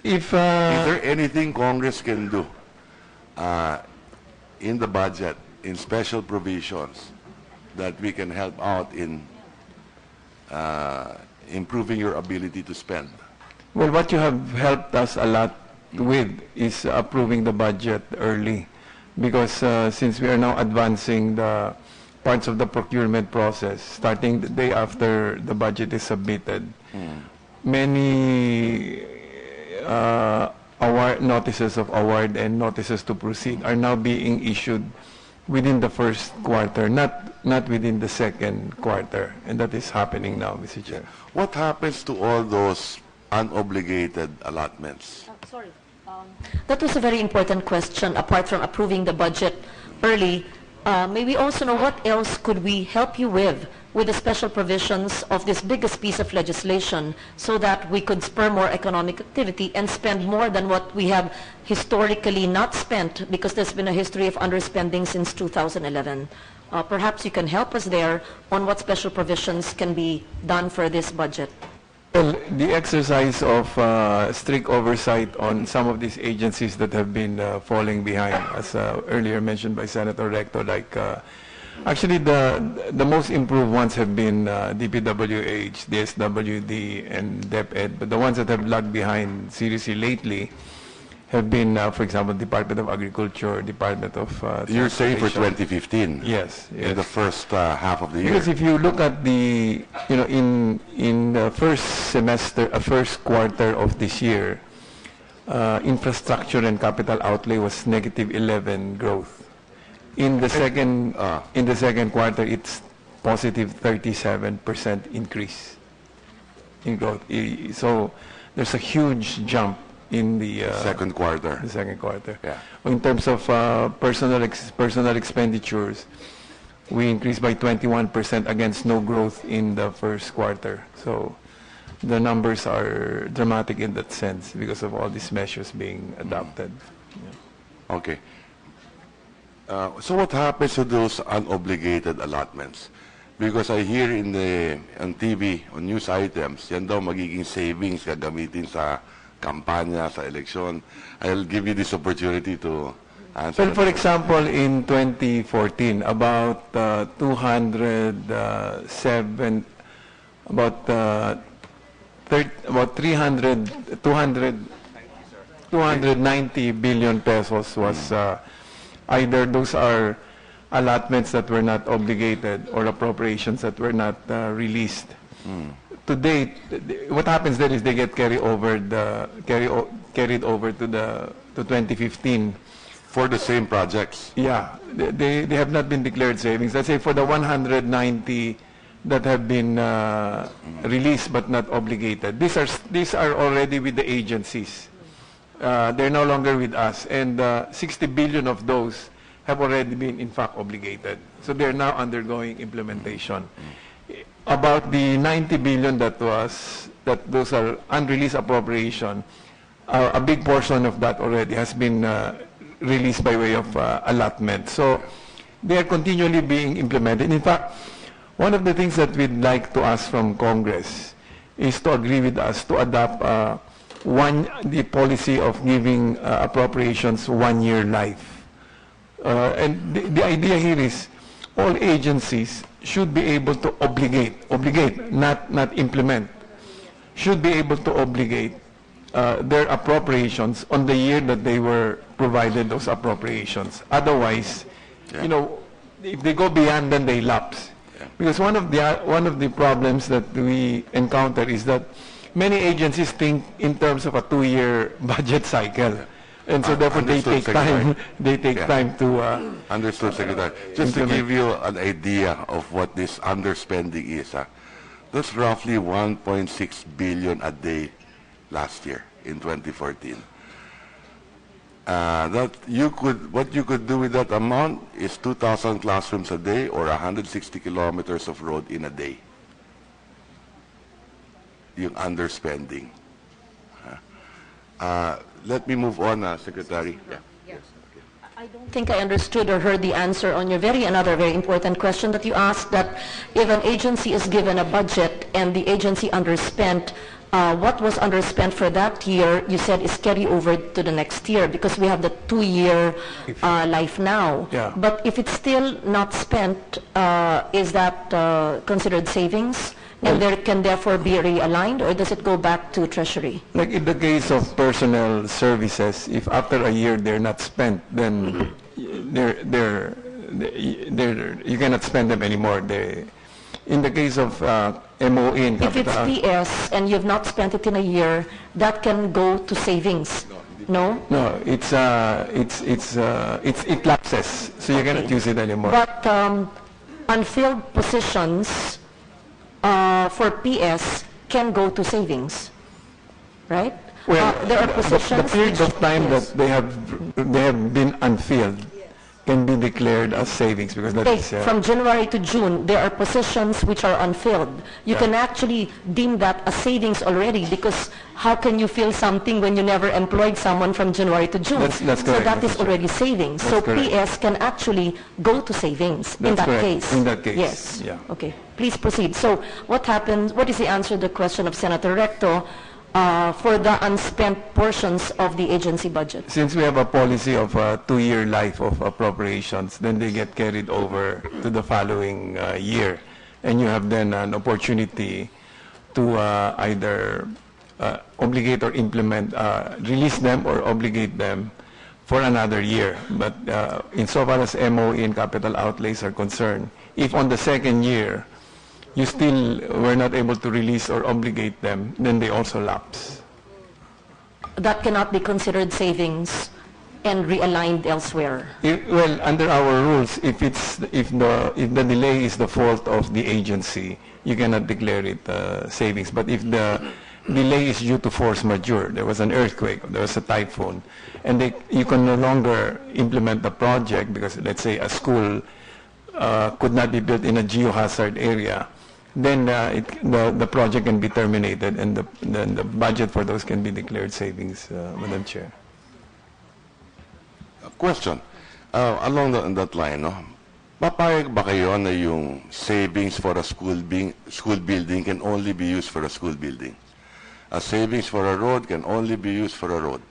If Is there anything Congress can do in the budget, in special provisions, that we can help out in improving your ability to spend? Well, what you have helped us a lot with is approving the budget early, because since we are now advancing the parts of the procurement process, starting the day after the budget is submitted, many notices of award and notices to proceed are now being issued within the first quarter, not within the second quarter, and that is happening now, Mr. Chair. What happens to all those unobligated allotments? Sorry. That was a very important question. Apart from approving the budget early, may we also know what else could we help you with the special provisions of this biggest piece of legislation, so that we could spur more economic activity and spend more than what we have historically not spent, because there's been a history of underspending since 2011. Perhaps you can help us there on what special provisions can be done for this budget. Well, the exercise of strict oversight on some of these agencies that have been falling behind, as earlier mentioned by Senator Recto, like actually the most improved ones have been DPWH, DSWD, and DepEd, but the ones that have lagged behind seriously lately have been, for example, Department of Agriculture, Department of You're saying for Transportation. 2015? Yes, In the yes. first half of the year? Because if you look at the, in the first quarter of this year, infrastructure and capital outlay was -11 growth. In the second quarter, it's positive 37% increase in growth. So there's a huge jump in the second quarter. The second quarter. Yeah. In terms of personal expenditures, we increased by 21% against no growth in the first quarter. So the numbers are dramatic in that sense because of all these measures being adopted. Yeah. Okay. So what happens to those unobligated allotments? Because I hear on TV, on news items, yan daw magiging savings gagamitin sa kampanya, sa eleksyon. I'll give you this opportunity to answer. Well, for example, in 2014, about 290 billion pesos was either those are allotments that were not obligated or appropriations that were not released. To date, what happens then is they get carried over to 2015 for the same projects. Yeah, they have not been declared savings. Let's say for the 190 that have been released but not obligated. These are already with the agencies. They're no longer with us, and 60 billion of those have already been in fact obligated. So they're now undergoing implementation. About the 90 billion that those are unreleased appropriation, a big portion of that already has been released by way of allotment. So they are continually being implemented. In fact, one of the things that we'd like to ask from Congress is to agree with us to adopt the policy of giving appropriations 1 year life. And the idea here is all agencies should be able to obligate, not implement, should be able to obligate their appropriations on the year that they were provided those appropriations. Otherwise, you know, if they go beyond, then they lapse. Because one of the problems that we encounter is that many agencies think in terms of a 2-year budget cycle. And so therefore they take time. They take time to understood, Secretary. Just to give you an idea of what this underspending is, that's roughly 1.6 billion a day last year in 2014. What you could do with that amount is 2,000 classrooms a day or 160 kilometers of road in a day. Yung underspending. Let me move on, Secretary. Yeah. I don't think I understood or heard the answer on your another very important question that you asked, that if an agency is given a budget and the agency underspent, what was underspent for that year, you said, is carry over to the next year because we have the 2-year life now. Yeah. But if it's still not spent, is that considered savings? And there can therefore be realigned, or does it go back to Treasury? Like in the case of personnel services, if after a year they're not spent, then you cannot spend them anymore. In the case of MOE and if it's PS and you've not spent it in a year, that can go to savings. No? No, it lapses, so you cannot use it anymore. But unfilled positions for PS can go to savings, right? Well, there are positions the period of time that they have been unfilled can be declared as savings because that is from January to June, there are positions which are unfilled. You can actually deem that as savings already because how can you fill something when you never employed someone from January to June? That's correct. So that is already savings. That's so correct. PS can actually go to savings in that case. In that case. Yes. Yeah. Okay. Please proceed. So what happens, what is the answer to the question of Senator Recto for the unspent portions of the agency budget? Since we have a policy of a 2-year life of appropriations, then they get carried over to the following year. And you have then an opportunity to either obligate or implement, release them or obligate them for another year. But insofar as MOE and capital outlays are concerned, if on the second year you still were not able to release or obligate them, then they also lapse. That cannot be considered savings and realigned elsewhere. Well, under our rules, if the delay is the fault of the agency, you cannot declare it savings. But if the delay is due to force majeure, there was an earthquake, there was a typhoon, and you can no longer implement the project because, let's say, a school could not be built in a geohazard area, then the project can be terminated and then the budget for those can be declared savings, Madam Chair. Question. Along that line, no? Papayag ba kayo na yung savings for a school building can only be used for a school building? A savings for a road can only be used for a road.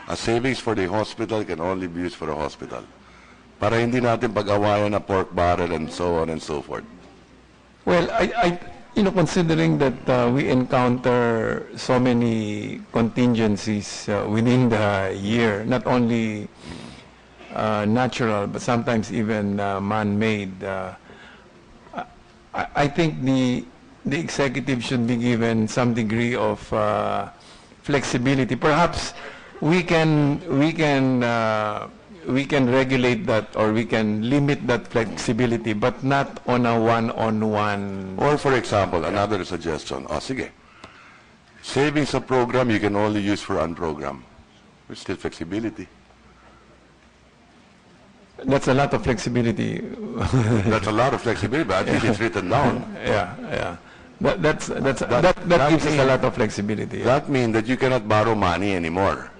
A savings for the hospital can only be used for a hospital. Para hindi natin pag-awayan na pork barrel and so on and so forth. Well, considering that we encounter so many contingencies within the year, not only natural, but sometimes even man-made, I think the executive should be given some degree of flexibility. Perhaps we can regulate that, or we can limit that flexibility, but not on a one-on-one. Or for example, another suggestion. Sige. Savings of program you can only use for unprogram. There's still flexibility. That's a lot of flexibility. That's a lot of flexibility, but at least it's written down. Yeah. That gives us a lot of flexibility. That means that you cannot borrow money anymore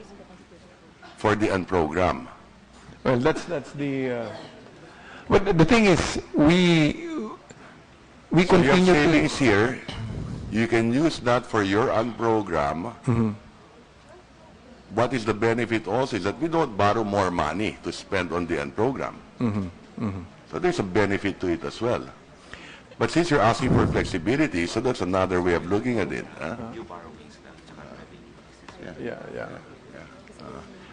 for the unprogram. Well, that's the. But the thing is, we So continue you have to. savings here. You can use that for your unprogram. What is the benefit also is that we don't borrow more money to spend on the unprogram. So there's a benefit to it as well. But since you're asking for flexibility, so that's another way of looking at it. Huh? Yeah.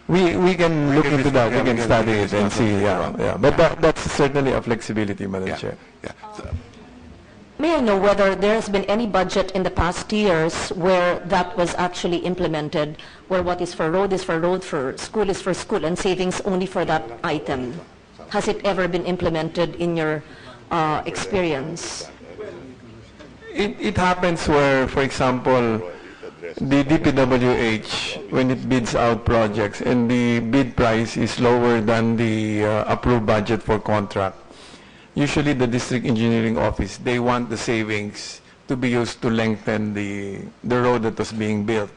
We can look into that. We can study it and see. Yeah. But that's certainly a flexibility, Madam Chair. Yeah. May I know whether there has been any budget in the past years where that was actually implemented, where what is for road, for school is for school, and savings only for that item? Has it ever been implemented in your experience? It happens where, for example, the DPWH, when it bids out projects and the bid price is lower than the approved budget for contract, usually the district engineering office, they want the savings to be used to lengthen the road that was being built.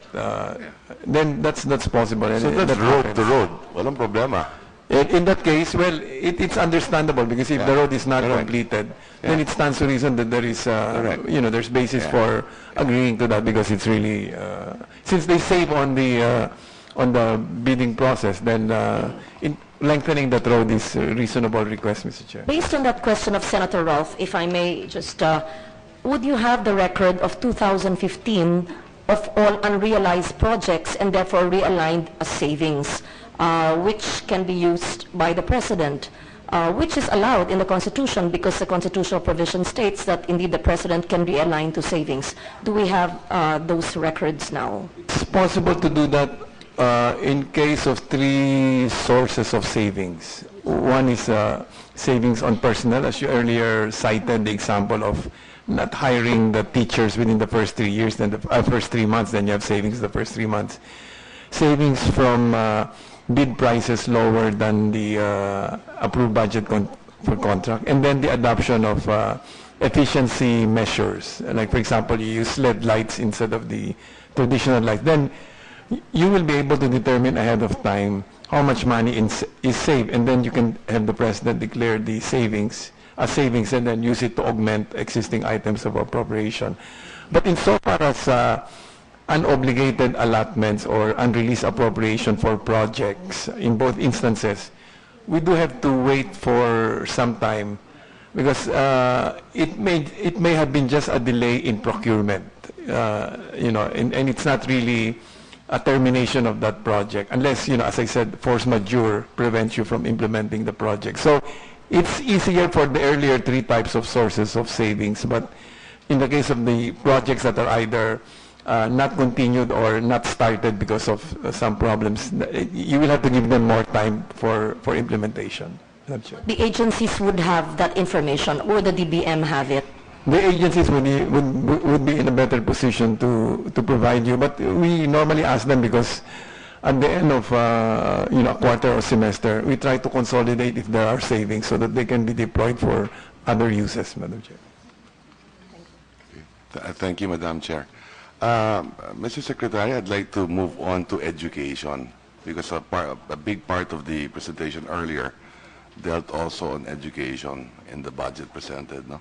Then that's possible. So And that's that road happens. to road. Walang problema. In that case, well, it's understandable because if the road is not completed, then it stands to reason that there is, there's basis for agreeing to that because it's really, since they save on the bidding process, then lengthening that road is a reasonable request, Mr. Chair. Based on that question of Senator Rolfe, if I may just, would you have the record of 2015 of all unrealized projects and therefore realigned as savings, which can be used by the President, which is allowed in the Constitution because the constitutional provision states that indeed the President can realign to savings. Do we have those records now? It's possible to do that in case of three sources of savings. One is savings on personnel, as you earlier cited the example of not hiring the teachers within the first 3 years, then the first 3 months, then you have savings the first 3 months. Savings from bid prices lower than the approved budget for contract, and then the adoption of efficiency measures. Like, for example, you use LED lights instead of the traditional lights. Then you will be able to determine ahead of time how much money is saved, and then you can have the President declare the savings as savings and then use it to augment existing items of appropriation. But insofar as unobligated allotments or unreleased appropriation for projects, in both instances, we do have to wait for some time because it may have been just a delay in procurement, and it's not really a termination of that project unless, as I said, force majeure prevents you from implementing the project. So it's easier for the earlier three types of sources of savings, but in the case of the projects that are either not continued or not started because of some problems, you will have to give them more time for implementation. The agencies would have that information, or the DBM have it? The agencies would be in a better position to provide you, but we normally ask them because at the end of a quarter or semester, we try to consolidate if there are savings so that they can be deployed for other uses, Madam Chair. Thank you, Madam Chair. Mr. Secretary, I'd like to move on to education because a big part of the presentation earlier dealt also on education in the budget presented. No?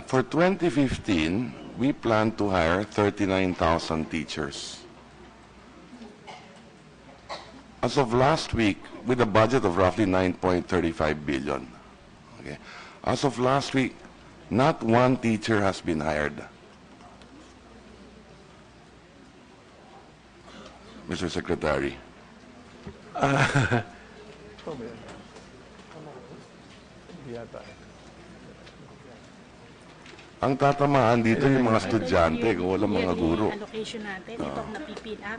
For 2015, we plan to hire 39,000 teachers. As of last week, with a budget of roughly 9.35 billion, okay, as of last week, not one teacher has been hired. Mr. Secretary. Ang tatamaan dito yung mga estudyante, kung walang mga guro. Allocation natin, ito ang napipil up.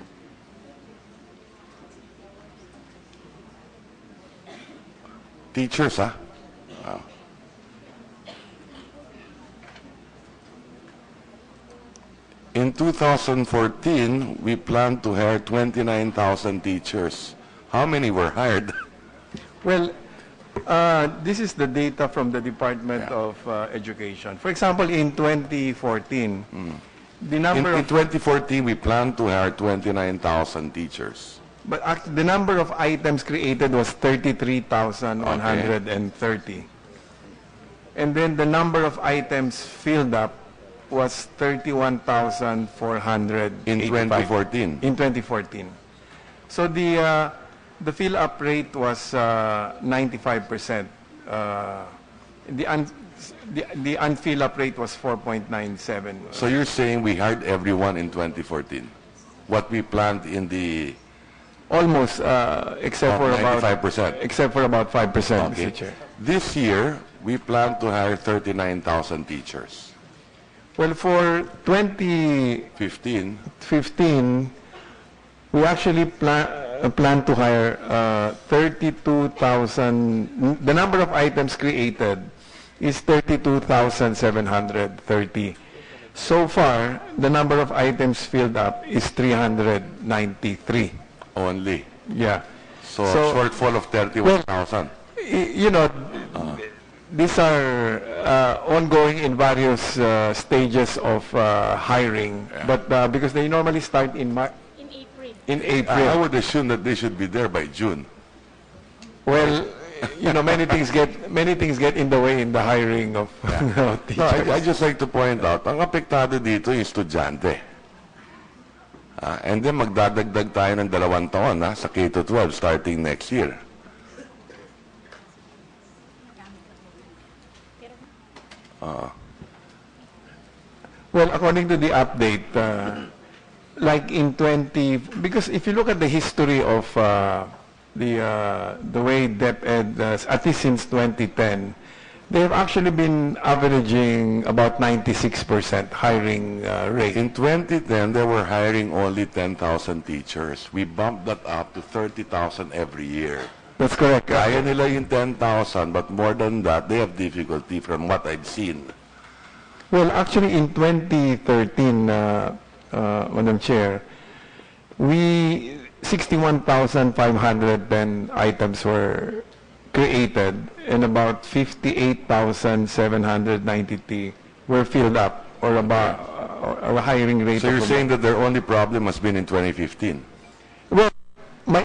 Teachers, ha? In 2014, we planned to hire 29,000 teachers. How many were hired? Well, this is the data from the Department of Education. For example, in 2014, the number In 2014, we planned to hire 29,000 teachers. But the number of items created was 33,130. And then the number of items filled up was 31,400 in 2014. In 2014. So the fill-up rate was 95%. The unfill-up rate was 4.97. So you're saying we hired everyone in 2014? What we planned in the... Almost, except for about 95%. Except for about 5%, Okay. Mr. Chair. This year, we plan to hire 39,000 teachers. Well, for 2015, 15, we actually plan to hire 32,000. The number of items created is 32,730. So far, the number of items filled up is 393. only. Yeah. So shortfall of 31,000. You know, these are ongoing in various stages of hiring, but because they normally start in April. In April. I would assume that they should be there by June. Well, you know, many things get in the way in the hiring of teachers. No, I just like to point out, ang apektado dito yung estudyante. And then magdadagdag tayo ng 2 taon sa K-12 starting next year. Well, according to the update, like in because if you look at the history of the way DepEd, at least since 2010, they have actually been averaging about 96% hiring rate. In 2010, they were hiring only 10,000 teachers. We bumped that up to 30,000 every year. That's correct. Kaya nila yung 10,000, but more than that, they have difficulty from what I've seen. Well, actually, in 2013, Madam Chair, 61,510 items were created, and about 58,793 were filled up, or about a hiring rate. So you're saying that their only problem has been in 2015? Well, my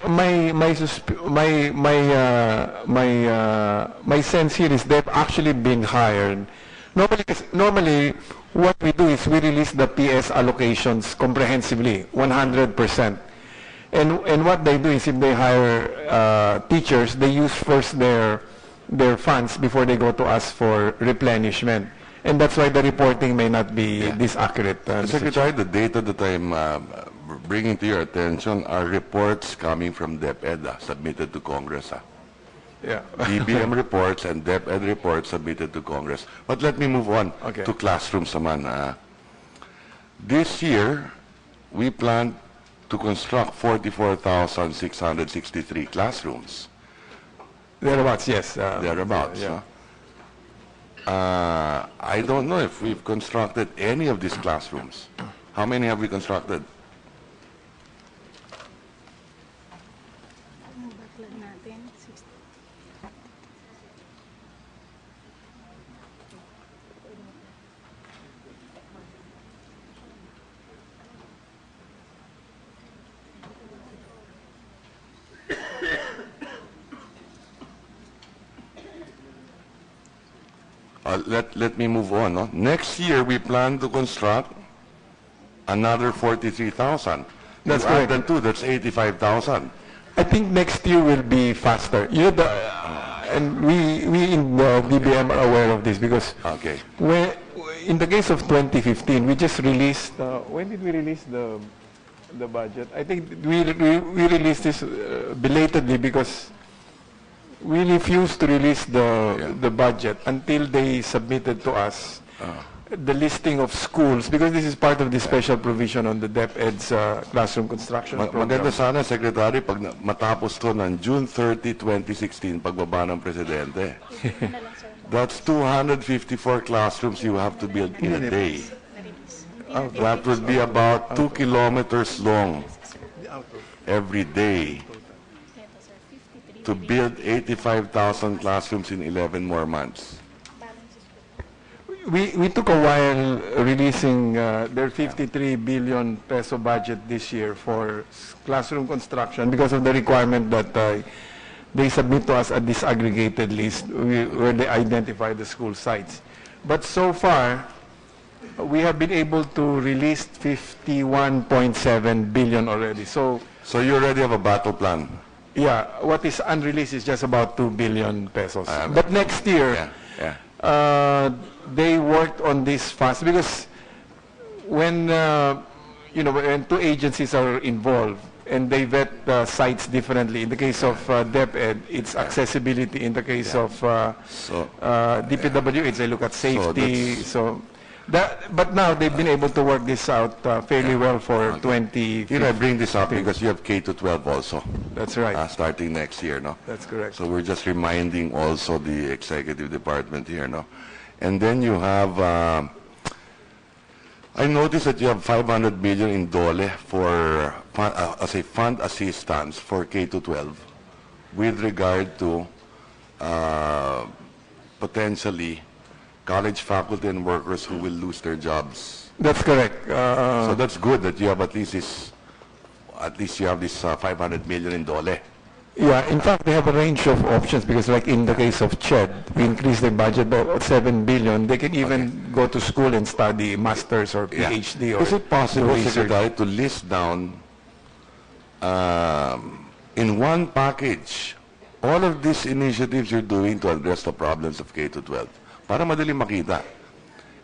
sense here is they've actually been hired. Normally, what we do is we release the PS allocations comprehensively, 100%. And what they do is if they hire teachers, they use first their funds before they go to us for replenishment. And that's why the reporting may not be this accurate. Secretary, the data that I'm bringing to your attention are reports coming from DepEd submitted to Congress. Yeah. DBM reports and DepEd reports submitted to Congress. But let me move on to classrooms naman. This year, we plan to construct 44,663 classrooms. Thereabouts, yes. Thereabouts. Yeah. I don't know if we've constructed any of these classrooms. How many have we constructed? let me move on. No? Next year, we plan to construct another 43,000. That's You add correct. the two, that's 85,000. I think next year will be faster. You know, and we in the DBM are aware of this because Okay. in the case of 2015, we just released. When did we release the budget? I think we released this belatedly because we refused to release the budget until they submitted to us the listing of schools, because this is part of the special provision on the DepEd's classroom construction program. Maganda sana, Secretary, pag matapos to ng June 30, 2016, pagbaba ng Presidente. That's 254 classrooms you have to build in a day. That would be about 2 kilometers long every day to build 85,000 classrooms in 11 more months. We took a while releasing their 53 billion peso budget this year for classroom construction because of the requirement that they submit to us a disaggregated list where they identify the school sites. But so far, we have been able to release 51.7 billion already. So you already have a battle plan? Yeah, what is unreleased is just about 2 billion pesos. But next year, they worked on this fast because when when two agencies are involved and they vet sites differently. In the case of DepEd, it's accessibility. In the case of DPWH, they look at safety. But now they've been able to work this out fairly well for 20. I bring this up because you have K to 12 also. That's right. Starting next year, no? That's correct. So we're just reminding also the executive department here, no? And then you have, I noticed that you have 500 million in DOLE for, as a fund assistance for K to 12 with regard to potentially college faculty and workers who will lose their jobs. That's correct. So that's good that you have at least you have this 500 million in DOLE. Yeah, in fact, they have a range of options because like in the case of CHED, we increased their budget by about 7 billion. They can even go to school and study masters or PhD. Or is it possible, research. Secretary, to list down in one package all of these initiatives you're doing to address the problems of K to 12? Para madali makita.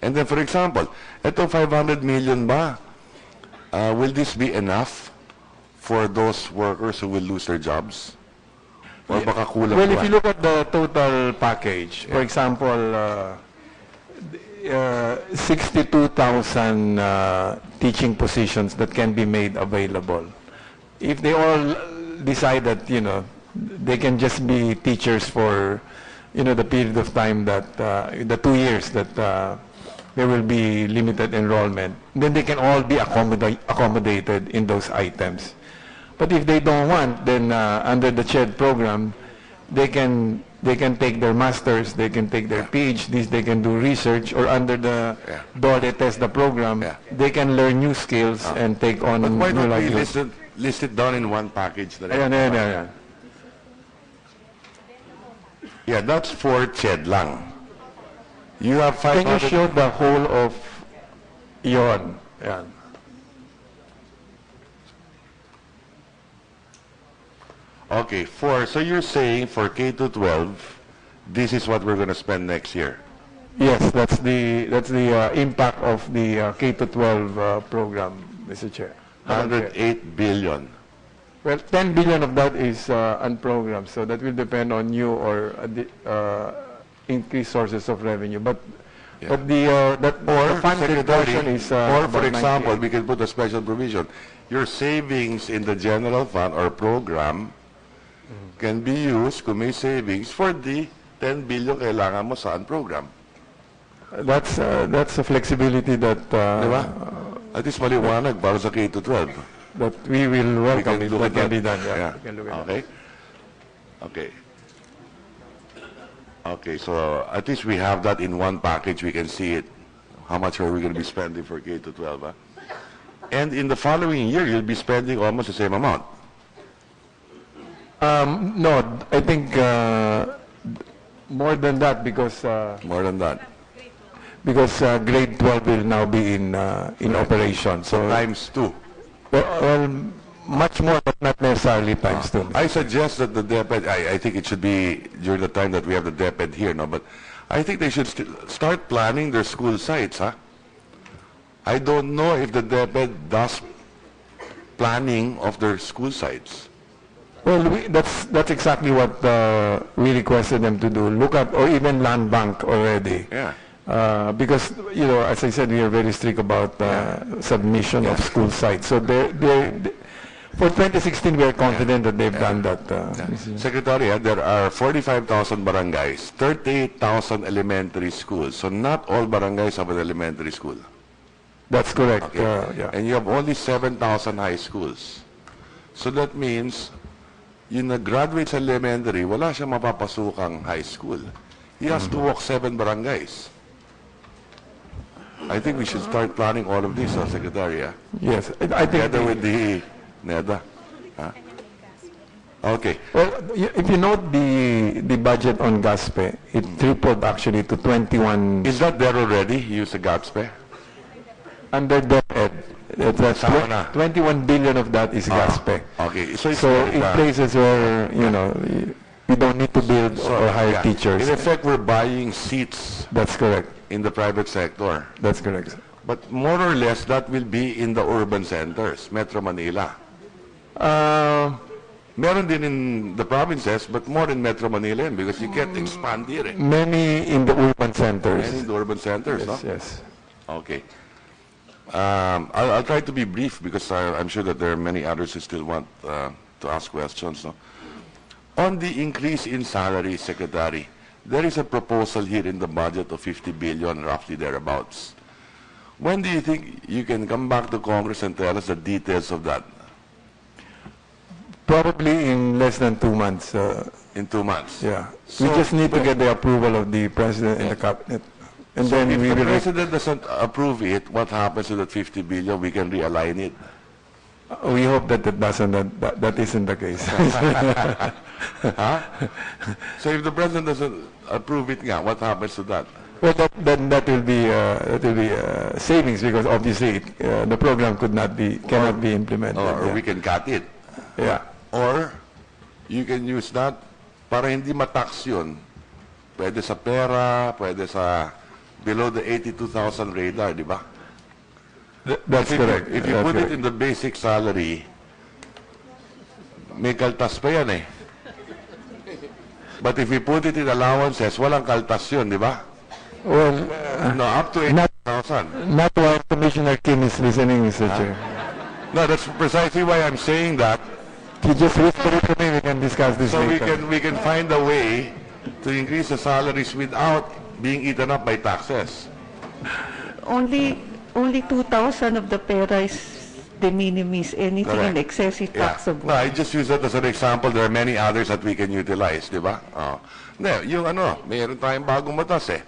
And then, for example, ito 500 million ba? Will this be enough for those workers who will lose their jobs? Or baka kulang Well, pa? if you look at the total package, for example, 62,000 teaching positions that can be made available. If they all decide that, they can just be teachers for, the period of time that, the 2 years that there will be limited enrollment, then they can all be accommodated in those items. But if they don't want, then under the CHED program, they can take their masters, they can take their PhDs, they can do research, or under the DOLE TESDA program, they can learn new skills and take on But why new don't we livelihoods. list it down in one package? Ayan. Yeah, that's for CHED lang. You have Can 500... you show the whole of yon? Ayan. Okay, so you're saying for K to 12, this is what we're going to spend next year? Yes, that's the impact of the K to 12 program, Mr. Chair. 108 billion. Well, 10 billion of that is unprogrammed, so that will depend on new or increased sources of revenue. But the funded portion is or for about example, 98. we can put a special provision. Your savings in the general fund or program can be used, kung may savings, for the 10 billion kailangan mo sa program. That's a flexibility that Diba? At least maliwanag para sa K to 12. that we will welcome if look that at can that. be done. Yeah. We can look at Okay. Okay. Okay, so at least we have that in one package. We can see it. How much are we going to be spending for K to 12? Huh? And in the following year, you'll be spending almost the same amount. No, I think more than that because More than that. because grade 12 will now be in operation. So Times 2. well, much more, but not necessarily times 2. I suggest that the DepEd, I think it should be during the time that we have the DepEd here, no? But I think they should start planning their school sites, huh? I don't know if the DepEd does planning of their school sites. Well, that's exactly what we requested them to do. Look at, or even land bank already. Yeah. Because, you know, as I said, we are very strict about submission of school sites. So for 2016, we are confident that they've done that. Secretary, there are 45,000 barangays, 38,000 elementary schools. So not all barangays have an elementary school. That's correct. Okay. Yeah. And you have only 7,000 high schools. So that means, yung nag-graduate sa elementary, wala siya mapapasukang high school. He has to walk 7 barangays. I think we should start planning all of this, Secretary. Yes. I think together with the NEDA. Huh? Okay. Well, if you note the budget on GASPE, it tripled actually to 21. Is that there already, use the GASPE? Under DepEd, that's 21 billion of that is GASPE. Okay. So in places where, you know, we don't need to build or hire teachers. In effect, we're buying seats. That's correct. In the private sector. That's correct. But more or less, that will be in the urban centers, Metro Manila. Meron din in the provinces, but more in Metro Manila because you can't expand here. Many in the urban centers. Many in the urban centers, yes, no? Yes. Okay. I'll try to be brief because I'm sure that there are many others who still want to ask questions. No? On the increase in salary, Secretary, there is a proposal here in the budget of 50 billion, roughly thereabouts. When do you think you can come back to Congress and tell us the details of that? Probably in less than 2 months. In 2 months? Yeah. We just need to get the approval of the President and the Cabinet. And so then if we the will... President doesn't approve it, what happens to that 50 billion? We can realign it. We hope that that isn't the case. Huh? So if the President doesn't approve it, what happens to that? Well, that will be savings because obviously the program cannot be implemented. Or we can cut it. Yeah. Or you can use that para hindi matax yun. Pwede sa pera, pwede sa below the 82,000 radar, di ba? That's correct. If you put it in the basic salary, may kaltas pa yan eh. But if you put it in allowances, walang kaltas yun, di ba? Well, no, up to 80,000. Not while Commissioner Kim is listening, Mr. Chair. No, that's precisely why I'm saying that. You just whisper it to me, we can discuss this later. So we can find a way to increase the salaries without being eaten up by taxes. Only 2,000 of the pera is de minimis. Anything in excess is taxable. No, I just use that as an example. There are many others that we can utilize, di ba? Yung mayroon tayong bagong batas eh.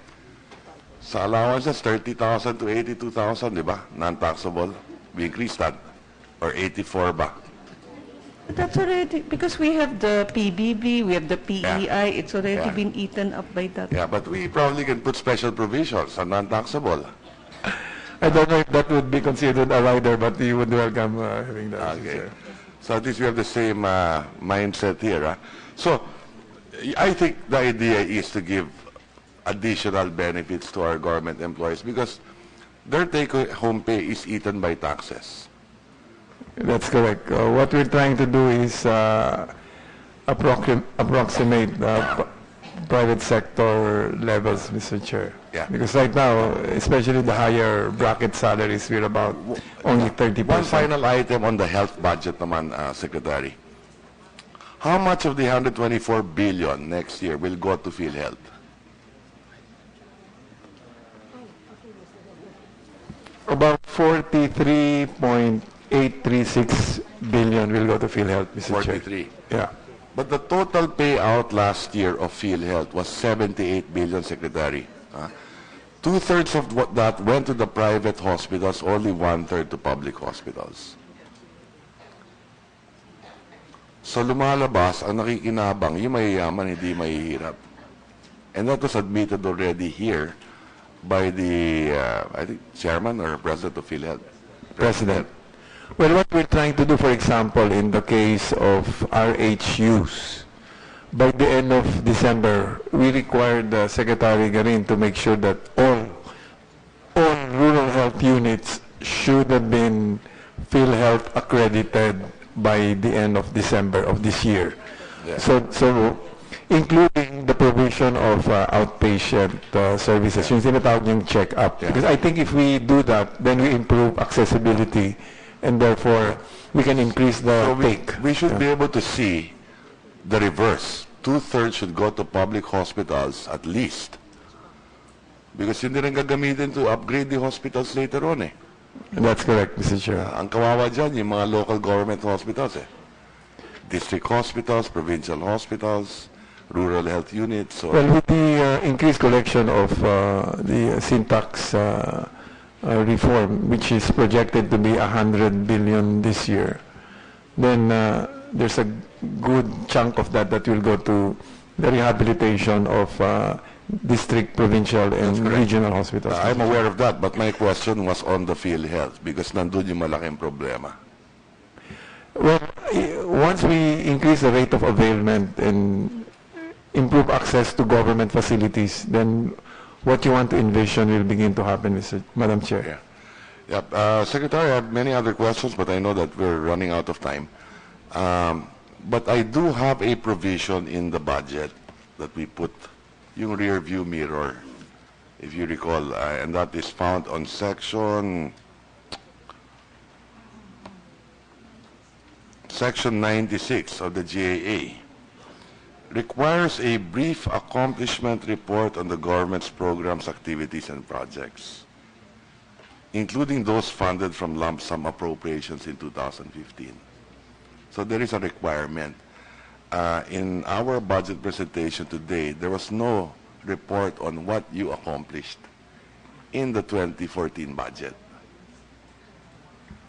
Sa allowances, 30,000 to 82,000, di ba? Non-taxable. We increased that. Or 84 ba? That's already, because we have the PBB, we have the PEI, it's already been eaten up by that. Yeah, but we probably can put special provisions on non-taxable. I don't know if that would be considered a rider, but you would welcome having that. Okay. So at least we have the same mindset here. So I think the idea is to give additional benefits to our government employees because their take-home pay is eaten by taxes. That's correct. What we're trying to do is approximate private sector levels, Mr. Chair. Yeah. Because right now, especially the higher bracket salaries, we're about only 30%. One final item on the health budget naman, Secretary. How much of the 124 billion next year will go to PhilHealth? About 43.836 billion will go to PhilHealth, Mr. Chair. 43. Yeah. But the total payout last year of PhilHealth was 78 billion, Secretary. Two-thirds of that went to the private hospitals, only one-third to public hospitals. So lumalabas, ang nakikinabang, yung mayayaman, hindi mahihirap. And that was admitted already here by the, I think, chairman or president of PhilHealth. President. Well, what we're trying to do, for example, in the case of RHUs, by the end of December, we required Secretary Garin to make sure that all rural health units should have been PhilHealth accredited by the end of December of this year. Yeah. So including the provision of outpatient services, yung tinatawag yung check-up. Because I think if we do that, then we improve accessibility, and therefore we can increase the take. We should be able to see the reverse. 2/3 should go to public hospitals at least. Because hindi rin gagamitin to upgrade the hospitals later on eh. That's correct, Mr. Chair. Ang kawawa dyan, yung mga local government hospitals eh. District hospitals, provincial hospitals, rural health units. So Well, with the increased collection of the syntax reform, which is projected to be 100 billion this year, then there's a good chunk of that will go to the rehabilitation of district, provincial, and regional hospitals. I'm aware of that, but my question was on the PhilHealth because nandun yung malaking problema. Well, once we increase the rate of availment and improve access to government facilities, then what you want to envision will begin to happen, Madam Chair. Yeah. Secretary, I have many other questions, but I know that we're running out of time. But I do have a provision in the budget that we put yung rear view mirror, if you recall, and that is found on section 96 of the GAA. Requires a brief accomplishment report on the government's programs, activities, and projects, including those funded from lump sum appropriations in 2015. So there is a requirement. In our budget presentation today, there was no report on what you accomplished in the 2014 budget.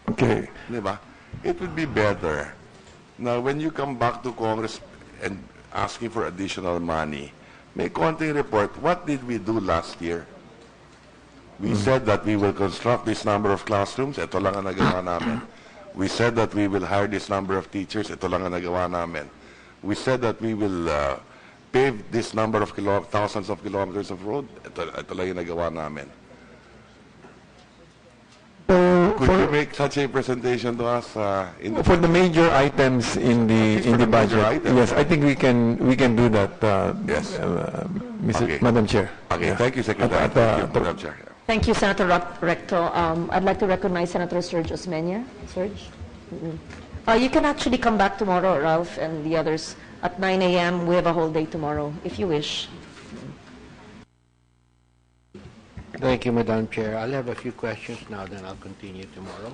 Okay. Diba? It would be better. Now, when you come back to Congress and asking for additional money, may konting report, what did we do last year? We said that we will construct this number of classrooms, ito lang ang nagawa namin. We said that we will hire this number of teachers, ito lang ang nagawa namin. We said that we will pave this number of thousands of kilometers of road, ito lang yung nagawa namin. Could you make such a presentation to us for the major items in the budget? Yes, I think we can do that. Yes, Madam Chair. Okay, Yeah. Thank you, Secretary. Thank you, Madam Chair. Thank you, Senator Recto. I'd like to recognize Senator Serge Osmeña. Serge? You can actually come back tomorrow, Ralph, and the others. At 9 a.m., we have a whole day tomorrow, if you wish. Thank you, Madam Chair. I'll have a few questions now, then I'll continue tomorrow.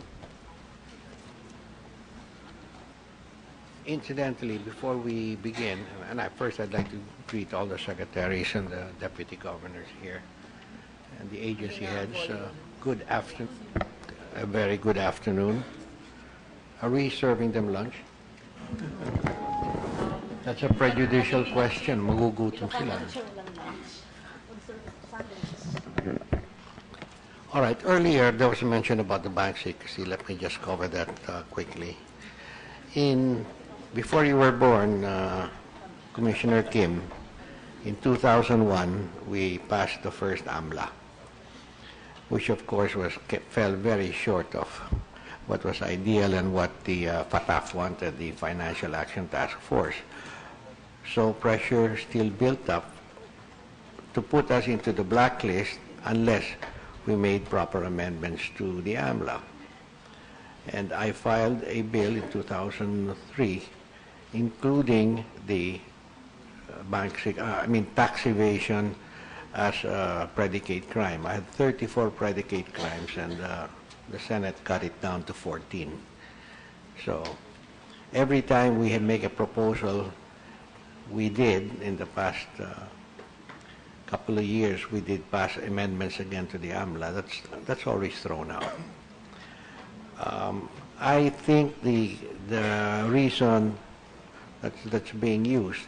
Incidentally, before we begin, and first I'd like to greet all the secretaries and the deputy governors here and the agency heads. Good afternoon. A very good afternoon. Are we serving them lunch? That's a prejudicial question. Magugutom sila. All right. Earlier, there was a mention about the bank secrecy. Let me just cover that quickly. Before you were born, Commissioner Kim, in 2001, we passed the first AMLA, which of course fell very short of what was ideal and what the FATF wanted, the Financial Action Task Force. So pressure still built up to put us into the blacklist unless we made proper amendments to the AMLA. And I filed a bill in 2003, including the tax evasion as a predicate crime. I had 34 predicate crimes, and the Senate cut it down to 14. So every time we had make a proposal, we did in the past couple of years, we did pass amendments again to the AMLA. That's always thrown out. I think the reason that's being used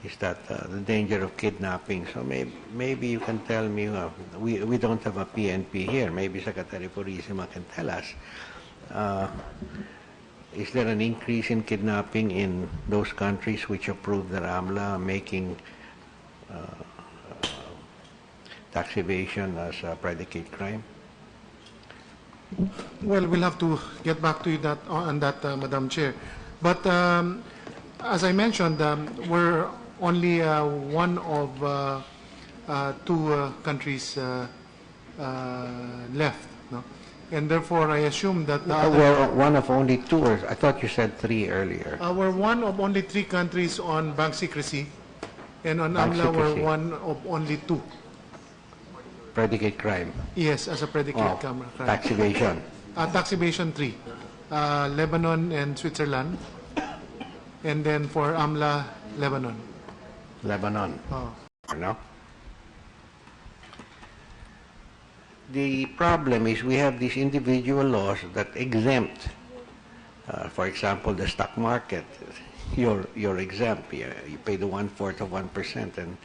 is that the danger of kidnapping. So maybe you can tell me, we don't have a PNP here. Maybe Secretary Purisima can tell us. Is there an increase in kidnapping in those countries which approved the AMLA, making tax evasion as a predicate crime? Well, we'll have to get back to you on that, Madam Chair. But as I mentioned, we're only one of two countries left, no? And therefore, I assume that we're one of only two, or I thought you said three earlier. We're one of only three countries on bank secrecy, and on Bank AMLA, we're secrecy. one of only two. Predicate crime. Yes, as a predicate crime. Tax evasion. Tax evasion, three. Lebanon and Switzerland. And then for AMLA, Lebanon. Lebanon. Oh. No? The problem is we have these individual laws that exempt, for example, the stock market. You're exempt. You pay the 1/4 of 1%, and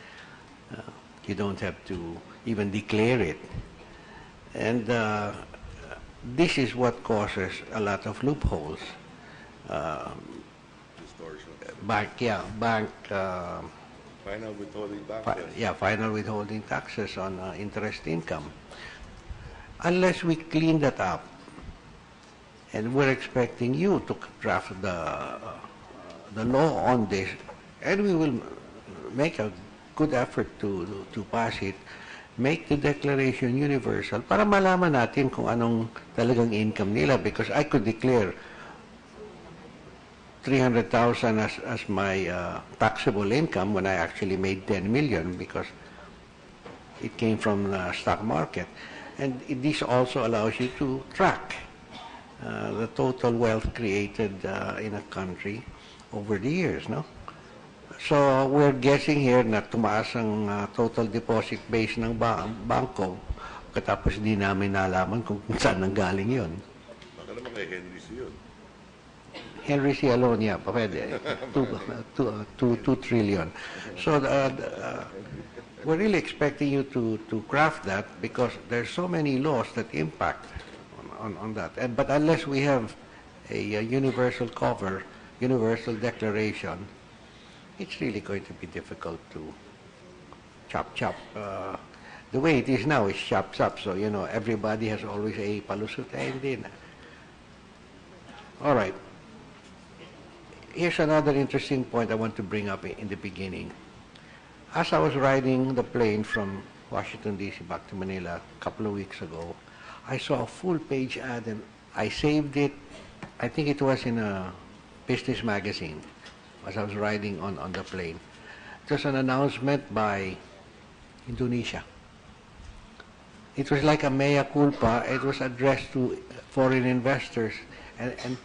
you don't have to even declare it. And this is what causes a lot of loopholes. Final withholding taxes. Final withholding taxes on interest income. Unless we clean that up, and we're expecting you to draft the law on this, and we will make a good effort to pass it, make the declaration universal para malaman natin kung anong talagang income nila, because I could declare 300,000 as my taxable income when I actually made 10 million because it came from the stock market. And this also allows you to track the total wealth created in a country over the years, no? So we're guessing here na tumaas ang total deposit base ng bangko, katapos di namin nalaman kung saan nanggaling yun. Baka naman kay Henry C. yun. Henry C. alone, yeah, pwede. 2 trillion. So we're really expecting you to craft that because there's so many laws that impact on that. But unless we have a universal cover, universal declaration, it's really going to be difficult to chop. The way it is now is chop. So, everybody has always a palusot. Hindi na. All right. Here's another interesting point I want to bring up in the beginning. As I was riding the plane from Washington, D.C. back to Manila a couple of weeks ago, I saw a full-page ad, and I saved it. I think it was in a business magazine as I was riding on the plane. It was an announcement by Indonesia. It was like a mea culpa. It was addressed to foreign investors, and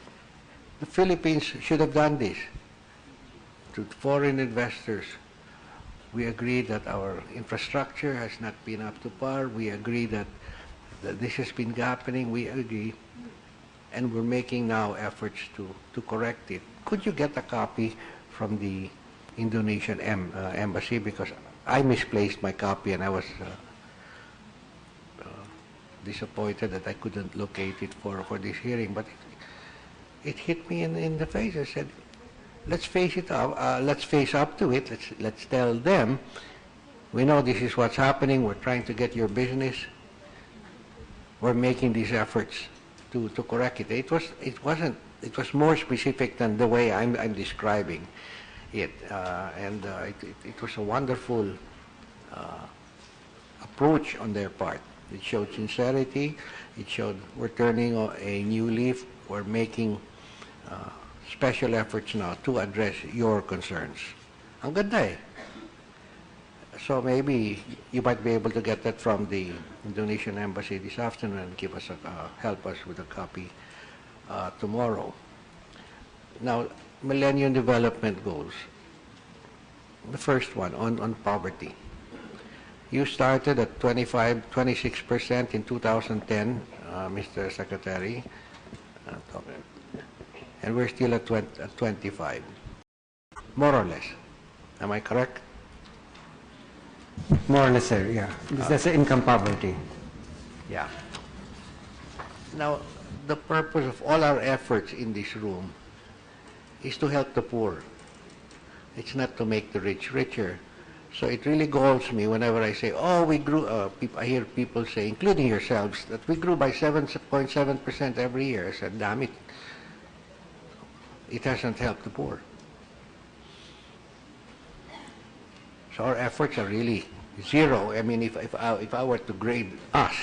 the Philippines should have done this. To foreign investors, we agree that our infrastructure has not been up to par. We agree that this has been happening. We agree. And we're making now efforts to correct it. Could you get a copy from the Indonesian embassy? Because I misplaced my copy and I was disappointed that I couldn't locate it for this hearing. But it hit me in the face. I said, let's face up to it. Let's tell them, we know this is what's happening. We're trying to get your business. We're making these efforts to correct it. It was more specific than the way I'm describing it, and it was a wonderful approach on their part. It showed sincerity. It showed we're turning a new leaf. We're making special efforts now to address your concerns. Ang ganda eh. So maybe you might be able to get that from the Indonesian embassy this afternoon and give us help us with a copy tomorrow. Now, Millennium Development Goals. The first one on poverty. You started at 26% in 2010, Mr. Secretary, and we're still at 25, more or less. Am I correct? More or less, sir, yeah. That's the income poverty. Yeah. Now, the purpose of all our efforts in this room is to help the poor. It's not to make the rich richer. So it really galls me whenever I say, oh, we grew, I hear people say, including yourselves, that we grew by 7.7% every year. I said, damn it. It hasn't helped the poor. So our efforts are really zero. I mean, if I were to grade us,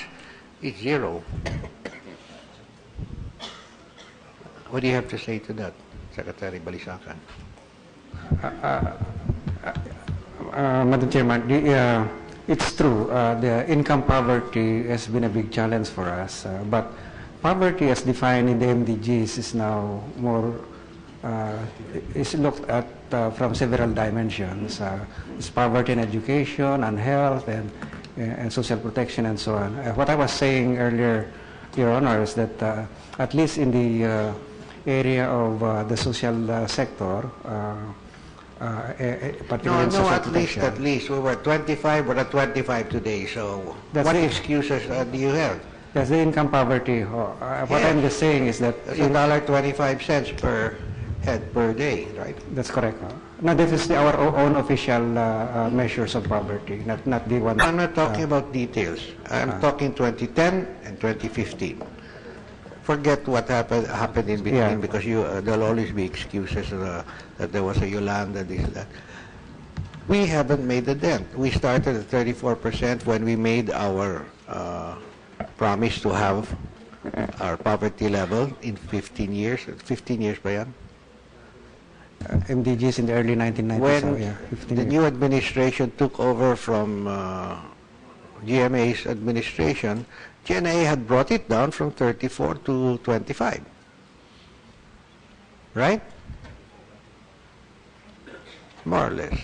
it's zero. What do you have to say to that, Secretary Balisacan? Madam Chairman, it's true. The income poverty has been a big challenge for us. But poverty as defined in the MDGs is now more, is looked at from several dimensions. It's poverty in education and health and social protection and so on. What I was saying earlier, Your Honor, is that at least in the area of the social sector, particularly social protection. At least. We were 25, we're at 25 today, so what excuses do you have? That's the income poverty. What I'm just saying is that... It's $1.25 per head per day, right? That's correct. No, this is our own official measures of poverty, not the one... I'm not talking about details. I'm talking 2010 and 2015. Forget what happened in between, because there'll always be excuses that there was a Yolanda, this, that. We haven't made a dent. We started at 34% when we made our promise to have our poverty level in 15 years. 15 years ba yan? MDGs in the early 1990s. When the new administration took over from GMA's administration, GNA had brought it down from 34 to 25. Right? More or less.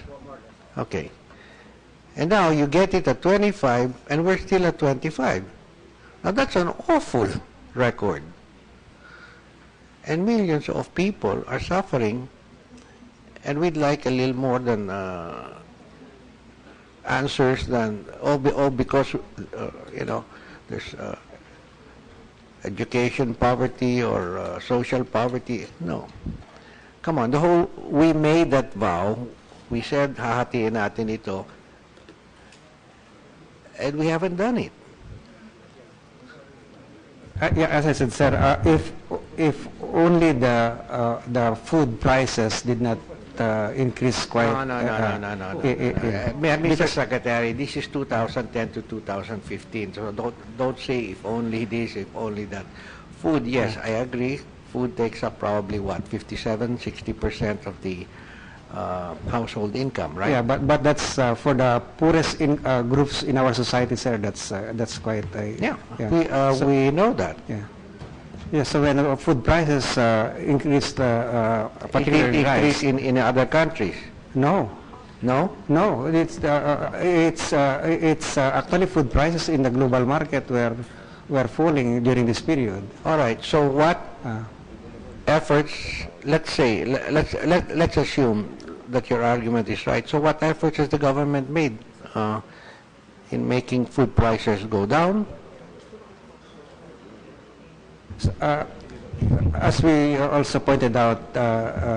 Okay. And now you get it at 25, and we're still at 25. Now that's an awful record. And millions of people are suffering, and we'd like a little more than answers than, because, you know, there's education poverty or social poverty. No. Come on, we made that vow. We said, hahatiin natin ito. And we haven't done it. As I said, sir, if only the food prices did not increase quite... No. Mr. Secretary, this is 2010 to 2015, so don't say if only this, if only that. Food, yes, I agree. Food takes up probably, what, 57, 60% of the household income, right? Yeah, but that's for the poorest groups in our society, sir. That's quite... we know that. Yeah. Yeah, so when food prices increased, particularly increase in other countries. No. It's actually food prices in the global market were falling during this period. All right. So what efforts? Let's say let's assume that your argument is right. So what efforts has the government made in making food prices go down? As we also pointed out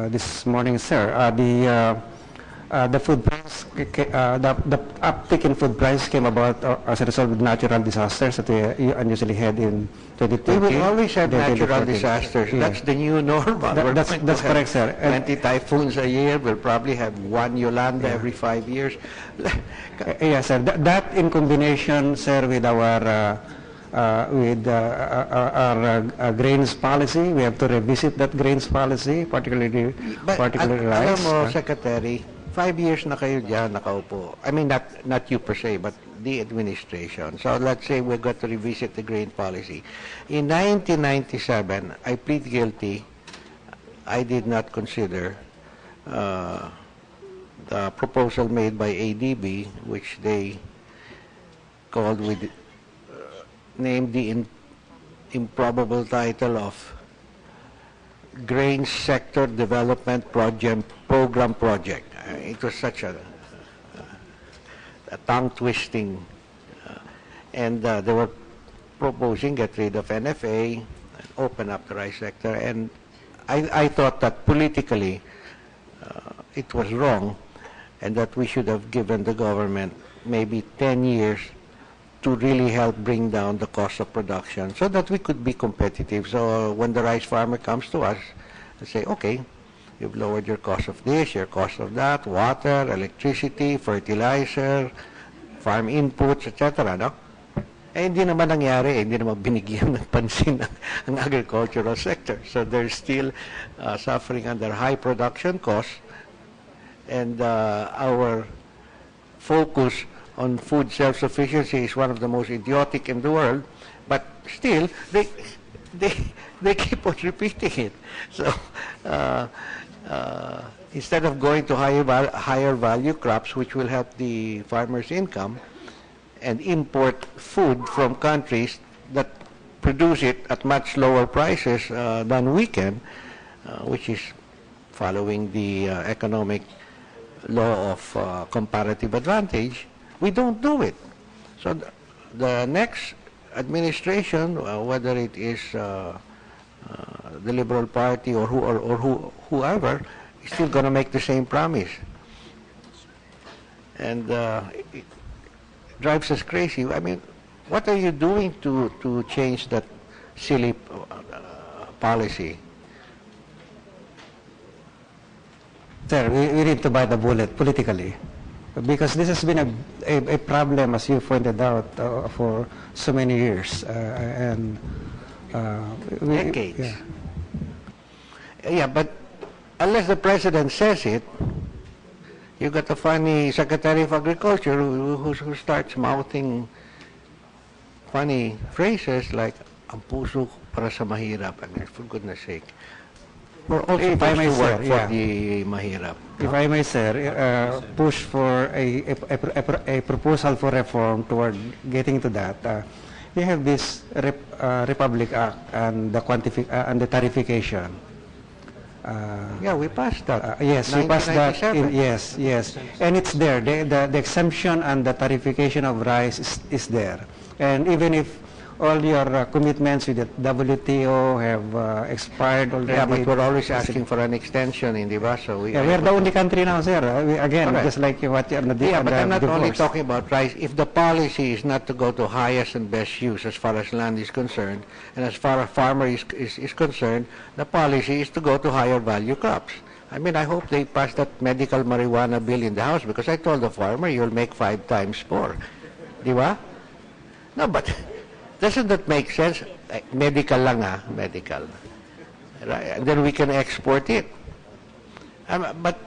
this morning, sir, the food price, the uptick in food price came about as a result of natural disasters that we unusually had in 2020. We will always have natural disasters. Yeah. That's the new normal. That's correct, sir. 20 typhoons a year. We'll probably have one Yolanda every 5 years. Yes, sir. That in combination, sir, with our grains policy, we have to revisit that grains policy, particularly rice. Alam mo, Secretary, 5 years na kayo dyan nakaupo. I mean, not you per se, but the administration. So let's say we've got to revisit the grain policy. In 1997, I plead guilty. I did not consider the proposal made by ADB, which they called named the improbable title of Grain Sector Development Program Project. it was such a tongue-twisting, and they were proposing get rid of NFA, and open up the rice sector, and I thought that politically it was wrong, and that we should have given the government maybe 10 years to really help bring down the cost of production so that we could be competitive. So when the rice farmer comes to us and say, okay, you've lowered your cost of this, your cost of that, water, electricity, fertilizer, farm inputs, etc. No? Eh, hindi naman nangyari, hindi naman binigyan ng pansin ang agricultural sector. So they're still suffering under high production costs, and our focus on food self-sufficiency is one of the most idiotic in the world, but still they keep on repeating it. So instead of going to higher value crops, which will help the farmer's income, and import food from countries that produce it at much lower prices than we can, which is following the economic law of comparative advantage, we don't do it. So the next administration, whether it is the Liberal Party or whoever, is still going to make the same promise. And it drives us crazy. I mean, what are you doing to change that silly policy? Sir, we need to bite the bullet politically, because this has been a problem, as you pointed out, for so many years, and decades. Yeah, but unless the president says it, you got a funny Secretary of Agriculture who starts mouthing funny phrases like "ang puso para sa mahirap." I mean, for goodness sake. Or also, if I may, sir, for the mahirap. If I may, sir, push for a proposal for reform toward getting to that. We have this Republic Act and the tariffication. Yeah, we passed that. Yes, we passed that. Yes, and it's there. The exemption and the tariffication of rice is there. And even if all your commitments with the WTO have expired already. Yeah, but we're always asking for an extension in the so we're the only country now, sir. Again, just like what you're on the yeah, but I'm not only talking about rice. If the policy is not to go to highest and best use as far as land is concerned, and as far as farmer is concerned, the policy is to go to higher value crops. I mean, I hope they pass that medical marijuana bill in the House, because I told the farmer, you'll make 5 times more. Di ba? No, but doesn't that make sense? Medical lang medical. Right? And then we can export it. But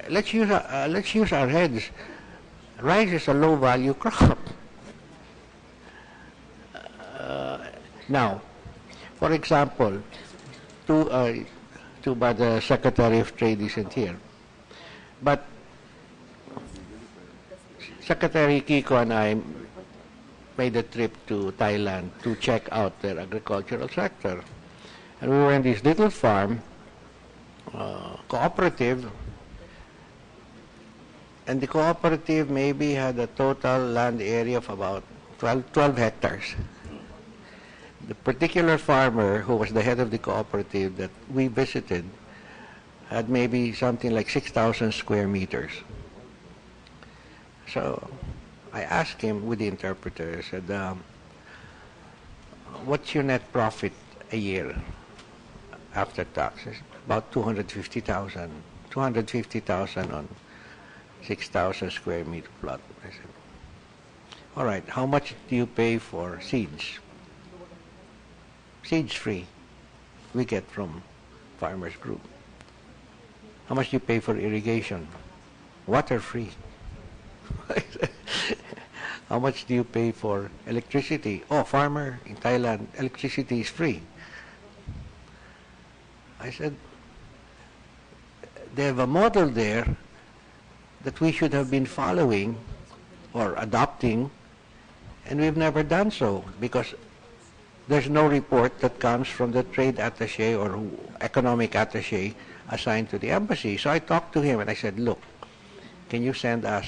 let's use our heads. Rice is a low-value crop. Now, for example, too bad the Secretary of Trade isn't here, but Secretary Kiko and I made a trip to Thailand to check out their agricultural sector. And we were in this little farm, cooperative, and the cooperative maybe had a total land area of about 12 hectares. The particular farmer who was the head of the cooperative that we visited had maybe something like 6,000 square meters. So I asked him with the interpreter, I said, what's your net profit a year after taxes? About 250,000 on 6,000 square meter plot. I said, all right, how much do you pay for seeds? Seeds free, we get from Farmers Group. How much do you pay for irrigation? Water free. How much do you pay for electricity? Oh, farmer in Thailand, electricity is free. I said, they have a model there that we should have been following or adopting, and we've never done so because there's no report that comes from the trade attaché or economic attaché assigned to the embassy. So I talked to him and I said, look, can you send us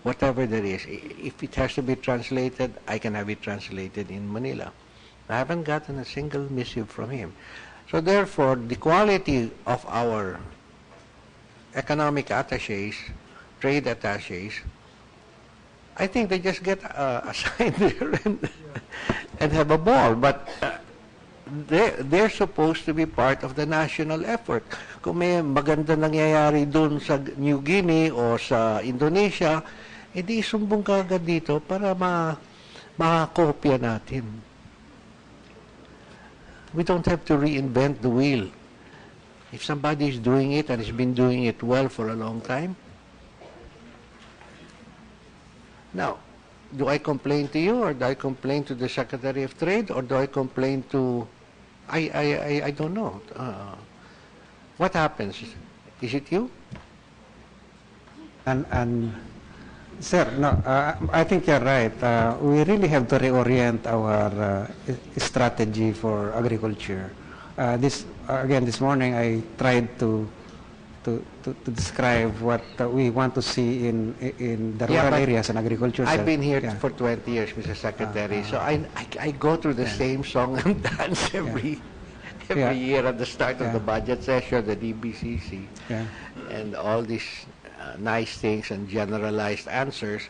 whatever there is? If it has to be translated, I can have it translated in Manila. I haven't gotten a single missive from him. So therefore, the quality of our economic attachés, trade attachés, I think they just get assigned there and have a ball. But they're supposed to be part of the national effort. Kung may maganda nangyayari dun sa New Guinea o sa Indonesia, edi sumbong ka agad dito para makakopya natin. We don't have to reinvent the wheel. If somebody is doing it and has been doing it well for a long time, now, do I complain to you, or do I complain to the Secretary of Trade, or do I complain to... I don't know. What happens? Is it you? And sir, no, I think you're right. We really have to reorient our strategy for agriculture. This morning I tried to describe what we want to see in the rural areas and agriculture. I've been here for 20 years, Mr. Secretary, so I go through the same song and dance every year at the start of the budget session, the DBCC, and all these nice things and generalized answers.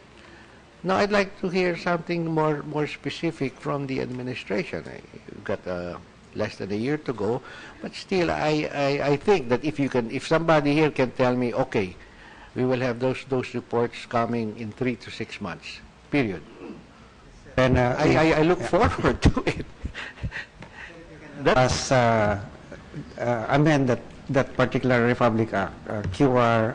Now, I'd like to hear something more specific from the administration. You've got less than a year to go, but still, I think that if somebody here can tell me, okay, we will have those reports coming in 3 to 6 months, period. And I look forward to it. Amend that particular Republic Act, QR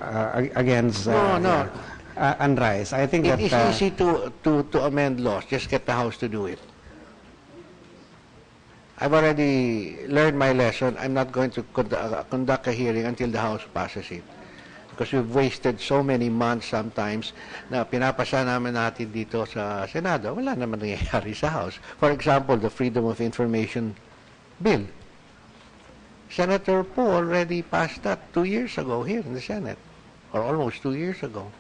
against unrise. I think it is easy to amend laws. Just get the House to do it. I've already learned my lesson. I'm not going to conduct a hearing until the House passes it. Because we've wasted so many months sometimes na pinapasa natin dito sa Senado. Wala naman nangyayari sa House. For example, the Freedom of Information Bill. Senator Poe already passed that 2 years ago here in the Senate, or almost 2 years ago.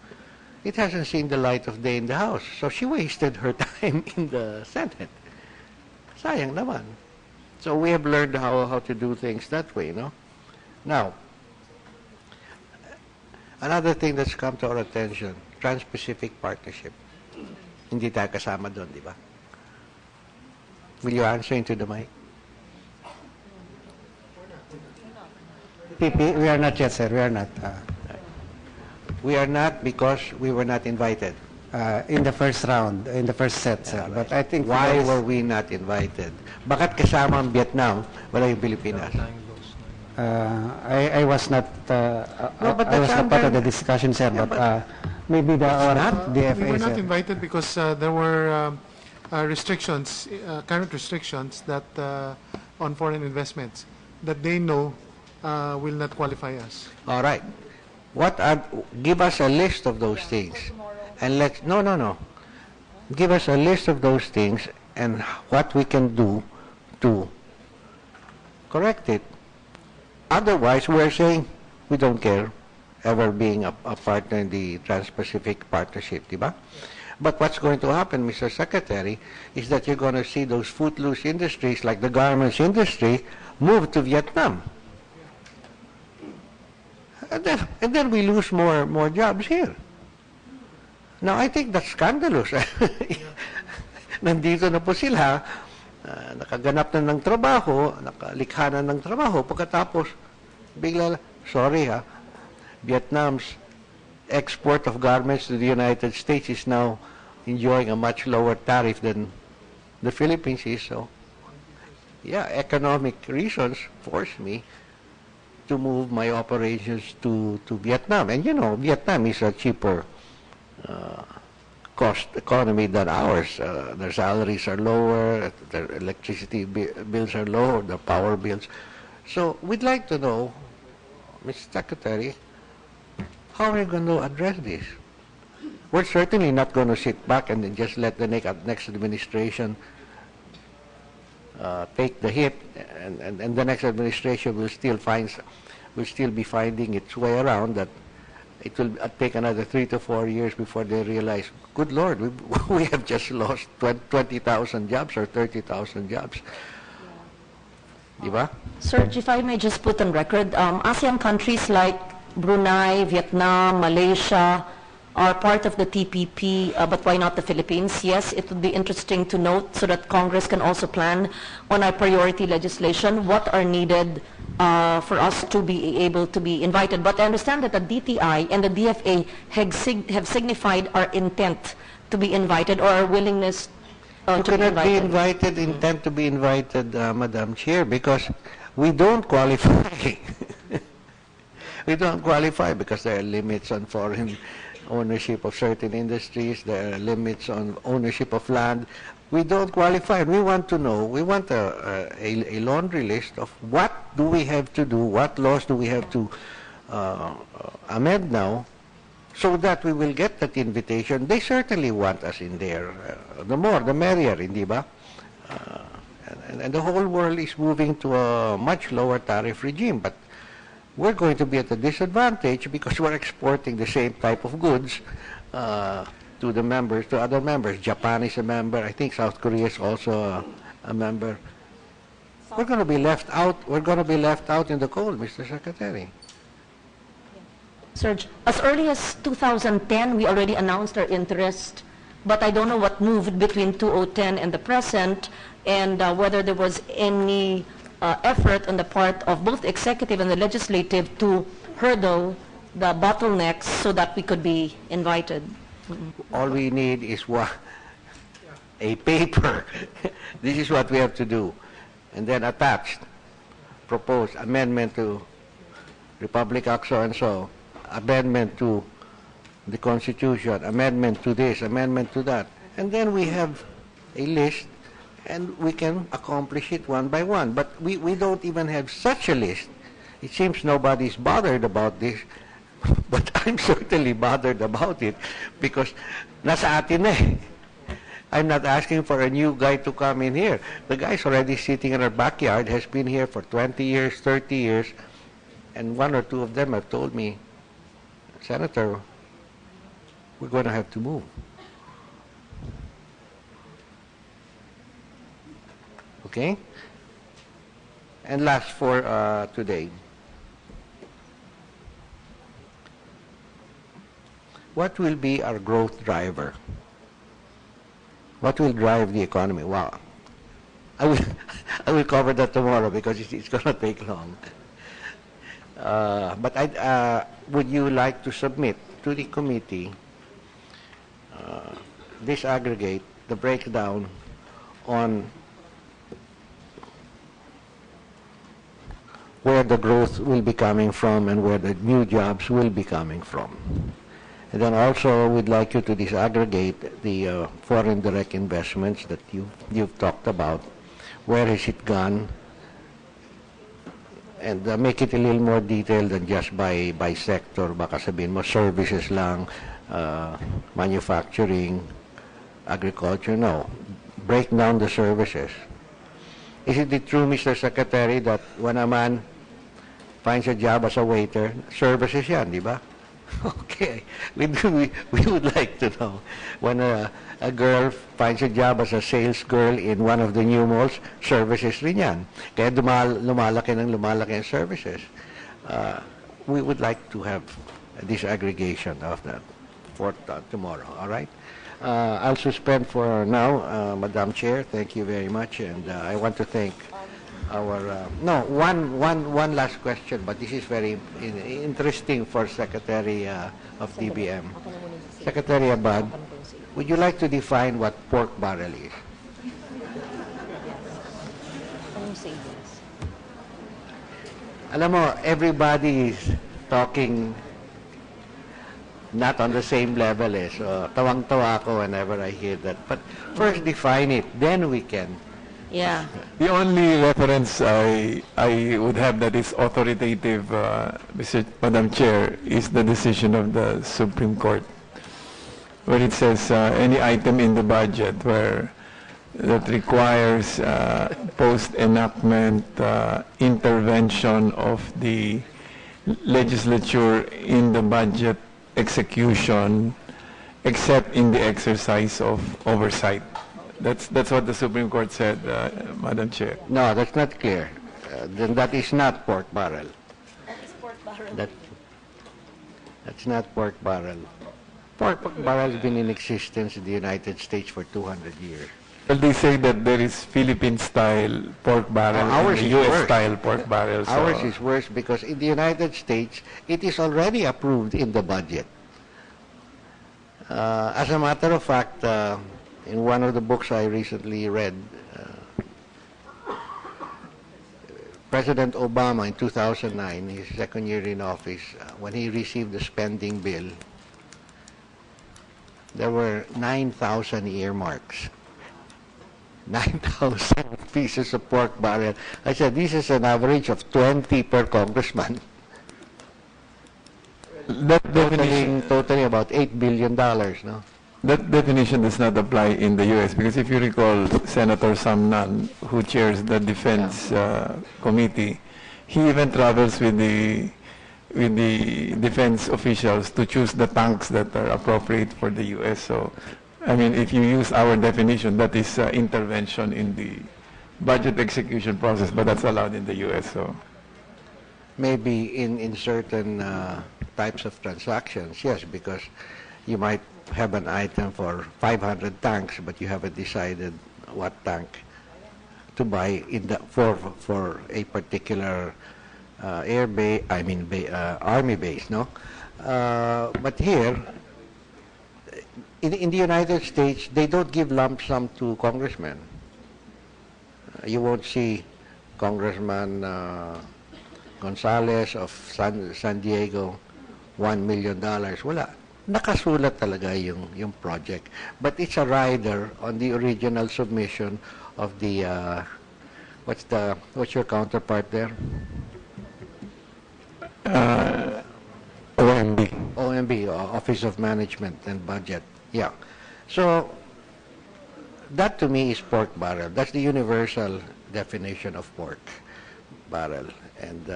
It hasn't seen the light of day in the House, so she wasted her time in the Senate. Sayang naman. So we have learned how to do things that way, no? Now, another thing that's come to our attention, Trans-Pacific Partnership. Hindi tayo kasama doon, di ba? Will you answer into the mic? PP, we are not yet, sir. We are not. We are not because we were not invited. In the first round, in the first set, sir. But I think... Why were we not invited? Bakit kasama ang Vietnam, wala yung Pilipinas? I was not I was not part of the discussion, sir, but maybe the FA, we were not invited because there were restrictions, current restrictions that on foreign investments that they know will not qualify us. All right. Give us a list of those things, and let's no. Give us a list of those things and what we can do to correct it. Otherwise, we're saying we don't care ever being a partner in the Trans-Pacific Partnership, diba? But what's going to happen, Mr. Secretary, is that you're going to see those footloose industries like the garments industry move to Vietnam. And then we lose more jobs here. Now, I think that's scandalous. Nandito na po sila, nakaganap na ng trabaho, nakalikha na ng trabaho, pagkatapos, bigla, sorry Vietnam's export of garments to the United States is now enjoying a much lower tariff than the Philippines is. So, yeah, economic reasons force me to move my operations to Vietnam. And you know, Vietnam is a cheaper cost economy than ours. Their salaries are lower, their electricity bills are lower, their power bills. So we'd like to know, Mr. Secretary, how are we going to address this? We're certainly not going to sit back and then just let the next administration take the hit, and the next administration will still be finding its way around that it will take another 3 to 4 years before they realize, good Lord, we have just lost 20,000 jobs or 30,000 jobs. Diba? Serge, if I may just put on record, ASEAN countries like Brunei, Vietnam, Malaysia are part of the TPP, but why not the Philippines? Yes, it would be interesting to note so that Congress can also plan on our priority legislation, what are needed for us to be able to be invited. But I understand that the DTI and the DFA have signified our intent to be invited or our willingness You to be cannot be invited. intend to be invited, Madam Chair, because we don't qualify. We don't qualify because there are limits on foreign ownership of certain industries. There are limits on ownership of land. We don't qualify. We want to know. We want a laundry list of what do we have to do, what laws do we have to amend now, so that we will get that invitation. They certainly want us in there. The more, the merrier, hindi ba? And the whole world is moving to a much lower tariff regime, but we're going to be at a disadvantage because we're exporting the same type of goods to the members, to other members. Japan is a member. I think South Korea is also a member. We're going to be left out. We're going to be left out in the cold, Mr. Secretary. Serge, as early as 2010, we already announced our interest, but I don't know what moved between 2010 and the present, and whether there was any effort on the part of both the executive and the legislative to hurdle the bottlenecks so that we could be invited. All we need is a paper. This is what we have to do. And then attached, proposed amendment to Republic Act so-and-so, amendment to the Constitution, amendment to this, amendment to that. And then we have a list and we can accomplish it one by one. But we don't even have such a list. It seems nobody's bothered about this, but I'm certainly bothered about it because nasa atin na eh. I'm not asking for a new guy to come in here. The guy's already sitting in our backyard, has been here for 20 years, 30 years, and one or two of them have told me, Senator, we're going to have to move. Okay? And last for today. What will be our growth driver? What will drive the economy? Wow. I will cover that tomorrow because it's going to take long. But would you like to submit to the committee disaggregate the breakdown on where the growth will be coming from and where the new jobs will be coming from? And then also we'd like you to disaggregate the foreign direct investments that you've talked about. Where has it gone? And make it a little more detailed than just by sector. Baka sabihin mo, services lang, manufacturing, agriculture. No. Break down the services. Isn't it true, Mr. Secretary, that when a man finds a job as a waiter, services yan, di ba? Okay. We would like to know. When a girl finds a job as a sales girl in one of the new malls, services rin yan. Kaya lumalaki ang services. We would like to have a disaggregation of that for tomorrow, all right? I'll suspend for now, Madam Chair. Thank you very much. And I want to thank our... one last question, but this is very interesting for Secretary of DBM. Secretary Abad, would you like to define what pork barrel is? Alam mo, everybody is talking not on the same level eh. So, tawang-tawa ako whenever I hear that. But first define it, then we can. Yeah. The only reference I would have that is authoritative, Madam Chair, is the decision of the Supreme Court, where it says any item in the budget where that requires post-enactment intervention of the legislature in the budget execution except in the exercise of oversight. That's what the Supreme Court said, Madam Chair. No, that's not clear. Then that is not pork barrel. That is pork barrel. That's not pork barrel. Pork barrel has been in existence in the United States for 200 years. Well, they say that there is Philippine-style pork barrel Ours and is U.S.-style pork barrel. So Ours is worse because in the United States, it is already approved in the budget. As a matter of fact, in one of the books I recently read, President Obama in 2009, his second year in office, when he received the spending bill, there were 9,000 earmarks. 9,000 pieces of pork barrel. I said, this is an average of 20 per congressman. that definition, Totaling about $8 billion, no? that definition does not apply in the U.S. because if you recall, Senator Sam Nunn, who chairs the Defense Committee, he even travels with the defense officials to choose the tanks that are appropriate for the U.S. So, I mean, if you use our definition, that is intervention in the budget execution process, but that's allowed in the U.S. So, Maybe in certain types of transactions, yes, because you might have an item for 500 tanks, but you haven't decided what tank to buy in the for a particular army base, no? But here, in the United States, they don't give lump sum to congressmen. You won't see Congressman Gonzales of San Diego, $1 million. Wala. Nakasulat talaga yung project. But it's a rider on the original submission of the, what's your counterpart there? OMB. OMB, Office of Management and Budget. Yeah. So, that to me is pork barrel. That's the universal definition of pork barrel. And,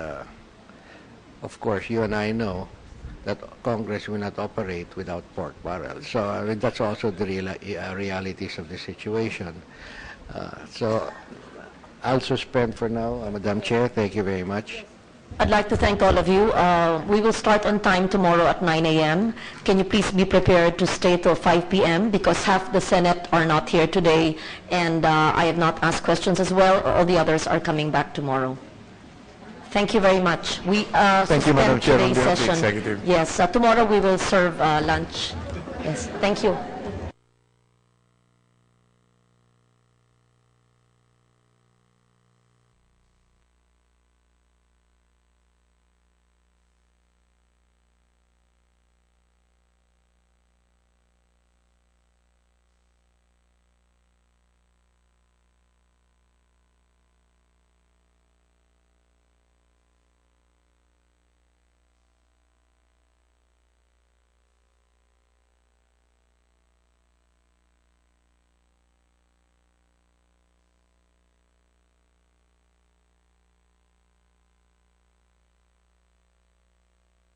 of course, you and I know that Congress will not operate without pork barrel. So, I mean, that's also the realities of the situation. So, I'll suspend for now. Madam Chair, thank you very much. I'd like to thank all of you. We will start on time tomorrow at 9 a.m. Can you please be prepared to stay till 5 p.m. because half the Senate are not here today, and I have not asked questions as well. All the others are coming back tomorrow. Thank you very much. We Thank you, Madam suspend Chair, on today's behalf of the session. Executive. Yes, tomorrow we will serve lunch. Yes, thank you.